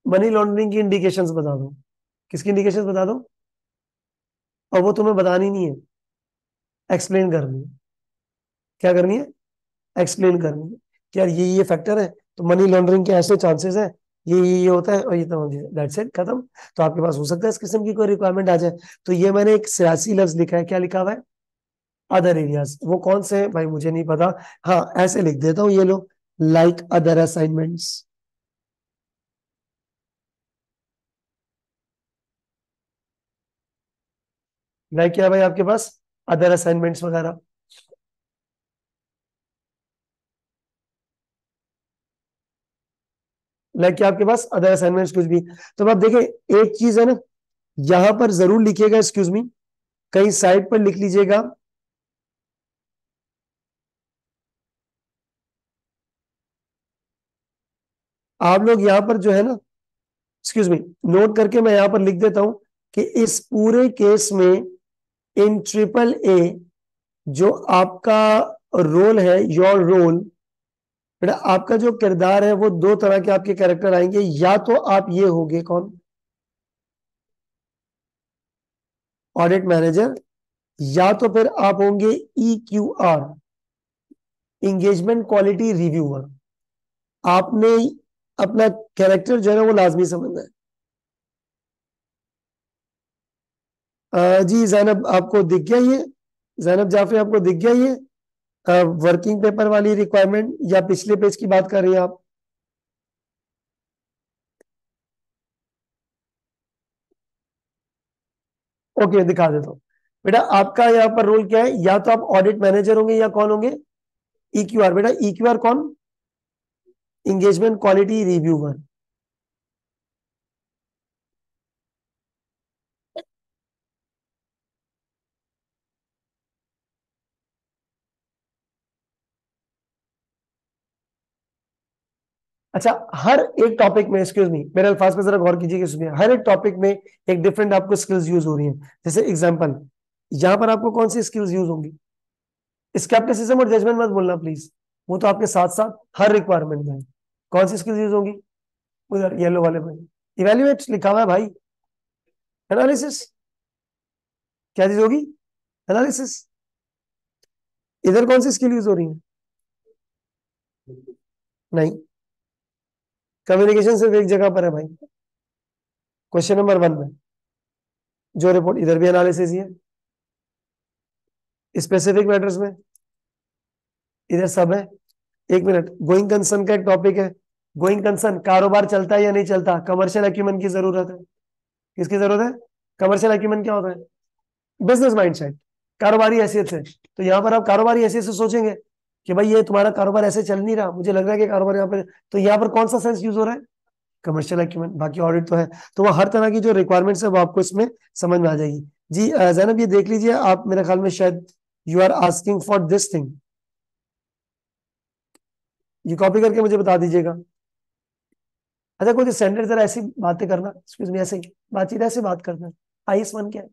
S1: मनी लॉन्ड्रिंग की इंडिकेशंस बता दो। किसकी इंडिकेशंस बता दो? और वो तुम्हें बतानी नहीं है, एक्सप्लेन करनी है। क्या करनी है? एक्सप्लेन करनी है कि यार ये फैक्टर है, तो मनी लॉन्ड्रिंग के ऐसे चांसेस है, ये होता है, और ये तो दैट्स इट, खत्म। तो आपके पास हो सकता है इस किस्म की कोई रिक्वायरमेंट आ जाए। तो ये मैंने एक सियासी लफ्ज लिखा है, क्या लिखा हुआ है? Other areas. वो कौन से हैं भाई मुझे नहीं पता, हाँ ऐसे लिख देता हूँ, ये लो, लाइक अदर असाइनमेंट्स। लाइक क्या है भाई आपके पास? अदर असाइनमेंट्स वगैरह। लाइक क्या आपके पास? अदर असाइनमेंट्स कुछ भी। तो आप देखें, एक चीज है ना, यहां पर जरूर लिखिएगा, एक्सक्यूज मी, कहीं साइड पर लिख लीजिएगा, आप लोग यहां पर जो है ना, एक्सक्यूज मी, नोट करके मैं यहां पर लिख देता हूं कि इस पूरे केस में इन ट्रिपल ए जो आपका रोल है, योर रोल, बेटा आपका जो किरदार है, वो दो तरह के आपके कैरेक्टर आएंगे। या तो आप ये होगे कौन? Audit manager. या तो फिर आप होंगे EQR, इंगेजमेंट क्वालिटी रिव्यूअर। आपने अपना कैरेक्टर जो है ना वो लाजमी समझना है। जी जैनब, आपको दिख गया ये? जैनब जाफरी, आपको दिख गया ये वर्किंग पेपर वाली रिक्वायरमेंट, या पिछले पेज की बात कर रही हैं आप? ओके, दिखा देता हूँ। बेटा आपका यहाँ पर रोल क्या है? या तो आप ऑडिट मैनेजर होंगे, या कौन होंगे? EQR। बेटा EQR कौन? Engagement quality reviewer. अच्छा, हर एक टॉपिक में, एक्सक्यूज मी, मेरे अल्फाज पे जरा गौर कीजिएगा, इसमें हर एक टॉपिक में एक डिफरेंट आपको स्किल्स यूज हो रही हैं। जैसे एग्जांपल, यहां पर आपको कौन सी स्किल्स यूज होंगी? स्केप्टिसिज्म और जजमेंट मत बोलना प्लीज, वो तो आपके साथ साथ हर रिक्वायरमेंट में है। कौन सी स्किल्स यूज होंगी? उधर येलो वाले में इवेल्युएट लिखा हुआ है भाई। एनालिसिस, क्या चीज होगी? एनालिसिस। इधर कौन सी स्किल यूज हो रही है? नहीं, कम्युनिकेशन सिर्फ एक जगह पर है भाई, क्वेश्चन नंबर 1 में जो रिपोर्ट, इधर भी एनालिसिस ही है। स्पेसिफिक मैटर्स में इधर सब है। एक मिनट, गोइंग कंसर्न का एक टॉपिक है। गोइंग कंसर्न, कारोबार चलता है या नहीं चलता, कमर्शियल अक्यूमेंट की जरूरत है। किसकी जरूरत है? कमर्शियल अक्यूमेंट क्या होता है? बिजनेस माइंडसेट, कारोबारी हैसियत से। तो यहाँ पर आप कारोबारी हैसियत से सोचेंगे कि भाई ये तुम्हारा कारोबार ऐसे चल नहीं रहा, मुझे लग रहा है कि कारोबार यहाँ पर, तो यहाँ पर कौन सा सेंस यूज हो रहा है? कमर्शियल अक्यूमेंट। बाकी ऑडिट तो है। तो वो हर तरह की जो रिक्वायरमेंट्स है वो आपको इसमें समझ में आ जाएगी। जी जैनब, ये देख लीजिए आप, मेरे ख्याल में शायद you are asking for this thing, ये कॉपी करके मुझे बता दीजिएगा। अच्छा, कुछ स्टैंडर्ड जरा ऐसी बातें करना, एक्सक्यूज मी, ऐसे ही बातचीत, ऐसे बात करना। IS 1 क्या है?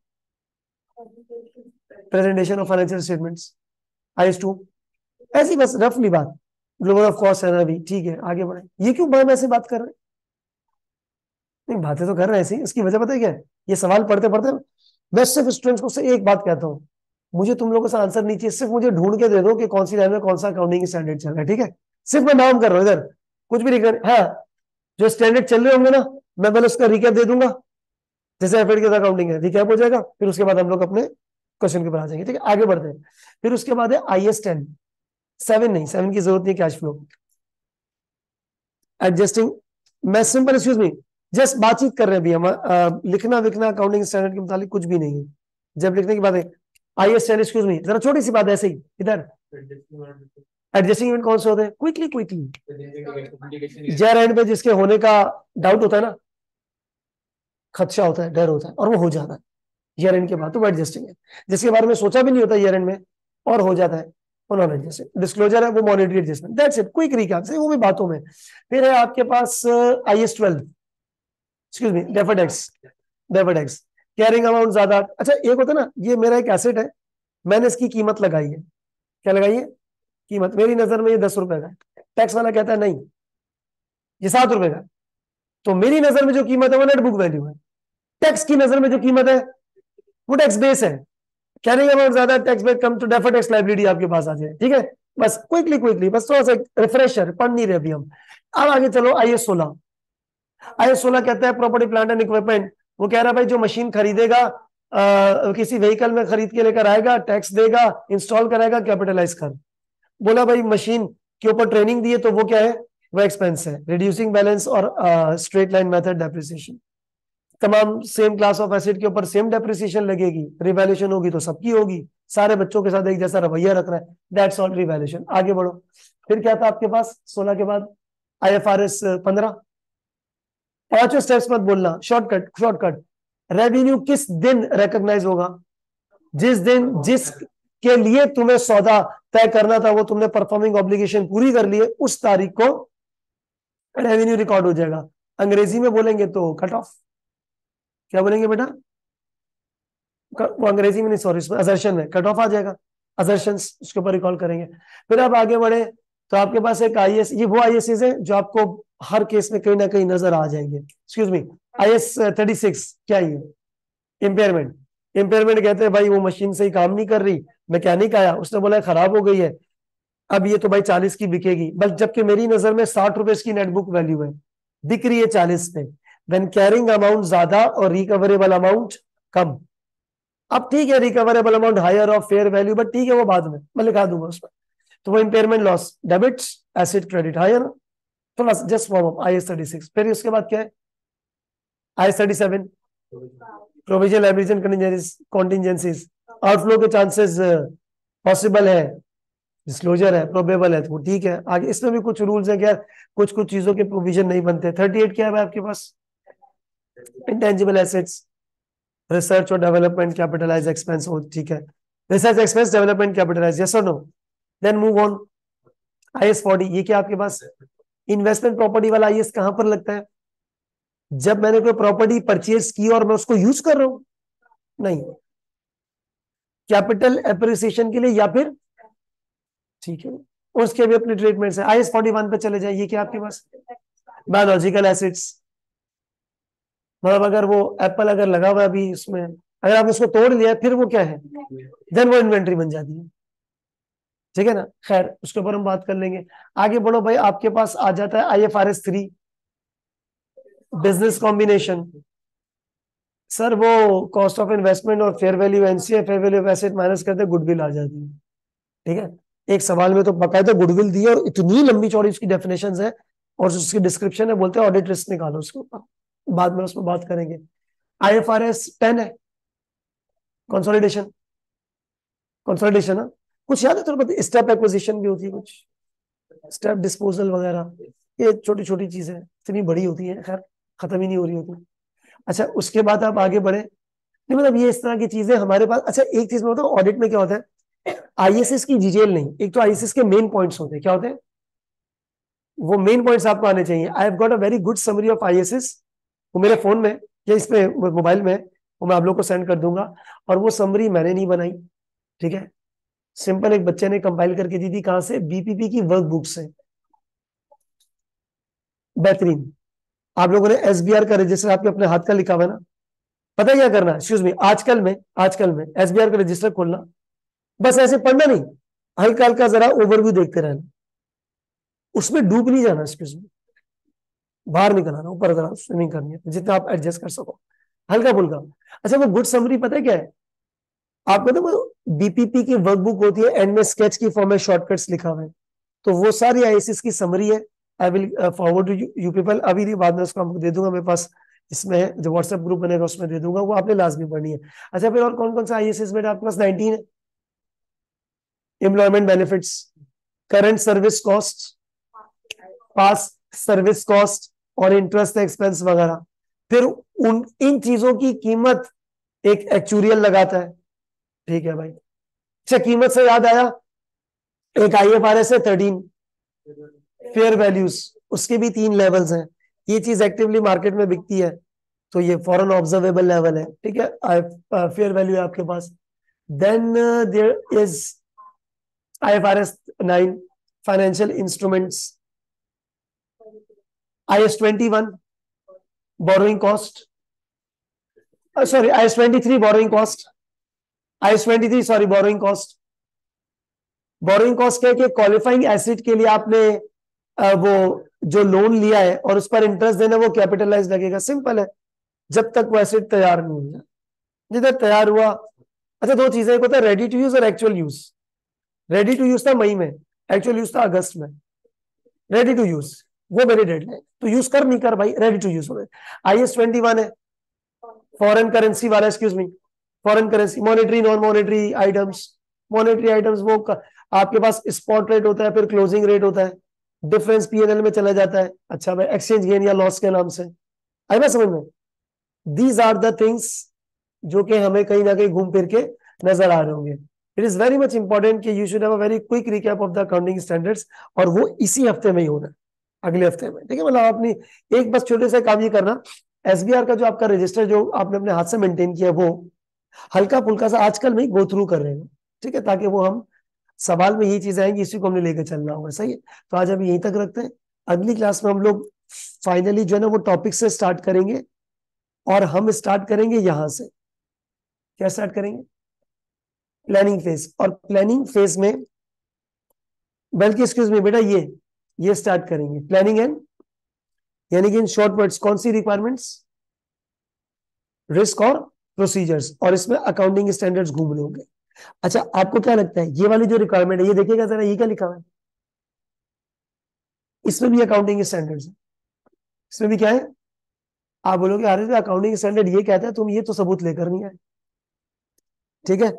S1: Presentation of financial statements. IS 2 ऐसी बस रफली बात। ग्लोबल ऑफ कॉस्ट है ना अभी, ठीक है, आगे बढ़े। ये क्यों मैम ऐसे बात कर रहे हैं? नहीं, बातें तो कर रहे हैं ऐसी, इसकी वजह पता है क्या है? ये सवाल पढ़ते पढ़ते मैं सिर्फ स्टूडेंट्स को से एक बात कहता हूँ, मुझे तुम लोगों से आंसर नहीं चाहिए, सिर्फ मुझे ढूंढ के दे दो कि कौन सी लाइन में कौन सा अकाउंटिंग स्टैंडर्ड चल रहा है, ठीक है? सिर्फ मैं नाम कर रहा हूँ इधर, कुछ भी नहीं कर, हाँ जो स्टैंडर्ड चल रहे होंगे ना, मैं पहले उसका रिकैप दे दूंगा। जैसे एफएड के अकाउंटिंग है, रिकैप हो जाएगा, फिर उसके बाद हम लोग अपने क्वेश्चन के ऊपर आ जाएंगे, ठीक है? आगे बढ़ते हैं। फिर उसके बाद है IS 10। 7 नहीं, 7 की जरूरत नहीं, कैश फ्लो, एडजस्टिंग। मैं सिंपल, एक्सक्यूज मी, जस्ट बातचीत कर रहे हैं अभी हम, लिखना विखना अकाउंटिंग स्टैंडर्ड के मुताबिक कुछ भी नहीं है। जब लिखने की बात है, IS 10, एक्सक्यूज मी, जरा छोटी सी बात है ऐसे ही इधर, एडजस्टिंग इवेंट कौन से होते हैं? क्विकली क्विकली जेर एंड पे जिसके होने का डाउट होता है ना, खदशा होता है, डर होता है, और वो हो जाता है ईयर एंड के बाद, तो वो एडजस्टिंग है। जिसके बारे में सोचा भी नहीं होता ईयर एंड में और हो जाता है, वो नॉन एडजस्टिंग। डिस्क्लोजर है वो monetary adjustment, that's it, quick recap से वो भी बातों में। फिर है आपके पास IS 12, excuse me, deferred x carrying amount ज्यादा। अच्छा एक होता है ना, ये मेरा एक एसेट है, मैंने इसकी कीमत लगाई है, क्या लगाई है? कीमत। मेरी नजर में ये 10 रुपए का है, टैक्स वाला कहता है नहीं ये 7 रुपए का है, तो मेरी नजर में जो कीमत है वो नेट बुक वैल्यू है, टैक्स की नजर में जो कीमत है वो टैक्स बेस है। कैरिंग अमाउंट ज्यादा, टैक्स बेस कम, तो डेफर्ड टैक्स लायबिलिटी आपके पास आ जाए, ठीक है। बस क्विकली क्विकली, बस थोड़ा सा रिफ्रेशर, पढ़ नहीं रहे अभी हम। अब आगे चलो, IS 16 कहता है प्रॉपर्टी प्लांट एंड इक्विपमेंट। वो कह रहा है भाई जो मशीन खरीदेगा, किसी व्हीकल में खरीद के लेकर आएगा, टैक्स देगा, इंस्टॉल कराएगा, कैपिटलाइज कर। बोला भाई मशीन के ऊपर ट्रेनिंग दी है तो वो क्या है? वो एक्सपेंस है। रिड्यूसिंग बैलेंस और स्ट्रेट लाइन मेथड डेप्रिसिएशन, तमाम सेम क्लास ऑफ एसेट के ऊपर सेम डेप्रिसिएशन लगेगी, रिवैल्यूएशन होगी तो सबकी होगी, सारे बच्चों के साथ एक जैसा रवैया रखना है, दैट्स ऑल रिवैल्यूएशन। आगे बढ़ो। फिर क्या था आपके पास 16 के बाद? IFRS 15। पांचों स्टेप्स मत बोलना, शॉर्टकट। रेवेन्यू किस दिन रिकॉग्नाइज होगा? जिस दिन जिस के लिए तुम्हें सौदा तय करना था वो तुमने परफॉर्मिंग ऑब्लिगेशन पूरी कर ली है, उस तारीख को रेवेन्यू रिकॉर्ड हो जाएगा। अंग्रेजी में बोलेंगे तो कट ऑफ। क्या बोलेंगे बेटा? वो अंग्रेजी में नहीं, सॉरी, इसमें असर्शन है, कट ऑफ आ जाएगा, असर्शंस उसके ऊपर रिकॉल करेंगे। फिर आप आगे बढ़े तो आपके पास एक IS, ये वो ISs है जो आपको हर केस में कहीं ना कहीं नजर आ जाएंगे। एक्सक्यूज मी, IS 36 क्या ये? इम्पेयरमेंट। इम्पेयरमेंट कहते हैं भाई वो मशीन से ही काम नहीं कर रही, मैकेनिक आया उसने बोला खराब हो गई है, अब ये तो भाई 40 की बिकेगी, बस जबकि मेरी नजर में 60 रुपए इसकी नेटबुक वैल्यू है, बिक रही है 40 पे। देन कैरिंग अमाउंट ज्यादा और रिकवरेबल अमाउंट कम। अब ठीक है, recoverable amount higher of fair value, but ठीक है वो बाद में मैं लिखा दूंगा उसमें। तो वो impairment loss, debits acid credit, higher ना, थोड़ा जस्ट फॉर्म ऑफ IS 36। फिर उसके बाद क्या है? IS 37 provision liability contingencies, outflow के चांसेस पॉसिबल है, डिस्क्लोजर है, प्रोबेबल है, तो वो ठीक है। आगे इसमें भी कुछ रूल्स हैं क्या, कुछ कुछ चीजों के प्रोविजन नहीं बनते। 38 क्या है आपके पास? इंटेंजिबल एसेट्स, रिसर्च और डेवलपमेंट कैपिटलाइज एक्सपेंस हो, ठीक है, research expense development capitalise, yes और no? Then move on. IS 40 ये क्या आपके पास? इन्वेस्टमेंट प्रॉपर्टी वाला IS कहां पर लगता है? जब मैंने कोई प्रॉपर्टी परचेज की और मैं उसको यूज कर रहा हूं, नहीं, कैपिटल एप्रिसिएशन के लिए या फिर, ठीक है, उसके भी अपने ट्रीटमेंट है। IS 41 पे चले जाए, ये क्या आपके पास? बायोलॉजिकल एसिड्स, मतलब अगर वो एप्पल अगर लगा हुआ है अभी इसमें, अगर आपने उसको तोड़ लिया फिर वो क्या है? देन वो इन्वेंट्री बन जाती है, ठीक है ना। खैर उसके ऊपर हम बात कर लेंगे। आगे बढ़ो भाई, आपके पास आ जाता है IFRS 3, बिजनेस कॉम्बिनेशन। सर वो कॉस्ट ऑफ इन्वेस्टमेंट और fair value NCA, fair value of asset minus करते गुडविल आ जाती है, ठीक है। एक सवाल में तो बकायदा गुडविल दी है और इतनी लंबी चौड़ी उसकी डेफिनेशन है और उसकी डिस्क्रिप्शन है, बोलते हैं ऑडिट रिस्क निकालो उसके ऊपर, बाद में उसमें बात करेंगे। IFRS 10 है कंसोलिडेशन, कंसोलिडेशन है, कुछ याद है थोड़ा बहुत? स्टेप एक्विजिशन भी होती है, कुछ स्टेप डिस्पोजल वगैरह, ये छोटी छोटी चीजें इतनी बड़ी होती है, खैर खत्म ही नहीं हो रही होती। अच्छा उसके बाद आप आगे बढ़े, नहीं मतलब ये इस तरह की चीजें हमारे पास। अच्छा एक चीज में बताओ, ऑडिट में क्या होता है, ISS की डिटेल नहीं, एक तो ISS के मेन पॉइंट्स होते हैं, क्या होते हैं वो मेन पॉइंट्स आपको आने चाहिए। I have got a very good summary of ISS, वो मेरे फोन में या इस पे मोबाइल में, वो मैं आप लोग को सेंड कर दूंगा। और वो समरी मैंने नहीं बनाई, ठीक है, सिंपल एक बच्चे ने कंपाइल करके दी थी, कहां से? BPP की वर्कबुक से, बेहतरीन। आप लोगों ने SBR का रजिस्टर आपके अपने हाथ का लिखा हुआ है ना, पता है क्या करना है? एक्सक्यूज मी, आजकल में SBR का रजिस्टर खोलना, बस ऐसे पढ़ना नहीं, हल्का हल्का जरा ओवरव्यू देखते रहना, उसमें डूब नहीं जाना, एक्सक्यूज मी, बाहर निकल आना, ऊपर जरा स्विमिंग करनी है जितना आप एडजस्ट कर सको, हल्का फुल्का। अच्छा वो गुड समरी पता है क्या है आपको? तो वो BPP की वर्कबुक होती है, एंड में स्केच की फॉर्म में शॉर्टकट्स लिखा हुआ है, तो वो सारी ISS की समरी है। I will forward you people, अभी नहीं बाद में उसको आपको दे दूंगा, मेरे पास इसमें है, जो व्हाट्सएप ग्रुप बनेगा उसमें दे दूंगा, वो आपने लाजमी पढ़नी है। अच्छा फिर और कौन कौन सा ISS में आपके पास? 19 है, employment benefits, current service cost, past service cost और इंटरेस्ट एक्सपेंस वगैरह। फिर उन इन चीजों की कीमत एक एक्चुरियल लगाता है। ठीक है भाई। अच्छा, कीमत से याद आया, एक IFRS है 13, फेयर वैल्यूज, उसके भी 3 लेवल्स हैं। ये चीज एक्टिवली मार्केट में बिकती है, तो ये फॉरेन ऑब्जर्वेबल लेवल है। ठीक है, फेयर वैल्यू है आपके पास। Then there is IFRS 9, financial instruments. IS 21, borrowing cost, sorry IS 23 borrowing cost, IS 23 sorry borrowing cost. Borrowing cost क्या है कि क्वालिफाइंग एसिड के लिए आपने वो जो लोन लिया है और उस पर इंटरेस्ट देना, वो कैपिटलाइज लगेगा। सिंपल है, जब तक वो एसिड तैयार नहीं हो जाए। जिधर तैयार हुआ, अच्छा दो चीजें, एक होता है रेडी टू यूज और actual use. Ready to use था मई में, एक्चुअल यूज था अगस्त में। रेडी टू यूज वो मेरी डेडलाइन, तो यूज कर नहीं कर भाई, रेडी टू यूज हो गए। IS 21 है फॉरेन करेंसी वाला, excuse me, foreign currency, monetary non monetary items. Monetary items वो आपके पास स्पॉट रेट होता है, फिर क्लोजिंग रेट होता है, डिफरेंस PNL में चला जाता है। अच्छा भाई, एक्सचेंज गेन या लॉस के नाम से, आई ना समझ में। दीज आर द थिंग्स जो कि हमें कहीं ना कहीं घूम फिर के नजर आ रहे होंगे। It is very much important कि you should have a very quick recap of the accounting standards, और वो इसी हफ्ते में ही होना है, अगले हफ्ते में। ठीक है, मतलब अपनी एक बस छोटे से काम ये करना, SBR का जो आपका रजिस्टर जो आपने अपने हाथ से मेंटेन किया, वो हल्का फुल्का सा आजकल में ही गो थ्रू कर रहे हैं। ठीक है, ताकि वो हम सवाल में यही चीजें आएंगी, इसी को हमने लेकर चलना होगा। सही है, तो आज अभी यहीं तक रखते हैं। अगली क्लास में हम लोग फाइनली जो है ना वो टॉपिक से स्टार्ट करेंगे, और हम स्टार्ट करेंगे यहां से। क्या स्टार्ट करेंगे? Planning phase. और प्लानिंग फेज में, बल्कि एक्सक्यूज मी बेटा, ये स्टार्ट करेंगे प्लानिंग एंड, यानी कि इन शॉर्ट वर्ड्स कौन सी रिक्वायरमेंट्स, रिस्क और प्रोसीजर्स, और इसमें अकाउंटिंग स्टैंडर्ड्स घूम रहे होंगे। अच्छा, आपको क्या लगता है ये वाली जो रिक्वायरमेंट है, ये देखिएगा जरा, ये क्या लिखा हुआ है? इसमें भी अकाउंटिंग स्टैंडर्ड्स है। इसमें भी क्या है? आप बोलोगे अरे अकाउंटिंग स्टैंडर्ड ये कहता है, तुम ये तो सबूत लेकर नहीं आए। ठीक है,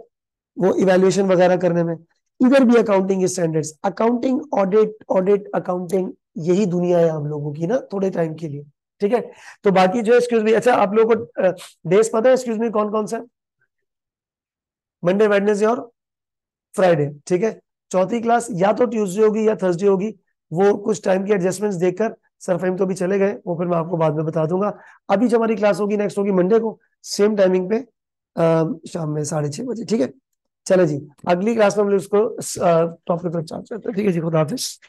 S1: वो इवैल्यूएशन वगैरह करने में। इधर भी accounting standards, accounting audit, audit accounting, यही दुनिया है हम लोगों की ना थोड़े टाइम के लिए। ठीक है, तो बाकी जो एक्सक्यूज मी, अच्छा आप लोगों को डेज पता है एक्सक्यूज मी कौन कौन सा? मंडे, वेडनेसडे और फ्राइडे। ठीक है, चौथी क्लास या तो ट्यूसडे होगी या थर्सडे होगी। वो कुछ टाइम की एडजस्टमेंट्स देखकर, सर फहीम तो भी चले गए, वो फिर मैं आपको बाद में बता दूंगा। अभी जो हमारी क्लास होगी नेक्स्ट होगी मंडे को, सेम टाइमिंग पे, शाम में 6:30 बजे। ठीक है, चले जी, अगली क्लास में हम लोग उसको टॉपिक पर चर्चा करते हैं। ठीक है जी, खुदा हाफिज।